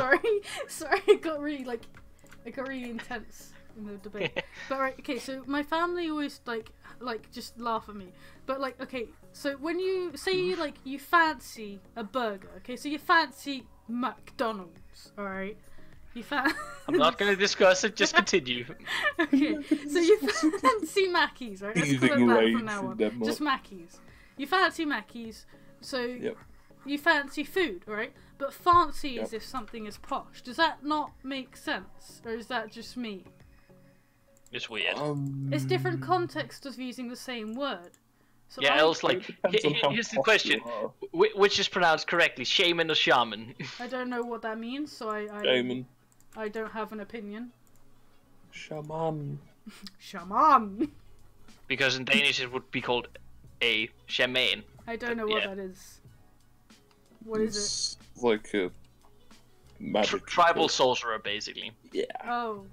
sorry, it got really intense in the debate. But right, okay, so my family always like just laugh at me. But like, okay, so when you say like you fancy a burger, okay, so you fancy McDonald's, all right? I'm not gonna discuss it. Just continue. Okay, so you fancy Mackies, right? Let's call it Teething that rage from now in on. Denmark. Just Mackies. You fancy Mackies, so Yep. you fancy food, right? But fancy Yep. as if something is posh. Does that not make sense, or is that just me? It's weird. It's different context of using the same word. So Yeah, else like It depends on how here's the posh question: you are. which is pronounced correctly, shaman or shaman? I don't know what that means, so Shaman. I don't have an opinion. Shaman. Shaman. Because in Danish it would be called a shaman. I don't know what Yeah. that is. What is It's like a magic Tribal sorcerer, basically. Yeah. it? Oh,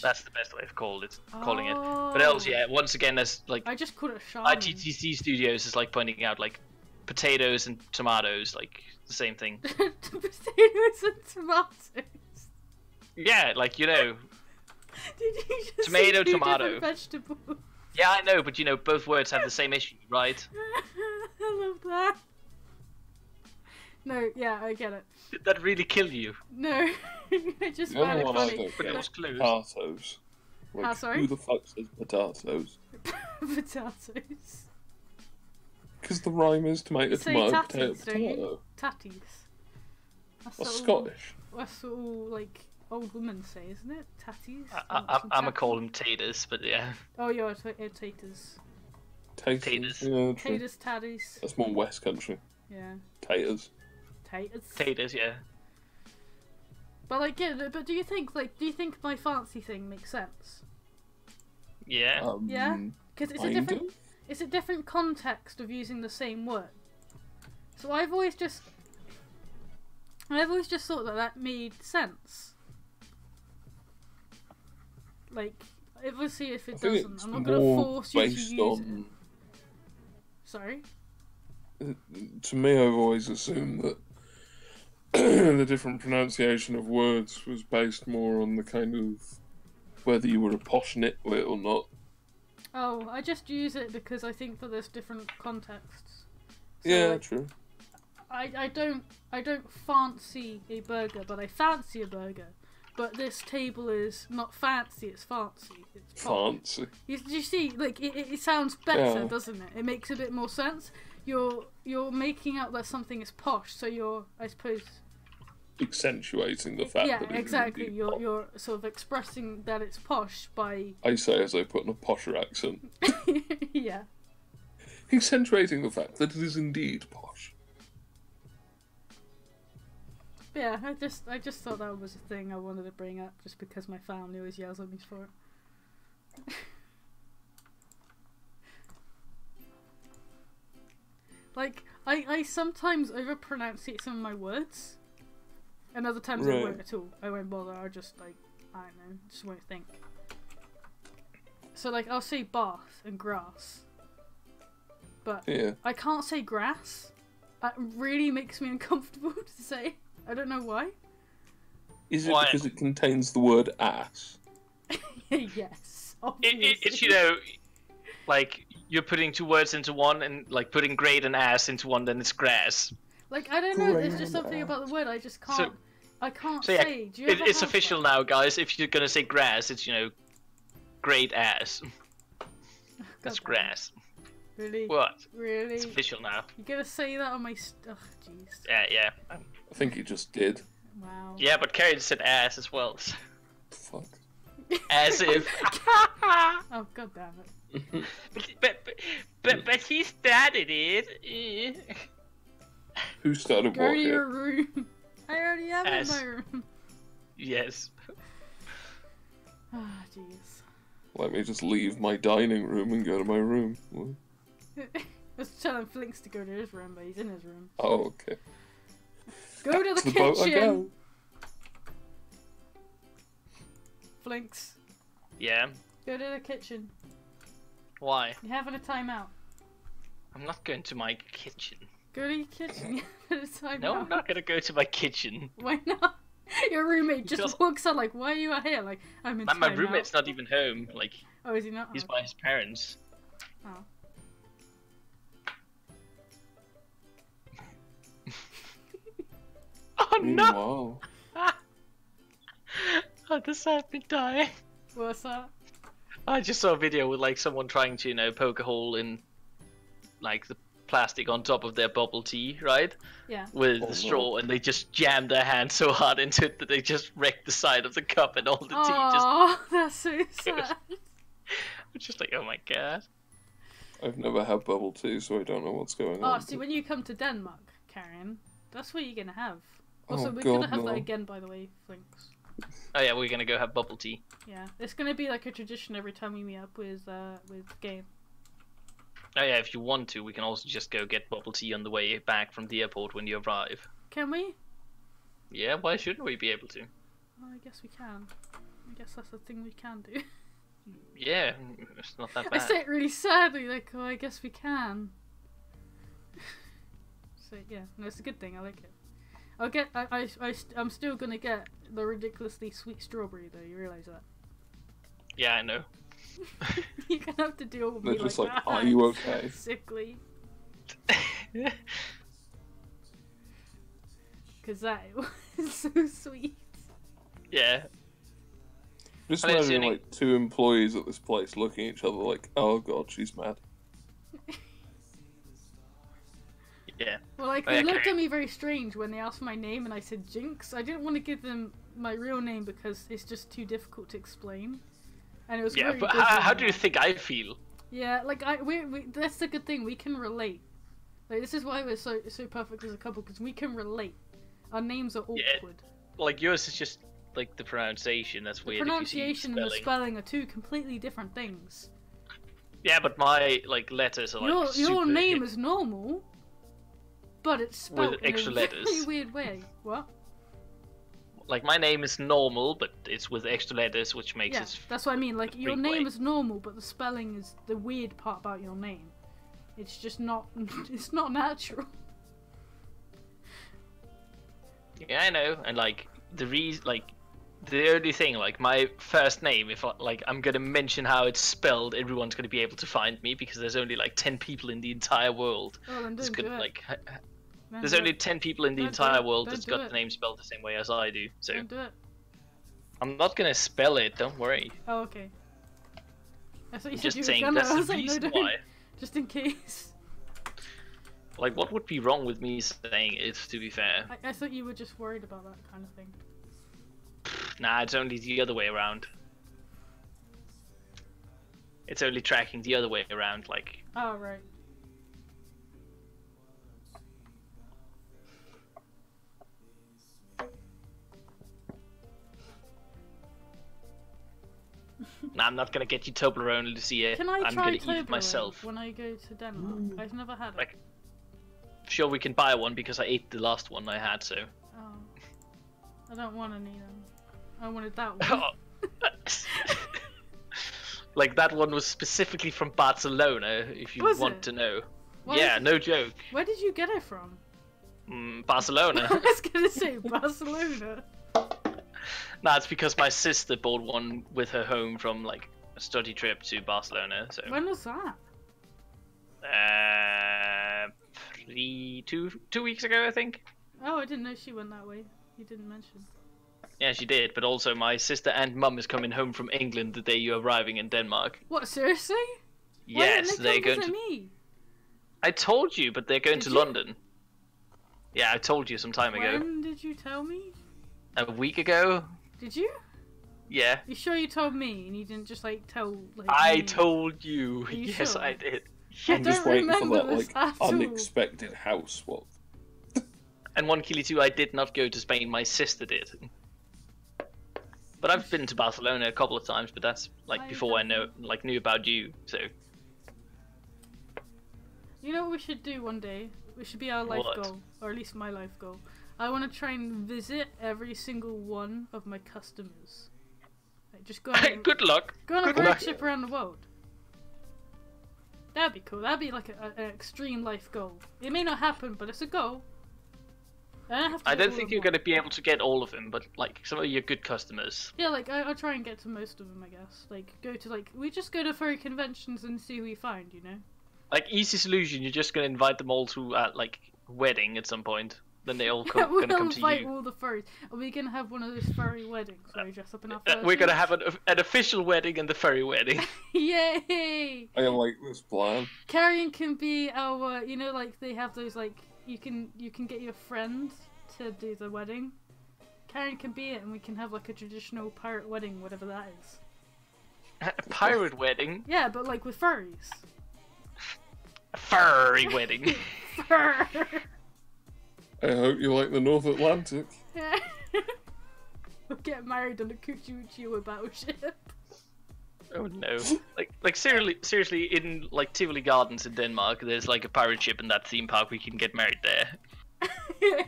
That's the best way of calling it. But Oh. else, yeah. Once again, there's like I just called it a shaman. ITTC Studios is like pointing out like potatoes and tomatoes, like the same thing. Potatoes and tomatoes. Yeah, like you know. Did you just Tomato, say two tomato. different vegetables? Yeah, I know, but you know, both words have the same issue, right? I love that. No, yeah, I get it. Did that really kill you? No, I just The found only it one I funny. don't But it get was close. potatoes. Like, Ah, sorry? who the fuck says potatoes? Potatoes. Because the rhyme is tomato, You say tomato, tatties, potato, don't you? potato. Tatties. That's what all- Scottish. That's what all, like, old women say, isn't it? Tatties? I'm Some gonna tatties. call them taters, but yeah. Oh, yeah, taters. Taters. Taters. Yeah, true. Taters, tatties. That's more West Country. Yeah. Taters. Taters. Taters, yeah. But, like, yeah, but do you think my fancy thing makes sense? Yeah. Yeah? Because Kind of. it's a different context of using the same word. So I've always just thought that made sense. Like, obviously, if I it think doesn't, it's I'm not gonna more force you to based use it. on. Sorry. To me, I've always assumed that the different pronunciation of words was based more on the kind of whether you were a posh nitwit or not. Oh, I just use it because I think that there's different contexts. So, Yeah, like, true. I don't fancy a burger, but I fancy a burger. But this table is not fancy; it's fancy. It's posh. Fancy. You see, like it sounds better, Yeah. doesn't it? It makes a bit more sense. You're making out that something is posh, so you're, I suppose. Accentuating the fact Yeah, that it is exactly. indeed posh. You're sort of expressing that it's posh by. I say as I put in a posher accent. Yeah. Accentuating the fact that it is indeed posh. But yeah, I just thought that was a thing I wanted to bring up, just because my family always yells at me for it. Like, I sometimes overpronunciate some of my words, and other times I Right. won't at all. I won't bother. I'll just, like, I don't know, just won't think. So, like, I'll say bath and grass, but Yeah. I can't say grass. That really makes me uncomfortable to say. I don't know why. Is it Why? because it contains the word ass? Yes. It's, you know, like, you're putting two words into one, and, like, putting great and ass into one, then it's grass. Like, I don't know, there's just something about the word I just can't... I can't say. Do you ever it's have official that? now, guys. If you're gonna say grass, it's, you know, great ass. That's grass. Really? What? Really? It's official now. You gotta say that on my... Ugh, jeez. Yeah. I think he just did. Wow. Yeah, but Karen said ass as well. Fuck. As if. Oh, god damn it. but he started it. Who started Go what to here? your room. I already am As- in my room. Yes. Ah, jeez. Let me just leave my dining room and go to my room. What? I was telling Flinx to go to his room, but he's in his room. Oh, okay. Go to the boat I kitchen! go. Flinx, Yeah. go to the kitchen. Why? You're having a timeout. I'm not going to my kitchen. Go to your kitchen. You're having a timeout. No, I'm not gonna go to my kitchen. Why not? Your roommate just Because- walks out like, why are you out here? Like, I'm in My timeout. roommate's not even home. Like, Oh, is he not? he's Oh. by his parents. Oh. Oh no! Wow. Oh, this had me dying. What's that? I just saw a video with like someone trying to, you know, poke a hole in like the plastic on top of their bubble tea, right? Yeah. With Oh, the no. straw, and they just jammed their hand so hard into it that they just wrecked the side of the cup, and all the tea just. Oh, that's so sad. It's just like, oh my god. I've never had bubble tea, so I don't know what's going Oh, on. see, when you come to Denmark, Karen, that's what you're gonna have. Also, Oh, we're God, gonna have no. that again, by the way, Flinks. Oh yeah, we're gonna go have bubble tea. Yeah, it's gonna be like a tradition every time we meet up with Game. Oh yeah, if you want to, we can also just go get bubble tea on the way back from the airport when you arrive. Can we? Yeah, why shouldn't we be able to? Well, I guess we can. I guess that's the thing we can do. Yeah, it's not that I bad. say it really sadly, like, oh, I guess we can. So yeah, no, it's a good thing. I like it. I'll get. I'm still gonna get the ridiculously sweet strawberry though. You realize that? Yeah, I know. You're gonna have to deal with They're me just like like, that. are you okay? Sickly, because that was so sweet. Yeah. Just I didn't see imagine any- like two employees at this place looking at each other like, oh god, she's mad. Yeah. Well, like Oh, they yeah, looked Carrie. at me very strange when they asked my name and I said Jinx. I didn't want to give them my real name because it's just too difficult to explain. And it was Yeah, very but busy how and do you that. think I feel? Yeah, like we that's the good thing. We can relate. Like this is why we're so perfect as a couple because we can relate. Our names are Yeah. awkward. Like yours is just like the pronunciation. That's The weird. If pronunciation you and the see spelling are two completely different things. Yeah, but my like letters are like Your super name is normal, but it's spelled With in extra a very letters. weird way. What? Like my name is normal, but it's with extra letters, which makes Yeah, it. that's what I mean. Like your Greek name way. is normal, but the spelling is the weird part about your name. It's just not. It's not natural. Yeah, I know, and like the reason, like the only thing, like my first name, if I'm gonna mention how it's spelled, everyone's gonna be able to find me because there's only like 10 people in the entire world. Oh, then That's don't good, do it. like Don't there's do only it. 10 people in the Don't do entire it. world Don't that's do got it. the name spelled the same way as I do. So Don't do it. I'm not gonna spell it. Don't worry. Oh, okay. I thought you I'm said just you were saying gonna. that's I the was like, no, reason don't. why. Just in case. Like, what would be wrong with me saying it? To be fair, I thought you were just worried about that kind of thing. nah, it's only the other way around. It's only tracking the other way around. Like, Oh, right. nah, I'm not gonna get you Toblerone, Lucia. Can I I'm try gonna eat it Toblerone myself. when I go to Denmark? I've never had it. Like- Sure, we can buy one because I ate the last one I had. So. Oh. I don't want any then. I wanted that one. Like that one was specifically from Barcelona, if you Was want it? to know. Why Yeah, is- no joke. Where did you get it from? Barcelona. I was gonna say Barcelona. Nah, it's because my sister bought one with her home from like a study trip to Barcelona. So When was that? 2 weeks ago, I think. Oh, I didn't know she went that way. You didn't mention. Yeah, she did. But also, my sister and mum is coming home from England the day you're arriving in Denmark. What, seriously? Yes, Why they're didn't they going come to. visit me? I told you, but they're going Did to you? London. Yeah, I told you some time ago. When did you tell me? A week ago. Did you? Yeah. You sure you told me and you didn't just like tell like I me? told you. Are you Yes, sure? I did. I'm just don't waiting for remember that this like at all. unexpected house swap. And 1 Kili 2, I did not go to Spain. My sister did. But I've been to Barcelona a couple of times. But that's like I before I don't- knew about you. So You know what we should do one day? We should be our life What? goal, or at least my life goal. I want to try and visit every single one of my customers. Like, just go on, good luck. go on a Good road luck. trip around the world. That'd be cool. That'd be like an extreme life goal. It may not happen, but it's a goal. I don't think you're going to be able to get all of them, but like some of your good customers. Yeah, like I'll try and get to most of them, I guess. Like we just go to furry conventions and see who we find, you know. Like easy solution, you're just going to invite them all to like wedding at some point. Then they all Yeah, come, we're going to come gonna to invite you. all the furries. Are we gonna have one of those furry weddings where we dress up in our fur We're going to suits? have an official wedding and the furry wedding. Yay! I like this plan. Carrion can be our, you know, like they have those like you can get your friend to do the wedding. Carrion can be it, and we can have like a traditional pirate wedding, whatever that is. A pirate wedding? Yeah, but like with furries. A furry wedding. Fur. I hope you like the North Atlantic. We'll get married on a Kuchi battleship. Oh no! Like seriously, in like Tivoli Gardens in Denmark, there's like a pirate ship in that theme park. We can get married there.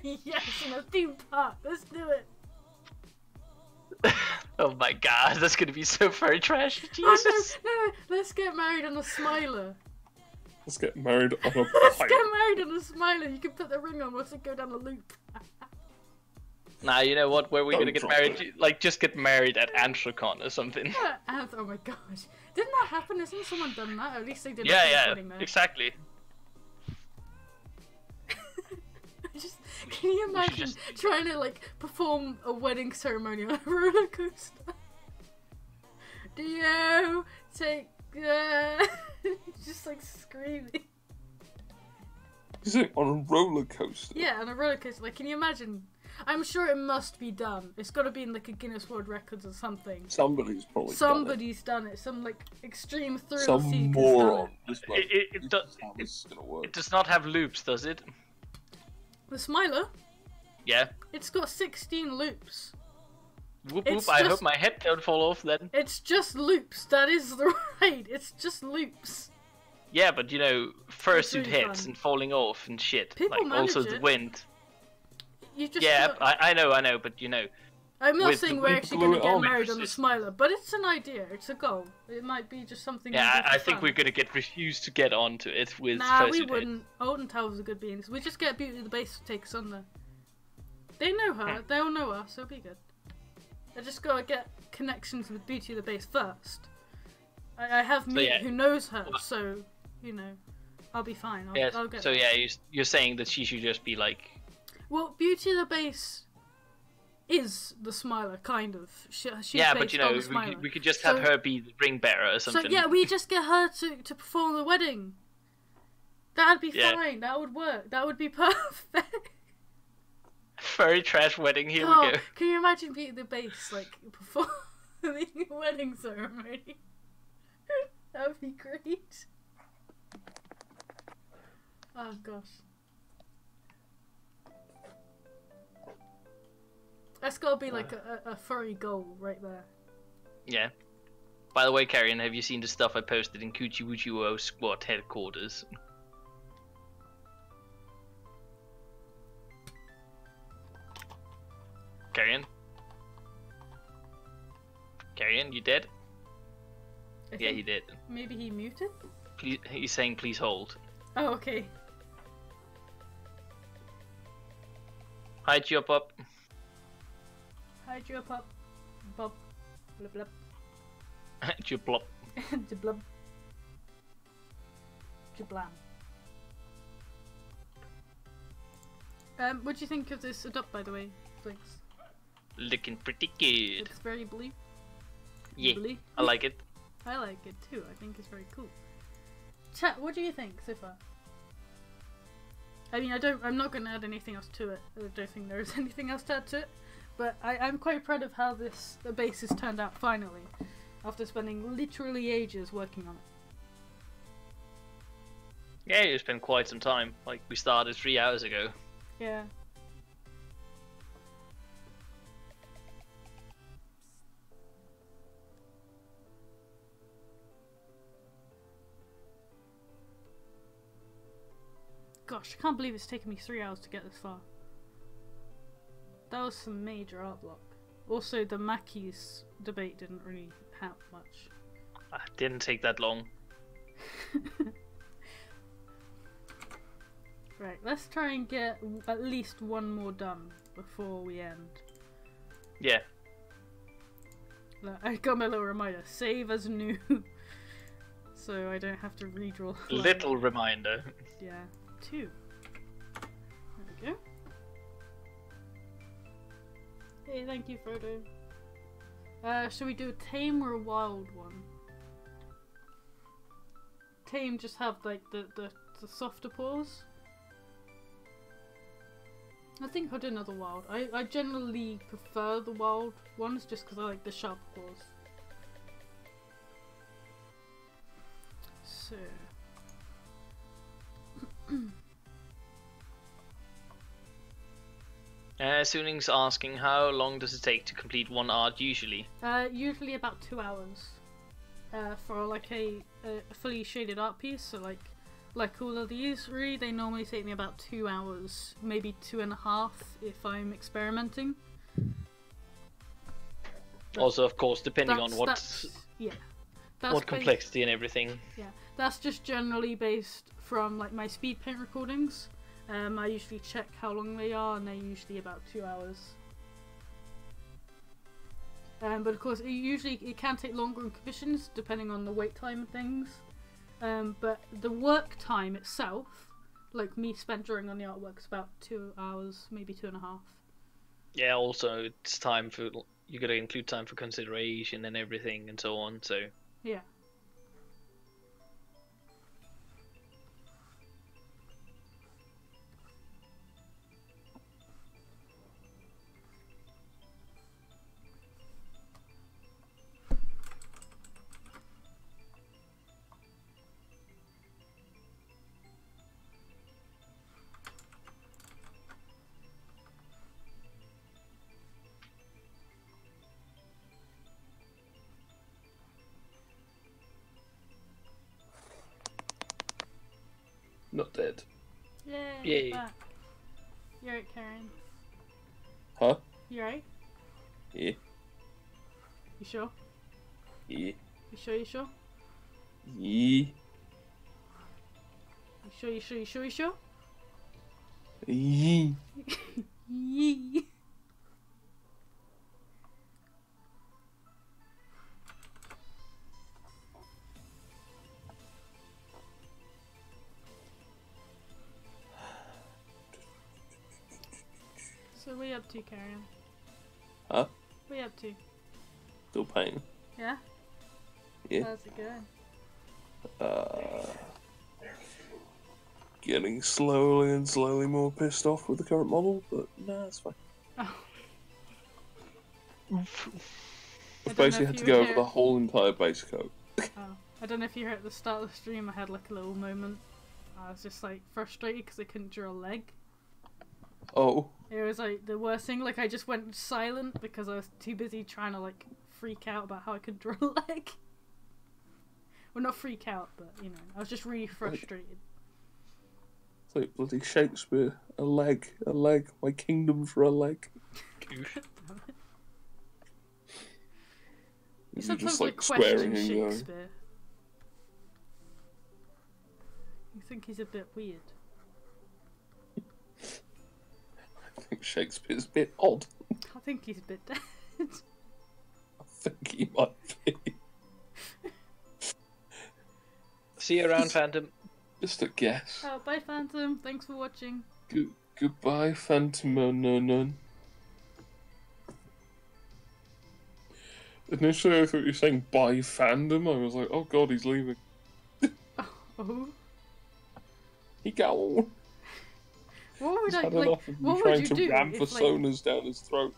Yes, in a theme park. Let's do it. Oh my god, that's gonna be so furry trash. Oh, Jesus. no, let's get married on a smiler. Let's get married on a Let's pipe. get married on a smiler. You can put the ring on once it go down the loop. Nah, you know what? Where are we Don't gonna get drop married? it. Like, just get married at Anthrocon or something. Oh my gosh. Didn't that happen? Hasn't someone done that? Or at least they did a Yeah, fake yeah, wedding there. exactly. Can you imagine just- trying to like perform a wedding ceremony on a roller coaster? Do you take just like screaming? Is it on a roller coaster? Yeah, on a roller coaster. Like, can you imagine? I'm sure it must be done. It's got to be in like a Guinness World Records or something. Somebody's probably Somebody's done it. Some like extreme thrill done it. Some seeker's moron. done Just like, It this does- is how this is gonna work. It does not have loops, does it? it. The Smiler, Yeah. it's got 16 loops. Whoop It's whoop. I just- hope my head don't fall off then. It's just loops. That is the right. It's just loops. Yeah, but you know, fursuit really heads fun. and falling off and shit. People like also manage the it. wind. You just. Yeah, got- I know, but you know. I'm not with saying the we're wind actually blew going to it get on. married on the Smiler, but it's an idea. It's a goal. It might be just something. we Yeah, do I for think fun. we're gonna get refused to get onto it with Nah, fursuit we heads. wouldn't. Olden Towers are good beings. We just get Beauty of the Base to take us on there. They know her. They'll know us. It'll be good. I just gotta get connections with Beauty of the Base first. I have So, me yeah. who knows her, so you know, I'll be fine. Yeah, I'll get so there. yeah, you're saying that she should just be like. Well, Beauty of the Base is the Smiler, kind of. She Yeah, plays but you know, Dom Smiler. we could just have So- her be the ring bearer or something. So yeah, we just get her to perform the wedding. That'd be Yeah. fine. That would work. That would be perfect. Furry trash wedding. Here Oh, we go. can you imagine Beauty the Bass like performing a wedding ceremony? That would be great. Oh gosh. That's gotta be like a furry goal right there. Yeah. By the way, Carrion, have you seen the stuff I posted in Kuchi Wuchi Squad headquarters? Carrion? Carrion, you dead? I Yeah, think he did. Maybe he muted? Please, he's saying please hold. Oh, okay. Hi, Chop Up. Hi, Joe Pup. Bob. Blub blub. Jublop. Jablub. Jablam. What do you think of this adopt, by the way, Flinx? Looking pretty good. It's very blue. Yeah, Blue. I like it. I like it too. I think it's very cool. Chat, what do you think so far? I mean, I'm not going to add anything else to it. I don't think there is anything else to add to it. But I'm quite proud of how the base has turned out finally, after spending literally ages working on it. Yeah, it's been quite some time. Like, we started 3 hours ago. Yeah. Gosh, I can't believe it's taken me 3 hours to get this far. That was some major art block. Also, the Mackey's debate didn't really help much. It didn't take that long. Right, let's try and get at least one more done before we end. Yeah. Look, I got my little reminder, save as new. So I don't have to redraw. Little reminder. Yeah, 2. There we go. Hey, thank you, Frodo. Should we do a tame or a wild one? Tame just have like the softer paws. I think I'll do another wild. I generally prefer the wild ones just because I like the sharp paws. So... Suning's asking how long does it take to complete one art usually? Usually about 2 hours. For like a fully shaded art piece, so like all of these, really, they normally take me about 2 hours, maybe 2.5 if I'm experimenting. But also, of course, depending on what complexity and everything. Yeah, that's just generally based from like my speed paint recordings. I usually check how long they are, and they're usually about 2 hours. But of course, it can take longer in commissions depending on the wait time and things. But the work time itself, like me spent drawing on the artwork, is about 2 hours, maybe 2.5. Yeah, also it's time for, you gotta include time for consideration and everything and so on, so... Yeah. Not dead. Yay! Yay. Back. You right, Karen? Huh? You right? Yeah. You sure? Yeah. You sure? You sure? Yeah. You sure? You sure? You sure? You sure? Yeah. Yee. So what are you up to, Karen? Huh? What are you up to? Still painting. Yeah? Yeah. How's it going? Getting slowly and slowly more pissed off with the current model, but nah, it's fine. Oh. I've basically had to go over the whole entire base coat. Oh. I don't know if you heard at the start of the stream, I had like a little moment. I was just like frustrated because I couldn't draw a leg. Oh. It was like the worst thing, like I just went silent because I was too busy trying to like freak out about how I could draw a leg. Well, not freak out, but you know, I was just really frustrated. It's like bloody Shakespeare. A leg. My kingdom for a leg. You You're sometimes just like question swearing and going. Shakespeare. You think he's a bit weird. I think Shakespeare's a bit odd. I think he's a bit dead. think he might be. See you around, Phantom. Just a guess. Oh, bye, Phantom. Thanks for watching. Goodbye, Phantom. No. Initially, I thought you were saying bye, fandom. I was like, oh god, he's leaving. Oh. He gone. What would He's I had like? enough of me What would trying you to do ram if, like, personas down his throat.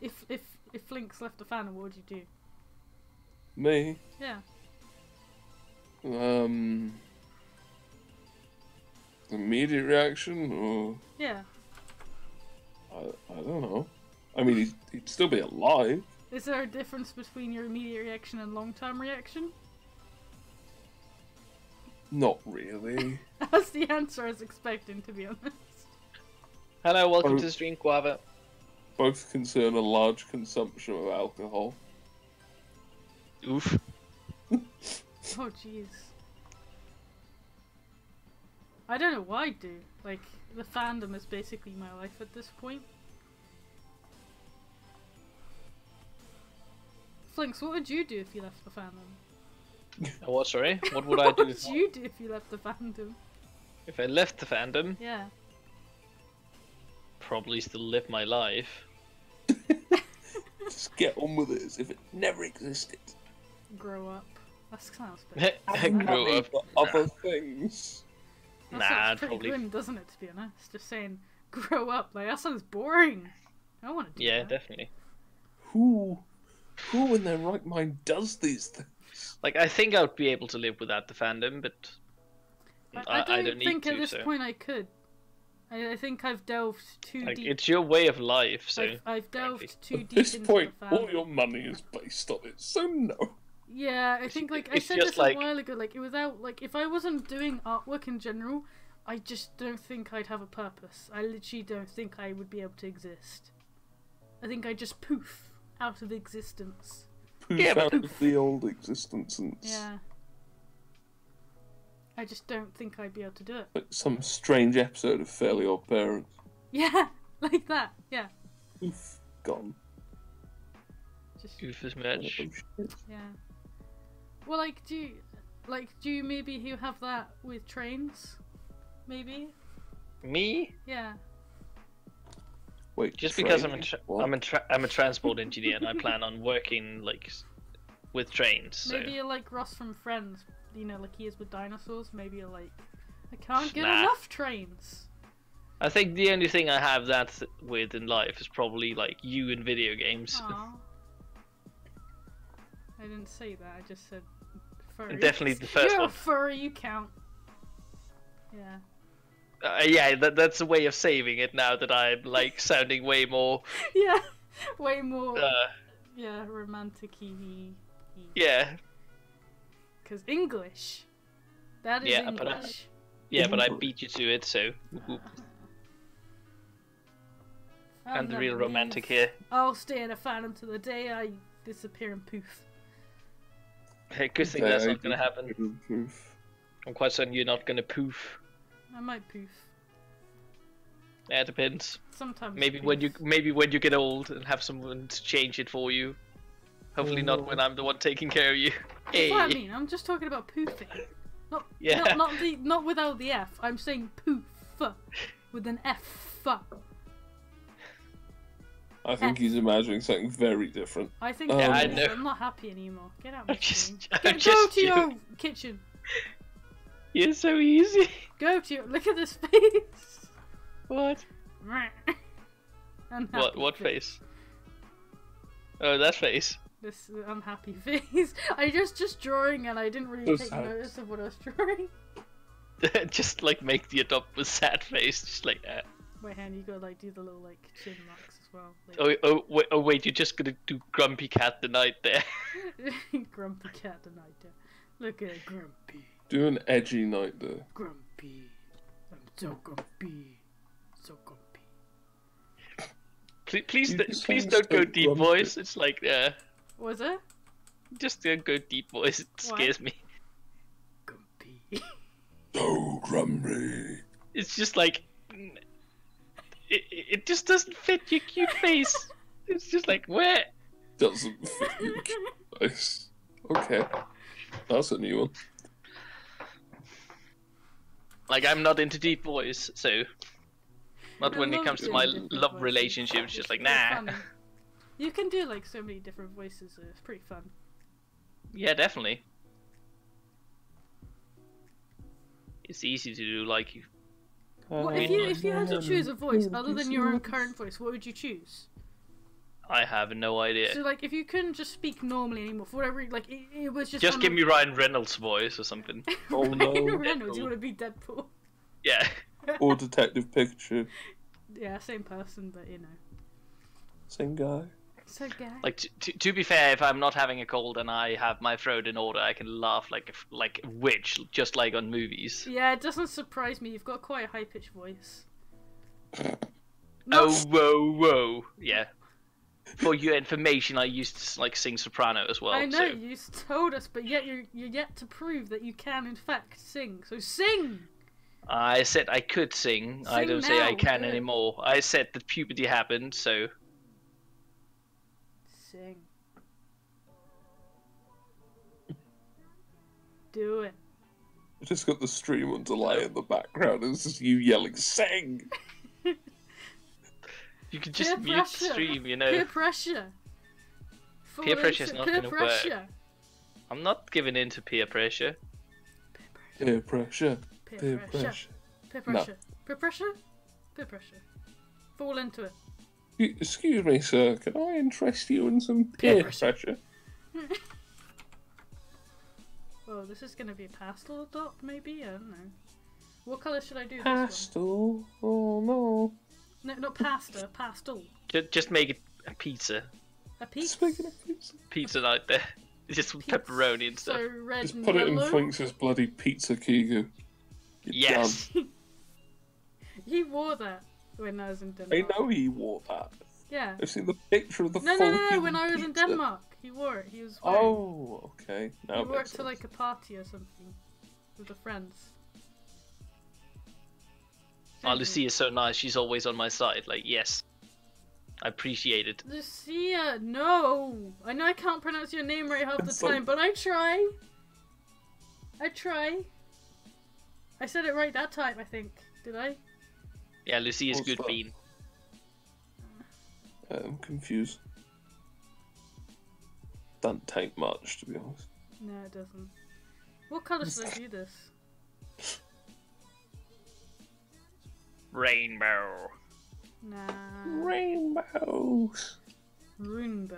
if Flinx left the Phantom? What would you do? Me? Yeah. Immediate reaction, or Yeah. I don't know. I mean, he'd still be alive. Is there a difference between your immediate reaction and long-term reaction? Not really. That's the answer I was expecting, to be honest. Hello, welcome Oh. to the stream, Guava. Both concern a large consumption of alcohol. Oof. Oh, jeez. I don't know what I'd do. Like, the fandom is basically my life at this point. Flinx, what would you do if you left the fandom? What, sorry? What would I What do would you do if you left the fandom? if I left the fandom? Yeah. Probably still live my life. Just get on with it as if it never existed. Grow up. That sounds bit. Grow up. For other things. That Nah, sounds pretty probably. grim, doesn't it, to be honest? Just saying, grow up. Like, that sounds boring. I don't want to do Yeah, that. definitely. Who in their right mind does these things? Like, I think I would be able to live without the fandom, but I don't, don't need think to. at this So. point I could. I think I've delved too Like, deep. it's your way of life, so. I've delved too At deep this into point, the all fandom. your money is based on it, so no. Yeah, I think, like, I it's said just this like- a while ago, like, without, like, if I wasn't doing artwork in general, I just don't think I'd have a purpose. I literally don't think I would be able to exist. I think I'd just poof out of existence. Who's Yeah, out but- of the old existence and Yeah. I just don't think I'd be able to do it. like some strange episode of Fairly Odd Parents. Yeah, like that, yeah. Oof, gone. Just, Goof as Oh, much. shit. yeah. Well, like, do you maybe you have that with trains? Maybe? Me? Yeah. Wait, Just because what? I'm a transport engineer and I plan on working like with trains. So. Maybe you're like Ross from Friends, you know, like he is with dinosaurs. Maybe you're like, I can't get Nah. enough trains. I think the only thing I have that with in life is probably like you in video games. Aw. I didn't say that, I just said furry. Definitely the first You're one. a furry, you count. Yeah. Yeah, that's a way of saving it now that I'm like sounding way more. Yeah. Way more, Uh, yeah, romantic-y. yeah, Because English. That is Yeah, but English. yeah, but I beat you to it, so. I'll I'm the real never romantic leave. here. I'll stay in a phantom till the day I disappear and poof. Hey, good thing Okay, that's I not gonna do- happen. Oof. I'm quite certain you're not gonna poof. I might poof. Yeah, it depends. Sometimes. Maybe poof. when you get old and have someone to change it for you. Hopefully not when I'm the one taking care of you. What does that Hey. mean? I'm just talking about poofing. Not, Yeah. not without the F. I'm saying poof with an F. I think he's imagining something very different. I think Yeah, that I is. know. I'm not happy anymore. Get out of my I'm just- screen. I'm Go just to your joking. kitchen. You're so easy. Go to your. Look at this face. What? Unhappy What face? Oh, that face. This unhappy face. I just drawing and I didn't really So take sad. notice of what I was drawing. Just like make the adopt with sad face, just like that. Wait, hand, you gotta like do the little like chin marks as well. Like, Oh wait, you're just gonna do Grumpy Cat the Night there. Grumpy cat tonight. Look at Grumpy. Do an edgy night there. Grumpy. I'm so grumpy. So grumpy. Please You just please sound don't so go deep grumpy. voice. It's like Was it? just don't go deep voice. It Why? scares me. Grumpy. So grumpy. It's just like it just doesn't fit your cute face. It's just like where. doesn't think. Nice. Okay. That's a new one. Like, I'm not into deep voice, so... Not I when it love comes to doing my different love voices. relationships, just like, It's nah. funny. You can do like so many different voices, so it's pretty fun. Yeah, definitely. It's easy to do, like... What if you had to choose a voice other than your own current voice, what would you choose? I have no idea. So like if you couldn't just speak normally anymore for whatever like it was just Just give me Ryan Reynolds' voice or something. Oh no. Ryan Reynolds, you want to be Deadpool? Yeah. Or Detective Pikachu. Yeah, same person, but you know. Same guy. So guy. Like, to be fair, if I'm not having a cold and I have my throat in order, I can laugh like a witch, just like on movies. Yeah, it doesn't surprise me. You've got quite a high pitched voice. Oh, whoa, whoa. Yeah. For your information, I used to like sing soprano as well. I know so. you told us, but yet you're yet to prove that you can in fact sing. So sing. I said I could sing. I Sing don't say I now, can do it. anymore. I said that puberty happened, so Sing. Do it. I just got the stream on delay in the background. It's just you yelling, "Sing!" you could just Peer mute the pressure. stream, you know. Peer pressure. Peer pressure's not peer gonna pressure. work. I'm not giving in to peer pressure. Peer pressure. Peer Peer pressure. pressure. Peer No. pressure. Peer pressure. Peer pressure. Fall into it. Excuse me, sir. Can I interest you in some Peer peer pressure. pressure? Oh, this is gonna be a pastel dot, maybe? I don't know. What colour should I do this Pastel. Oh no. one? No, not pasta, pastel. Just make it a pizza. A piece. Speaking of pizza, Pizza night there. Just with pepperoni and stuff. So red just and put it in yellow. Flinx's bloody pizza Kigu. You're Yes. He wore that when I was in done. Denmark. I know he wore that. Yeah. I've seen the picture of the No, full no, no, no. human When I was in pizza. Denmark, he wore it. He was wearing. Oh, okay. Now He it wore it makes to sense. like a party or something with the friends. Oh, Lucy is so nice. She's always on my side. Like, yes. I appreciate it. Lucia, no! I know I can't pronounce your name right half the It's like- time, but I try. I try. I said it right that time, I think. Did I? Yeah, Lucy is What's good that? bean. I'm confused. Doesn't take much, to be honest. No, it doesn't. What colour should I do this? Rainbow. Nah. Rainbows. Rainbow.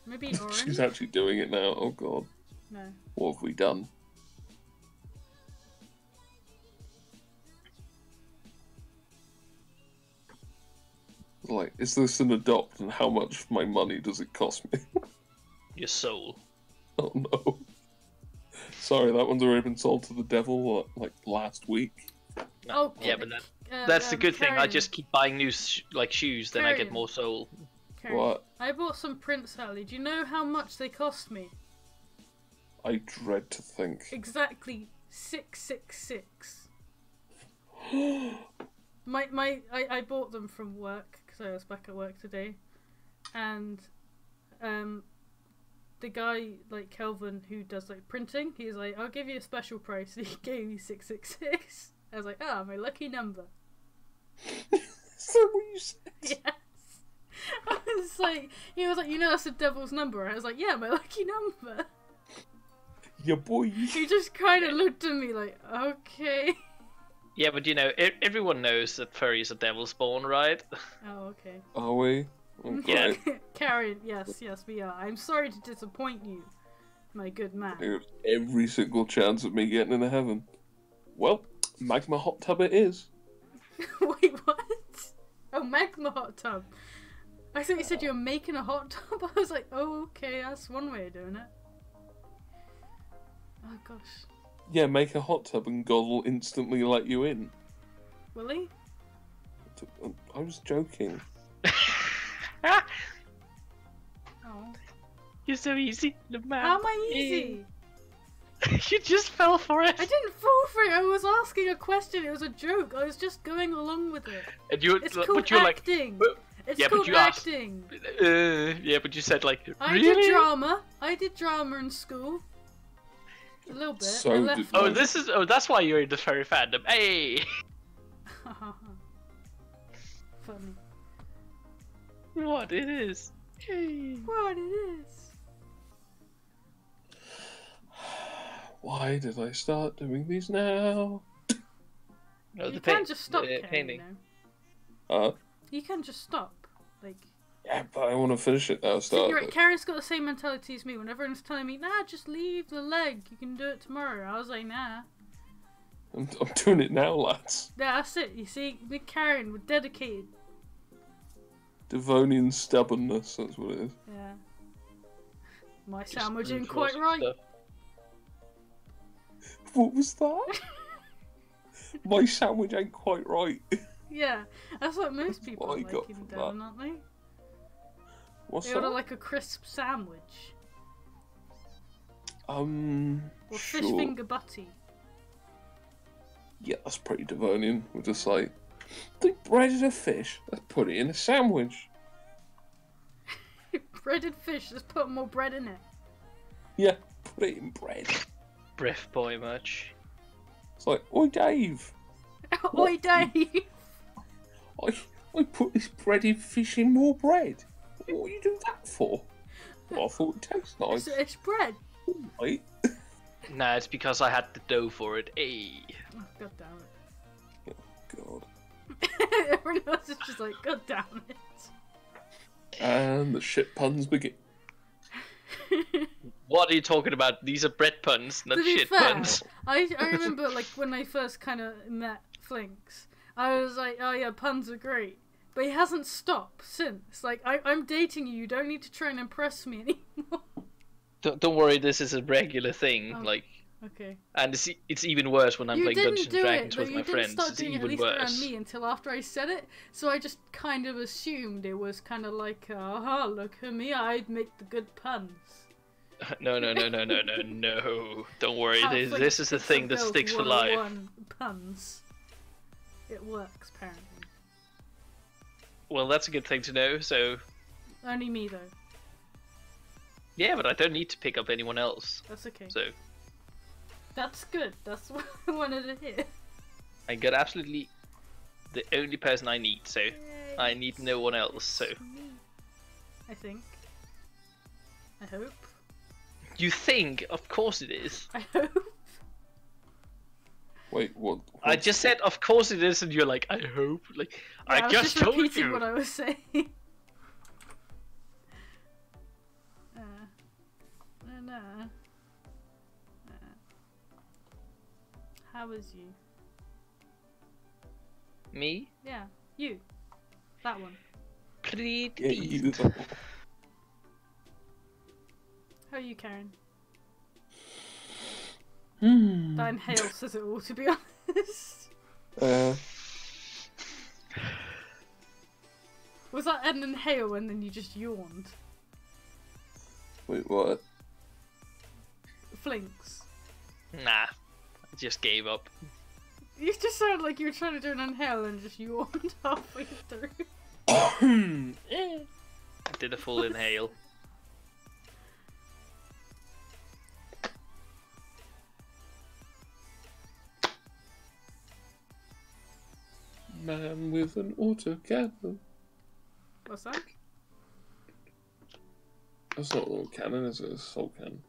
Maybe orange? She's actually doing it now. Oh god, No. what have we done? Like, is this an adopt, and how much of my money does it cost me? Your soul. Oh no. Sorry, that one's already been sold to the devil like last week. Oh, Yeah, but that's the good thing. I Karen. just keep buying new shoes, then I get Karen. more soul. Karen, What? I bought some Prince Sally. Do you know how much they cost me? I dread to think. Exactly 666. I bought them from work because I was back at work today, and the guy like Kelvin who does like printing, he's like, I'll give you a special price. He gave me 666. I was like, ah, my lucky number. Is that what you said? Yes. I was like, he was like, you know that's the devil's number. I was like, yeah, my lucky number. Your boy. He just kind of looked at me like, okay. Yeah, but you know, everyone knows that furries are devil spawn, right? Oh, okay. Are we? Oh, Yeah. great. Karen, yes, we are. I'm sorry to disappoint you, my good man. There's every single chance of me getting into heaven. Well, magma hot tub it is. Wait, what? Oh, magma hot tub. I thought you said you were making a hot tub. I was like, oh, okay, that's one way of doing it. Oh, gosh. Yeah, make a hot tub and God will instantly let you in. Will he? I was joking. Oh. You're so easy, the man. How am I easy? You just fell for it. I didn't fall for it. I was asking a question. It was a joke. I was just going along with it. And you, It's but called you're like, acting. It's Yeah, but called you asked- acting. Yeah, but you said like, I really? did drama. I did drama in school. A little bit. So I did left Oh, mine. that's why you're in the furry fandom. Hey! Funny. What it is. Hey. What it is. Why did I start doing these now? No, You the can paint- just stop, the Ken, you painting. know. You can just stop. Like, Yeah, but I want to finish it now. see, Start you're right. it. Karen's got the same mentality as me. When everyone's telling me, nah, just leave the leg. You can do it tomorrow. I was like, nah. I'm doing it now, lads. Yeah, that's it. You see, me and Karen, we're dedicated. Devonian stubbornness, that's what it is. Yeah. My Just sandwich ain't reinforce quite right. stuff. What was that? My sandwich ain't quite right. Yeah, that's what most people what I like got in from Devon, that. aren't they? What's They order that? like a crisp sandwich. Or fish Sure. finger butty. Yeah, that's pretty Devonian. We're just like, they breaded a fish, let's put it in a sandwich. Breaded fish, just put more bread in it. Yeah, put it in bread. Brief boy much. It's like, oi Dave, Oi, Dave! I put this breaded fish in more bread. What are you doing that for? Well, I thought it tastes nice. It's bread. Right? Nah, it's because I had the dough for it. Hey. Oh, God damn it. God. Everyone else is just like, God damn it. And the shit puns begin. What are you talking about? These are bread puns, not To be shit fair, puns. I remember like when I first kind of met Flinx, I was like, oh yeah, puns are great. But he hasn't stopped since. Like, I'm dating you, you don't need to try and impress me anymore. Don't worry, this is a regular thing. Oh. Like, Okay. and it's even worse when I'm You playing didn't Dungeons do and it, Dragons though. with You my didn't friends. start It's doing it at even least around worse. me until after I said it. So I just kind of assumed it was kind of like, aha, look at me, I'd make the good puns. No. Don't worry. How This Flinx is the picks thing up that girls sticks for life. 101 puns. It works, apparently. Well, that's a good thing to know. So, Only me, though. yeah, but I don't need to pick up anyone else. That's okay. So, That's good. That's what I wanted to hear. I got absolutely the only person I need. So, Yay, I need no one else. So, it's me. I think. I hope. you think? Of course it is. I hope. Wait, what? I just said, of course it is, and you're like, I hope. Like, Yeah, I was just told repeating you. what I was saying. How was you? Me? Yeah, you. That one. Pretty Yeah, you. How are you, Karen? Hmm. That inhale says it all, to be honest. Was that an inhale and then you just yawned? Wait, what? Flinx. Nah. I just gave up. You just sounded like you were trying to do an inhale and just yawned halfway through. I did a full inhale. Man with an autocannon. What's that? That's not an autocannon, it's a soul cannon.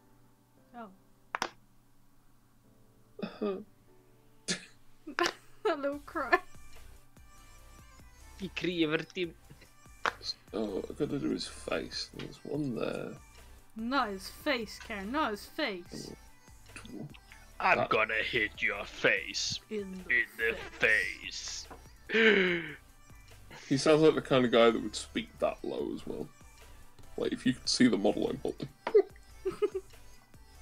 Oh. That little cry. He kriver till... Oh, I gotta do his face. There's one there. Not his face, Karen. Not his face. I'm gonna hit your face. In In the face. He sounds like the kind of guy that would speak that low as well. Like, if you could see the model I'm holding.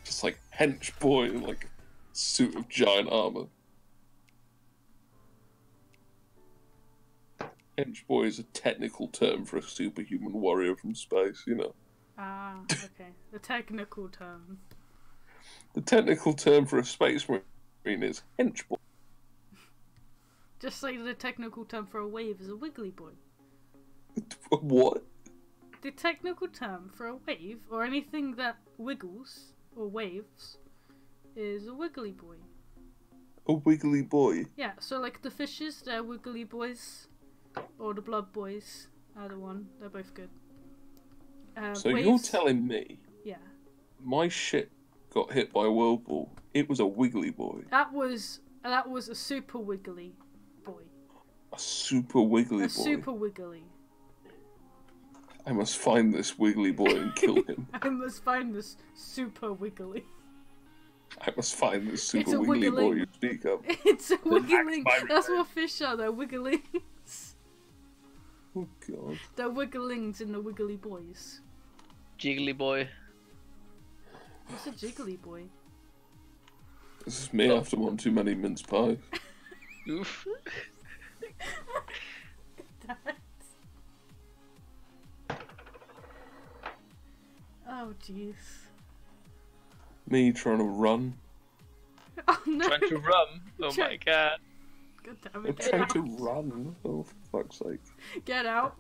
Just like hench boy in like a suit of giant armor. Hench boy is a technical term for a superhuman warrior from space, you know. Ah, okay. The technical term. The technical term for a space marine is hench boy. Just like the technical term for a wave is a wiggly boy. What? The technical term for a wave, or anything that wiggles, or waves, is a wiggly boy. A wiggly boy? Yeah, so like the fishes, they're wiggly boys. Or the blood boys, either one. They're both good. So waves, you're telling me yeah. my shit got hit by a whirlpool. It was a wiggly boy. That was a super wiggly boy. A super wiggly boy. A super wiggly. I must find this wiggly boy and kill him. I must find this super wiggly. I must find this super It's a wiggly boy wiggling. you speak of. It's a wiggling. my That's brain. what fish are. They're wigglings. Oh god. They're wigglings in the wiggly boys. Jiggly boy. What's a jiggly boy? This is me after one too many mince pies. Oof. Damn it. Oh jeez. Me trying to run. Oh no. Trying to run. Oh my god. God damn I'm it. Get trying out. to run. Oh, for fuck's sake. Get out.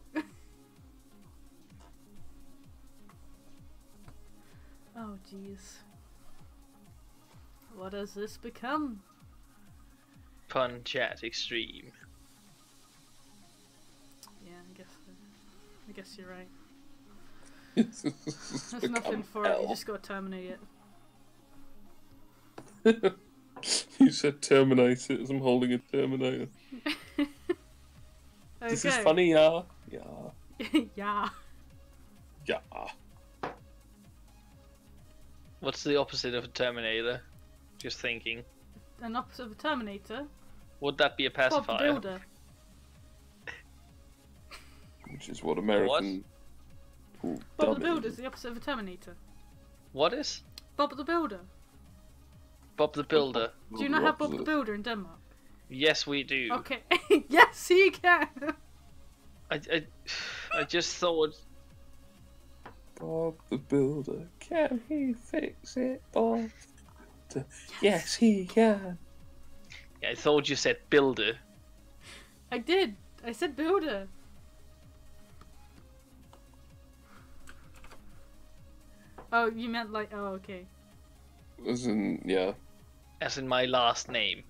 Oh jeez. What has this become? Pun chat extreme. Yeah, I guess you're right. It's There's become nothing for it. You hell. just gotta terminate You said Terminator as I'm holding a Terminator. it. Okay. This is funny, yeah. Yeah. Yeah. Yeah. What's the opposite of a Terminator? Just thinking. An opposite of a Terminator. Would that be a Bob the pacifier? Builder. Which is what American call Bob the dummies. Builder is the opposite of a Terminator. What is? Bob the Builder. Bob the Builder. Do you not have Bob the Opposite. Builder in Denmark? Yes, we do. Okay. Yes, he can. I just thought. Bob the Builder, can he fix it, Bob? Yes, he can. Yeah, I thought you said builder. I did. I said Builder. Oh, you meant like. Oh, okay. As in, yeah. As in my last name.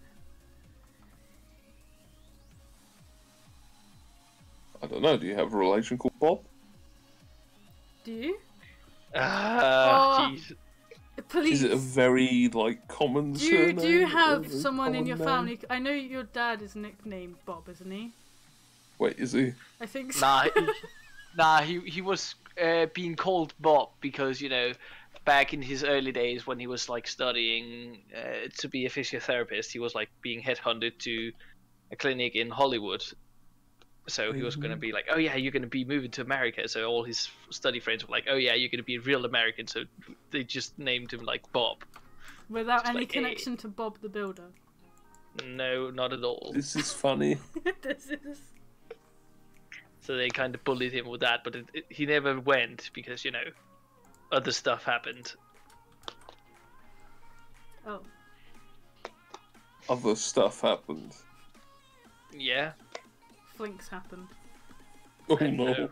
I don't know, do you have a relation called Bob? Do you? Ah, Oh. jeez. Please. Is it a very, like, common Do you surname? have or a someone in common your name? family? I know your dad is nicknamed Bob, isn't he? Wait, is he? I think so. Nah, he was being called Bob because, you know, back in his early days when he was like studying to be a physiotherapist, he was like being headhunted to a clinic in Hollywood. So he was going to be like, oh yeah, you're going to be moving to America. So all his study friends were like, oh yeah, you're going to be a real American. So they just named him like Bob. Without Just any like, connection to Bob the Builder. No, not at all. This is funny. This is. So they kind of bullied him with that, but he never went because, you know, other stuff happened. Oh. Other stuff happened. Yeah. Flinx happened. Oh I no. know.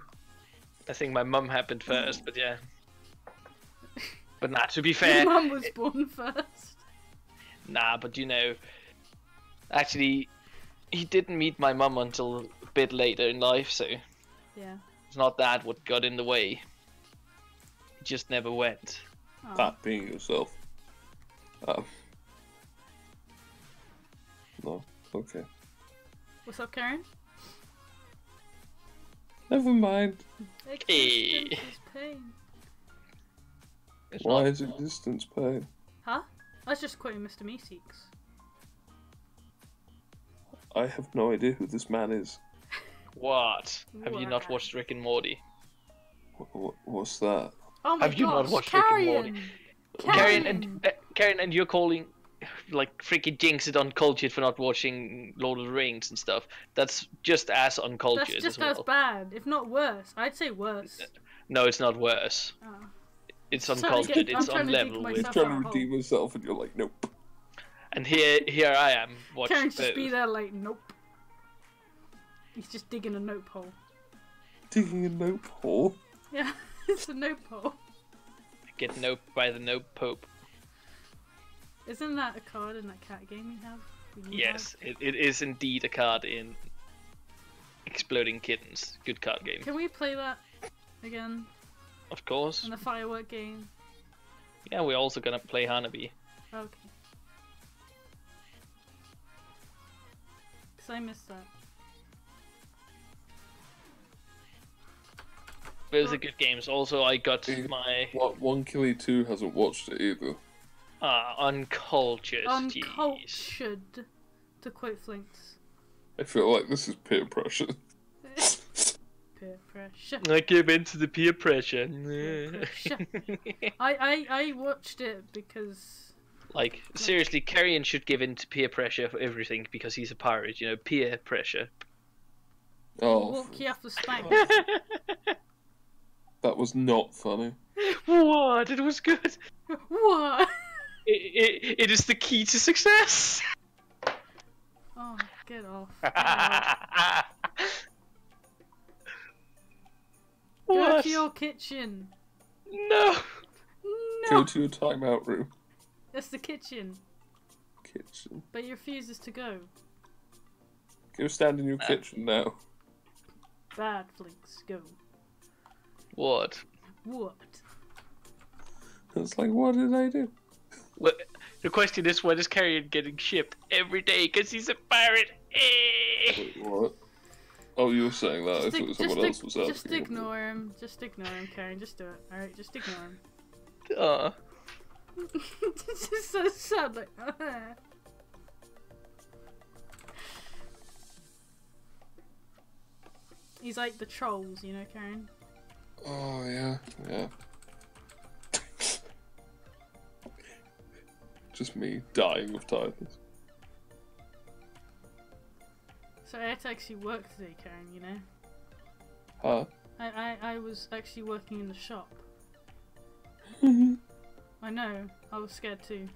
I think my mum happened first, but yeah. But nah, to be Your fair, mum was born first. nah, but you know, actually, he didn't meet my mum until a bit later in life, so Yeah. it's not that what got in the way. He just never went. Oh. That being yourself. No. Okay. What's up, Karen? Never mind. Hey. Existence is pain. It's Why not- is existence pain? Huh? That's just quoting Mr. Meeseeks. I have no idea who this man is. What? Have you not What? watched Rick and Morty? What's that? Oh my Have you not gosh, watched Rick and Morty? Carrion! Karen, and you're calling like freaking Jinxit uncultured for not watching Lord of the Rings and stuff. That's just as uncultured That's just as well. as bad, if not worse. I'd say worse. No, it's not worse. Oh. It's I'm trying to uncultured. get- It's I'm trying on to dig level myself He's with. trying to out. redeem himself, and you're like, nope. And here I am watching Karen's just both. be there like, nope. He's just digging a nope hole. Digging a nope hole. Yeah, it's a nope hole. Get noped by the nope pope. Isn't that a card in that cat game you have? Yes, it is indeed a card in Exploding Kittens. Good card game. Can we play that again? Of course. In the firework game? Yeah, we're also gonna play Hanabi. Okay. Because I missed that. Those are good games. Also, I got Yeah. my One Killy 2 hasn't watched it either. uncultured. Jeez. Uncultured, to quote Flinx. I feel like this is peer pressure. Peer pressure. I give in to the peer pressure. Pressure. I watched it because... Like, seriously, Carrion should give in to peer pressure for everything because he's a pirate, you know, peer pressure. Oh, Walk you off the spine. that was not funny. What? It was good. What? It is the key to success. Oh, get off. Get off. Go What? to your kitchen. No. Go No! to your timeout room. That's the kitchen. Kitchen. But he refuses to go. Go stand in your kitchen now. Bad Flinx, go. What? What? It's like, what did I do? What? The question is, when is Carrion getting shipped every day? Because he's a pirate. Wait, what? Oh, you were saying that. I thought someone else was asking. Just ignore him. Just ignore him, Karen. Just do it. Alright, just ignore him. Aw. This is so sad, like... He's like the trolls, you know, Karen? Oh, yeah, yeah. Just me dying of tiredness. So I had to actually work today, Karen, you know? Huh? I was actually working in the shop. you I know, I was scared too.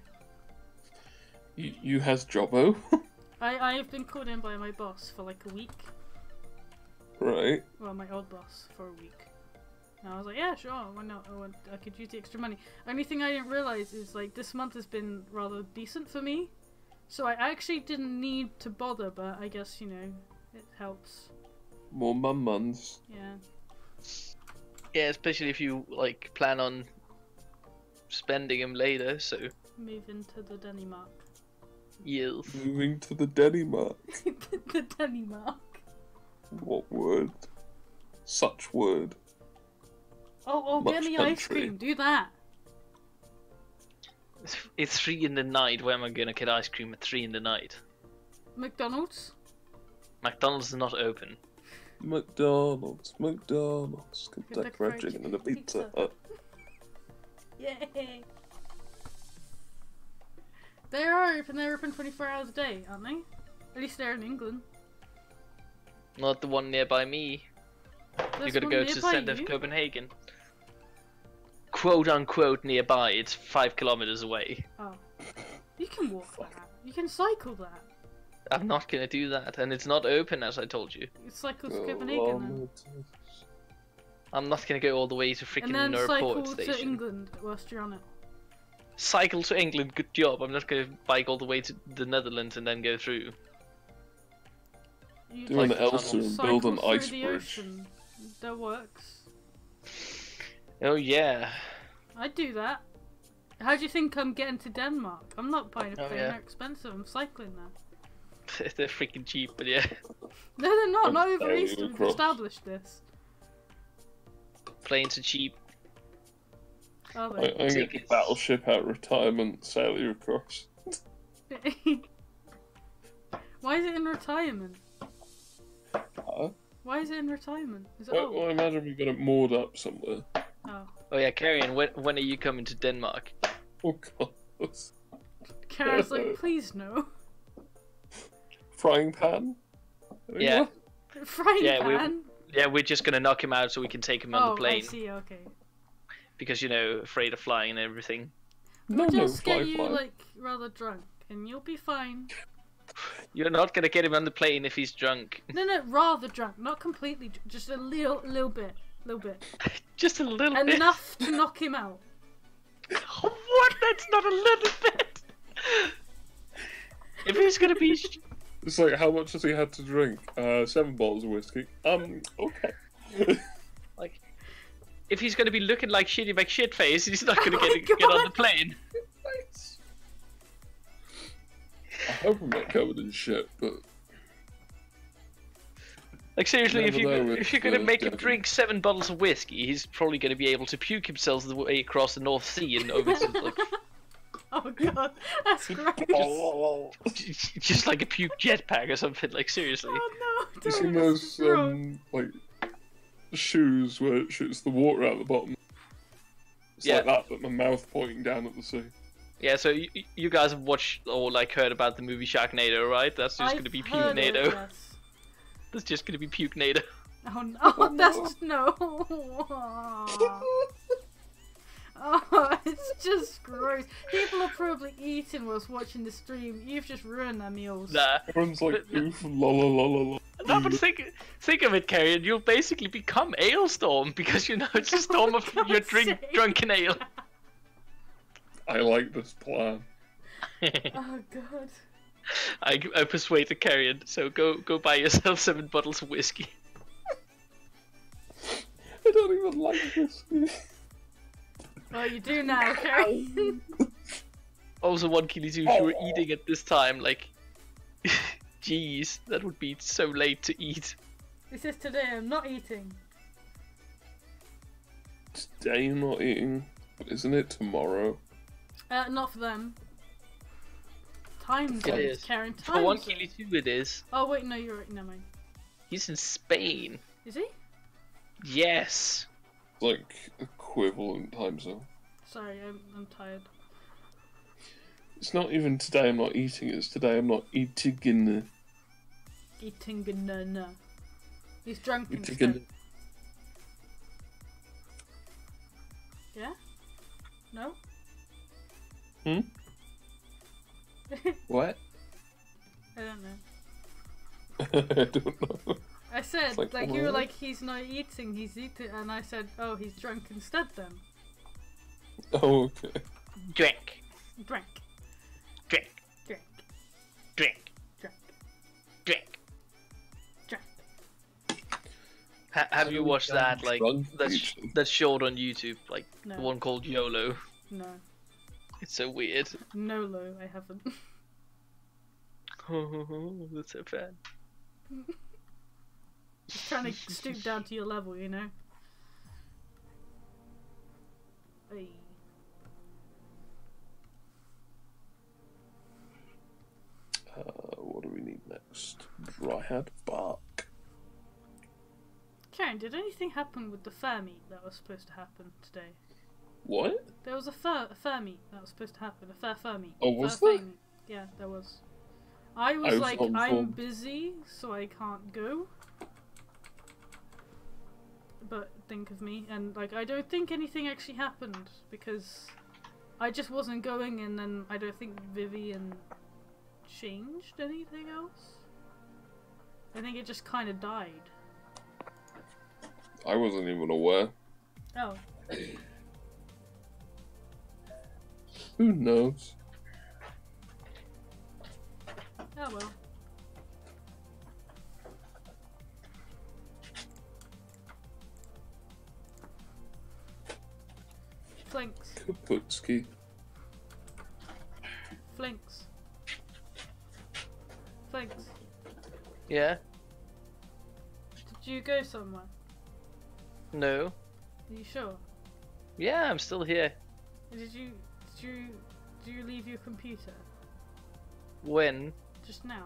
has Jobbo? I've been called in by my boss for like a week. Right. Well, my old boss for a week. And I was like, yeah, sure, why not? I could use the extra money. Only thing I didn't realise is like this month has been rather decent for me. So I actually didn't need to bother, but I guess, you know, it helps. More mum-muns. Yeah. Yeah, especially if you like plan on spending him later. So Move into the Denmark. yes. Moving to the Denmark. The Denmark. What word? Such word. Oh, get Much me ice country. cream. Do that. It's 3 in the night. Where am I gonna get ice cream at 3 in the night? McDonald's. McDonald's is not open. McDonald's. Kentucky Kentucky Fried Chicken and a Pizza Pizza. Hut. Yay. They are open. They're open 24 hours a day, aren't they? At least they're in England. Not the one nearby me. You There's gotta one go to the nearby center you. of Copenhagen. Quote unquote nearby. It's 5 kilometers away. Oh. You can walk that. You can cycle that. I'm not gonna do that, and it's not open as I told you. You cycle to Oh, Copenhagen I'm not gonna go all the way to then. freaking And then cycle Nørreport to station. England whilst you're on it. Cycle to England, good job. I'm not gonna bike all the way to the Netherlands and then go through. You Do an Like Elsa and cycle build an through ice the bridge. ocean. That works. Oh yeah. I'd do that. How do you think I'm getting to Denmark? I'm not buying a Oh, plane, yeah. they're expensive, I'm cycling there. They're freaking cheap, but yeah. No, they're not, I'm not over sailing Easter, we've across. established this. Planes are cheap. Are I'm they? gonna get the Tickets. battleship out of retirement, sail you across. Why is it in retirement? Huh? Why is it in retirement? Is it Well, I imagine we got it moored up somewhere. Oh. Oh yeah, Carrion, when are you coming to Denmark? Oh god. Kara's like, please no. Frying pan? Yeah. Frying Yeah, pan? Yeah, we're just gonna knock him out so we can take him on Oh, the plane. I see, okay. Because, you know, afraid of flying and everything. No, We'll no, just fly, get you, fly. like, rather drunk, and you'll be fine. You're not gonna get him on the plane if he's drunk. No, rather drunk, not completely, just a little bit. Just a little bit. Enough to knock him out. What? That's not a little bit. If he's gonna be, It's like, how much has he had to drink? 7 bottles of whiskey. Okay. like, if he's gonna be looking like Shitty McShitface, he's not gonna Oh my get on the God. plane. I hope I'm not covered in shit, but Like seriously, Never know if with, you're gonna make him Devon. drink 7 bottles of whiskey, he's probably gonna be able to puke himself the way across the North Sea and over to like Oh God, that's gross. just like a puke jetpack or something. Like seriously. Oh no, you seen don't, those that's gross. like shoes where it shoots the water out the bottom? It's Yeah. like that, but my mouth pointing down at the sea. Yeah, so you guys have watched or like heard about the movie Sharknado, right? That's just I've gonna be heard of it, Pukenado. yes. That's just gonna be Pukenado. Oh no, that's no. Oh, it's just gross. People are probably eating whilst watching the stream. You've just ruined their meals. Nah. Everyone's like, But- oof, la la la la la. No, but think of it, Carrion. You'll basically become Alestorm because it's a storm of For your God's sake. drunken ale. I like this plan. Oh God. I persuaded Carrion, so go buy yourself 7 bottles of whiskey. I don't even like whiskey. Well, you do now, Carrie. Also, 1 Killy 2, if you were eating at this time, like, jeez, that would be so late to eat. This is today. I'm not eating. Today you're not eating, but isn't it tomorrow? Not for them. Time It zones, is. Karen. For Time 1 zones. Killy 2 it is. Oh wait, no, you're right. Never mind. He's in Spain. Is he? Yes. Like equivalent time zone. Sorry, I'm tired. It's not even today I'm not eating, it's today I'm not eating. Eating no. He's drunk Eating. instead. Yeah? No? Hmm? What? I don't know. I don't know. I said, It's like, like, you were what? like, he's not eating, he's eating, and I said, oh, he's drunk instead then. Oh, okay. Drink. Drink. Drink. Drink. Drink. Drink. Drink. Drink. Have you watched that, like, Drunk that's people. short on YouTube, like, No. the one called YOLO? No. It's so weird. No, I haven't. Oh, that's so bad. Just trying to stoop down to your level, you know? Hey. What do we need next? Dryad bark. Karen, did anything happen with the fur meet that was supposed to happen today? What? There was a fur meet that was supposed to happen. A fur meet. Oh, was Fur there? thing. Yeah, there was. I was was like, not I'm informed. busy, so I can't go. But think of me, and like, I don't think anything actually happened because I just wasn't going, and then I don't think Vivian changed anything else. I think it just kind of died. I wasn't even aware. Oh, Who knows? oh well. Flinx. Kaputski. Flinx. Flinx. Yeah? Did you go somewhere? No? Are you sure? Yeah, I'm still here. Did you leave your computer When? just now?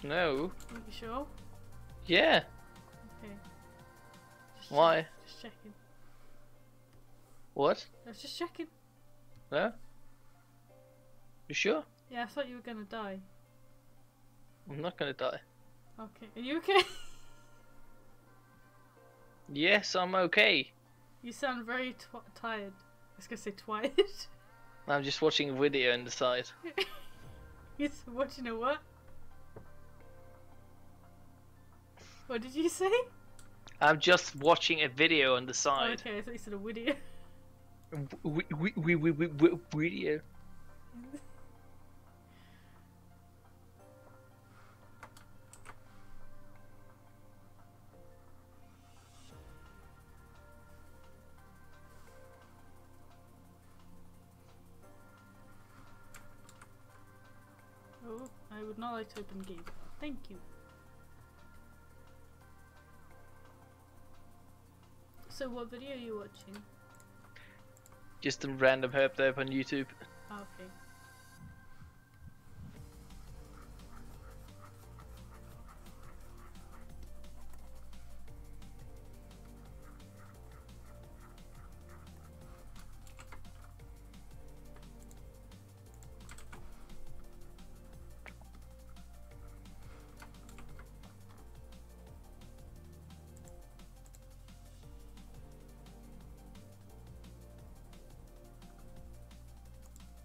No. Are you sure? Yeah. Okay. Just Why? Just checking. What? I was just checking. No? You sure? Yeah, I thought you were gonna die. I'm not gonna die. Okay. Are you okay? Yes, I'm okay. You sound very tired. I was gonna say tired. I'm just watching a video on the side. You're watching a what? What did you say? I'm just watching a video on the Oh, side. okay, I thought you said a video. Video. Oh, I would not like to open game. Thank you. So what video are you watching? Just a random herb there on YouTube. Oh, okay.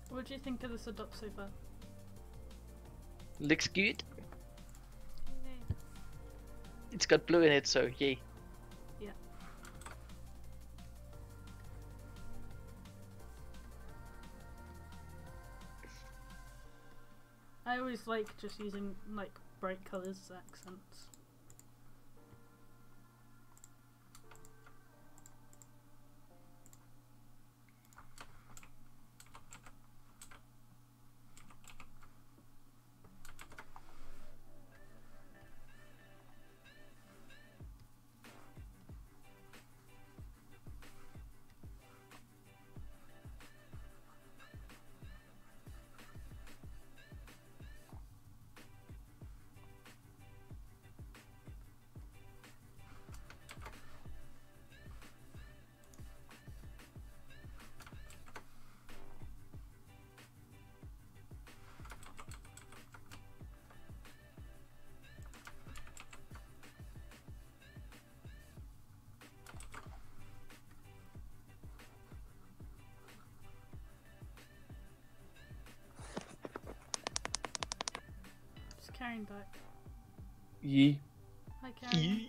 What do you think of this adopt so far? Looks good. It's got blue in it, so yay. Yeah. I always like just using like bright colours as accents. Just Karen back. Yee. Hi Karen.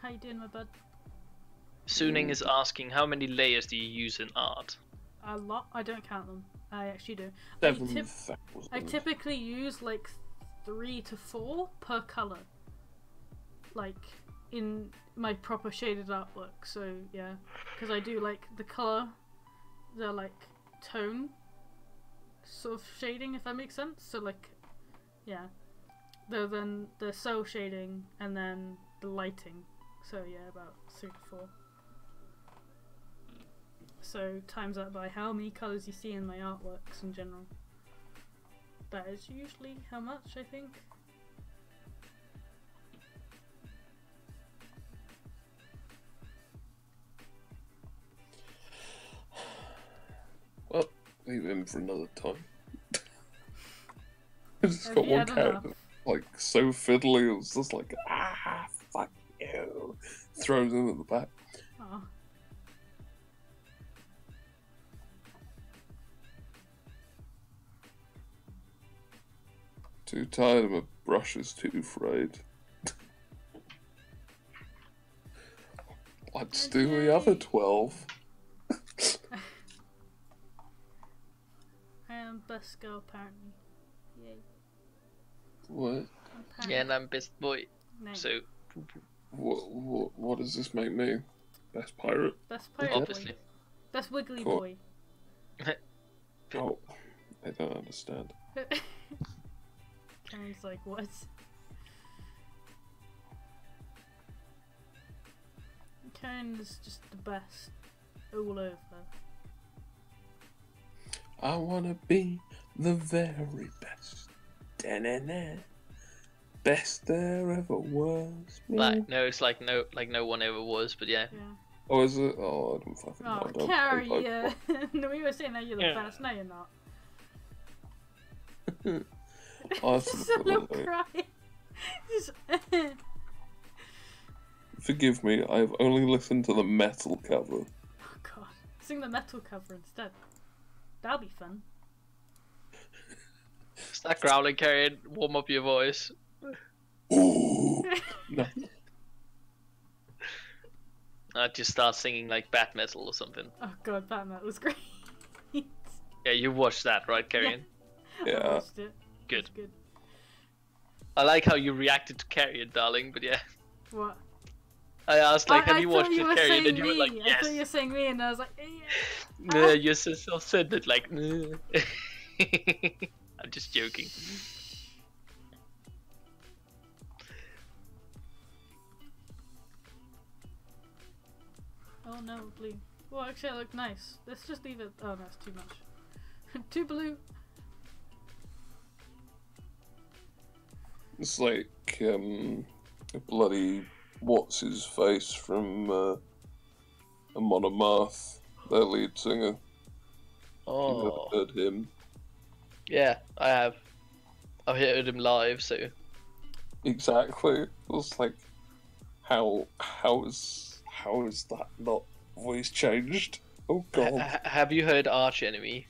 How you doing, my bud? Suning is asking, how many layers do you use in art? A lot. I don't count them. I actually do. 7,000. I typically use like 3 to 4 per color. Like in my proper shaded artwork. So yeah, because I do like the color, the like tone sort of shading, if that makes sense. So like, yeah, then the cell shading and then the lighting. So yeah, about 3 to 4. So times that by how many colours you see in my artworks in general. That is usually how much, I think. Well, leave him for another time. I just Have got you one had character enough? like so fiddly, it was just like, ah, fuck you. Throws him at the back. Oh. Too tired, my brush is too frayed. Let's do the other 12. I am best girl apparently. Yay. What? Yeah, and I'm best boy. No. So, What does this make me? Best pirate? Best pirate obviously. boy. Best wiggly Cool. boy. Oh, I don't understand. Karen's like, what? Karen is just the best. All over. I wanna be the very best. Da-na-na. Best there ever was. like, no, it's like no one ever was, but yeah. Yeah. Oh, is it? Oh, I don't fucking know. Oh, I don't Karen, play yeah. No, we were saying that you're the Yeah. best. No, you're not. Pokemon. I Just a sort of little put it cry. Just, Forgive me, I've only listened to the metal cover. oh god. Sing the metal cover instead. That'll be fun. Start growling, Karen. Warm up your voice. Ooh. No. I'd just start singing like bat metal or something. Oh god, Batman was great. Yeah, you watched that, right, Carrion? I Yeah. watched it. Good. It's good. I like how you reacted to Carrion, darling, but yeah. What? I asked, like, have I you thought watched you it, were Carrion? saying And you were like, me. I yes. thought you were saying me, and I was like, yeah. No, you so said it like, I'm just joking. Oh no, blue. Well, actually, I look nice. Let's just leave it. Oh, that's too much. Too blue. It's like a bloody what's his face from Amon Amarth, their lead singer. You never Oh, heard him. yeah, I have. I've heard him live, so. Exactly. It was like, how is that not voice changed? Oh god. Have you heard Arch Enemy?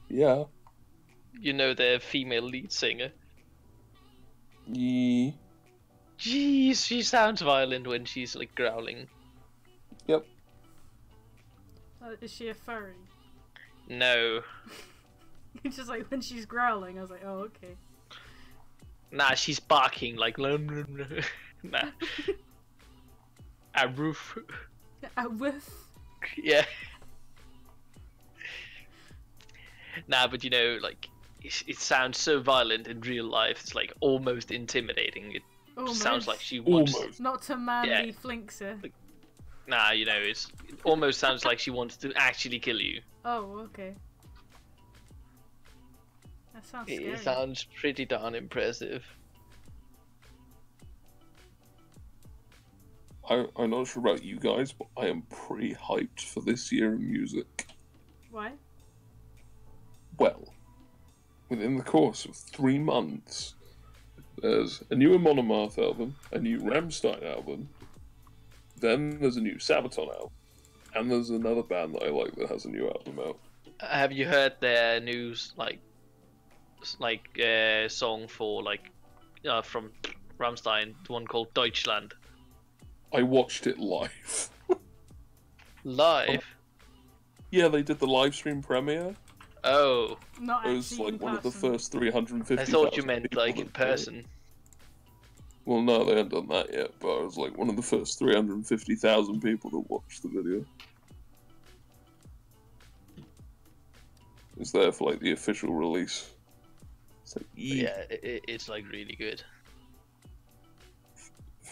Yeah. You know the female lead singer. Yeah. Jeez, she sounds violent when she's like growling. Yep. Is she a furry? No. It's just like when she's growling, I was like, oh, okay. Nah, she's barking like. Nah. A roof. A whiff. Yeah. Nah, but you know, like, it sounds so violent in real life. It's like almost intimidating. It Almost. sounds like she wants. Almost. Not to manly Yeah. Flinxer. Nah, you know, it almost sounds like she wants to actually kill you. Oh, okay. That sounds scary. It sounds pretty darn impressive. I'm not sure about you guys, but I am pretty hyped for this year in music. Why? Well, within the course of 3 months, there's a new Amon Amarth album, a new Rammstein album, then there's a new Sabaton album, and there's another band that I like that has a new album out. Have you heard their news song for from Rammstein, the one called Deutschland? I watched it live. Live? Yeah, they did the live stream premiere. Oh, Not It was actually like in one of the person. first 350. I thought you meant like in person. Well, no, they hadn't done that yet, but I was like one of the first 350,000 people that watched the video. It was there for like the official release. It's like, Yeah, it's like really good.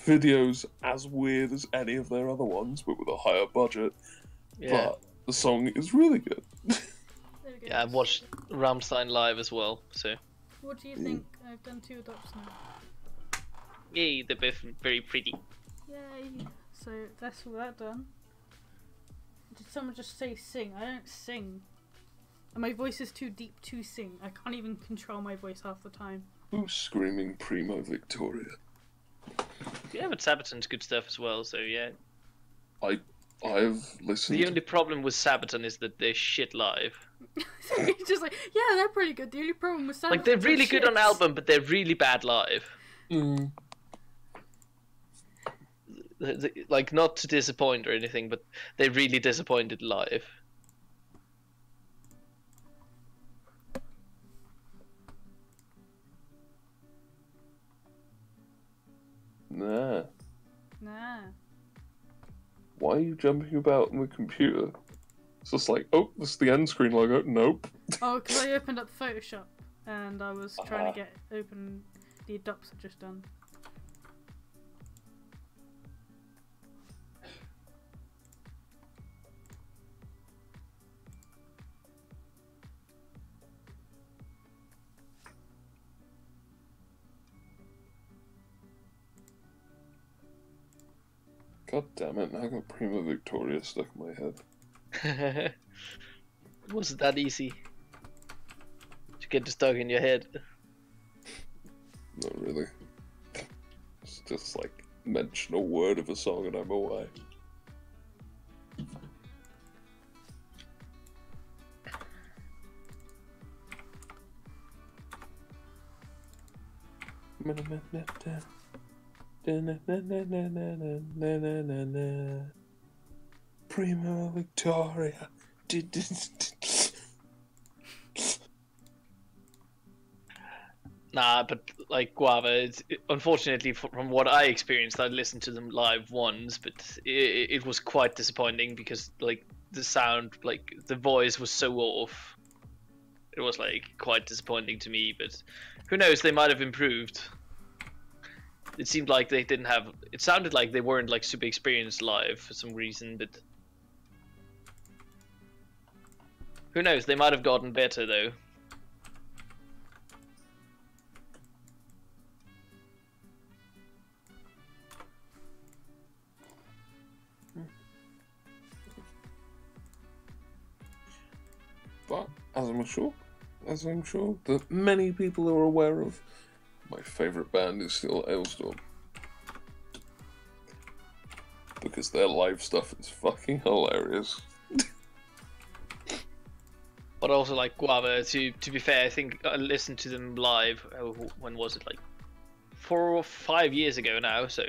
Videos as weird as any of their other ones, but with a higher budget. Yeah, But the song is really good. There we go. yeah, I've watched Rammstein live as well. So, What do you Mm. think? I've done 2 adopts now. yay, they're both very pretty. Yay! So that's all that done. Did someone just say sing? I don't sing. And my voice is too deep to sing. I can't even control my voice half the time. Who's screaming Primo Victoria? Yeah, but Sabaton's good stuff as well. So yeah, I've listened. the only problem with Sabaton is that they're shit live. It's just like, yeah, they're pretty good. The only problem with Like they're really good on album, but they're really bad live. Mm. Like not to disappoint or anything, but they really disappointed live. Nah. Nah. Why are you jumping about on the computer? It's just like, oh, this is the end screen logo. Nope. Oh, because I opened up Photoshop and I was trying to get open the adopts I've just done. God damn it, now I got Prima Victoria stuck in my head. Wasn't that easy to get stuck in your head? Not really. It's just like, mention a word of a song and I'm away. Prima Victoria. Nah, but like Guava, unfortunately from what I experienced, I listened to them live once, but it was quite disappointing because like the sound, like the voice was so off. It was like quite disappointing to me, but who knows? They might have improved. It seemed like they didn't have. It sounded like they weren't like super experienced live for some reason, but who knows? They might have gotten better though. But as I'm sure that many people are aware of, my favourite band is still Ailstorm. Because their live stuff is fucking hilarious. But also like Guava, to be fair, I think I listened to them live. When was it? Like 4 or 5 years ago now. So.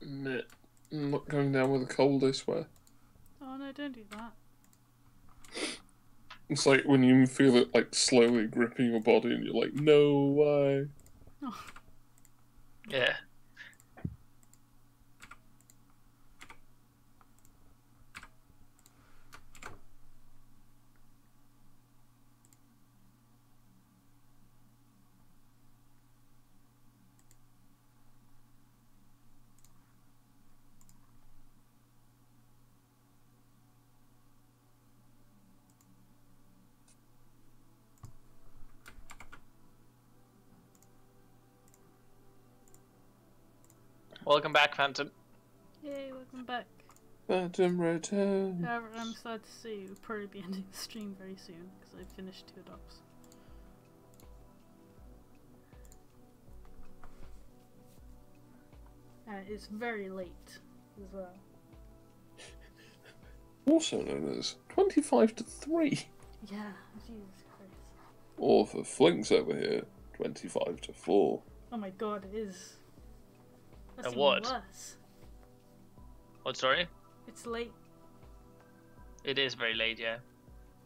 Meh. I'm not going down with a cold, I swear. Oh no, don't do that. It's like when you feel it like slowly gripping your body and you're like, no, why? Oh. Yeah. Welcome back, Phantom. Yay, welcome back. Phantom return. However, I'm sad to see we'll probably be ending the stream very soon because I've finished 2 adopts. And it's very late as well. Also known as 25 to 3. Yeah, Jesus Christ. Or for Flinx over here, 25 to 4. Oh my god, it is. That's And even what? worse. What? Sorry. It's late. It is very late, yeah.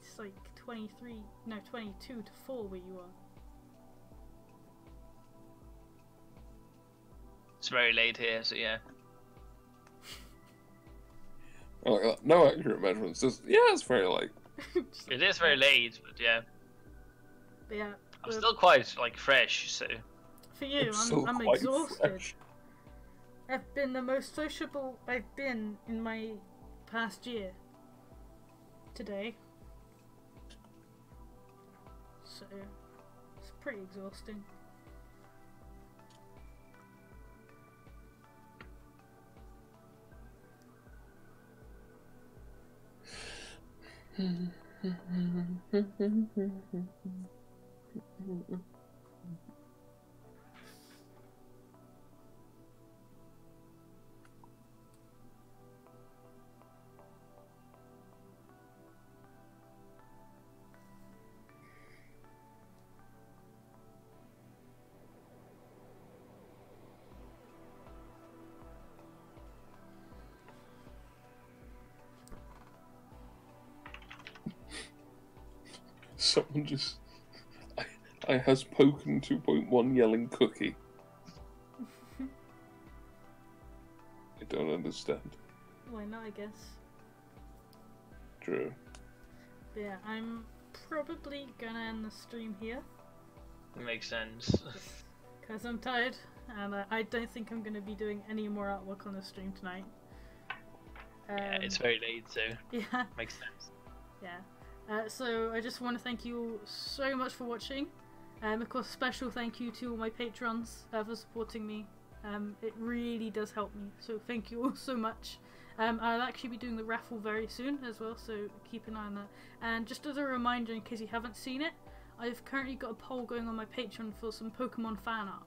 It's like 22 to 4 where you are. It's very late here, so yeah. I like that. No accurate measurements. Just, yeah, it's very late. It is very late, but yeah. But yeah, I'm still quite like fresh, so. for you, still I'm quite exhausted. fresh. I've been the most sociable I've been in my past year. Today. So, it's pretty exhausting. Someone just... I has Poken 2.1 yelling cookie. I don't understand. Why not, I guess. True. But yeah, I'm probably gonna end the stream here. Makes sense. Because I'm tired, and I don't think I'm gonna be doing any more artwork on the stream tonight. Yeah, it's very late, so Yeah. makes sense. Yeah. So I just want to thank you all so much for watching. Of course, special thank you to all my patrons for supporting me. It really does help me, so thank you all so much. I'll actually be doing the raffle very soon as well, so keep an eye on that. And just as a reminder, in case you haven't seen it, I've currently got a poll going on my Patreon for some Pokemon fan art.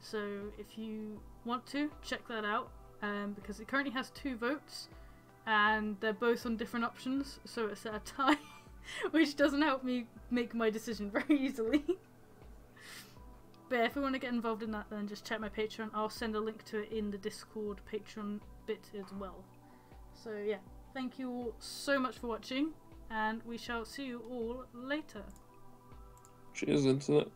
So if you want to, check that out, because it currently has 2 votes, and they're both on different options, so it's at a tie, which doesn't help me make my decision very easily. But yeah, if you want to get involved in that, then just check my Patreon. I'll send a link to it in the Discord Patreon bit as well. So yeah, thank you all so much for watching, and we shall see you all later. Cheers, Internet.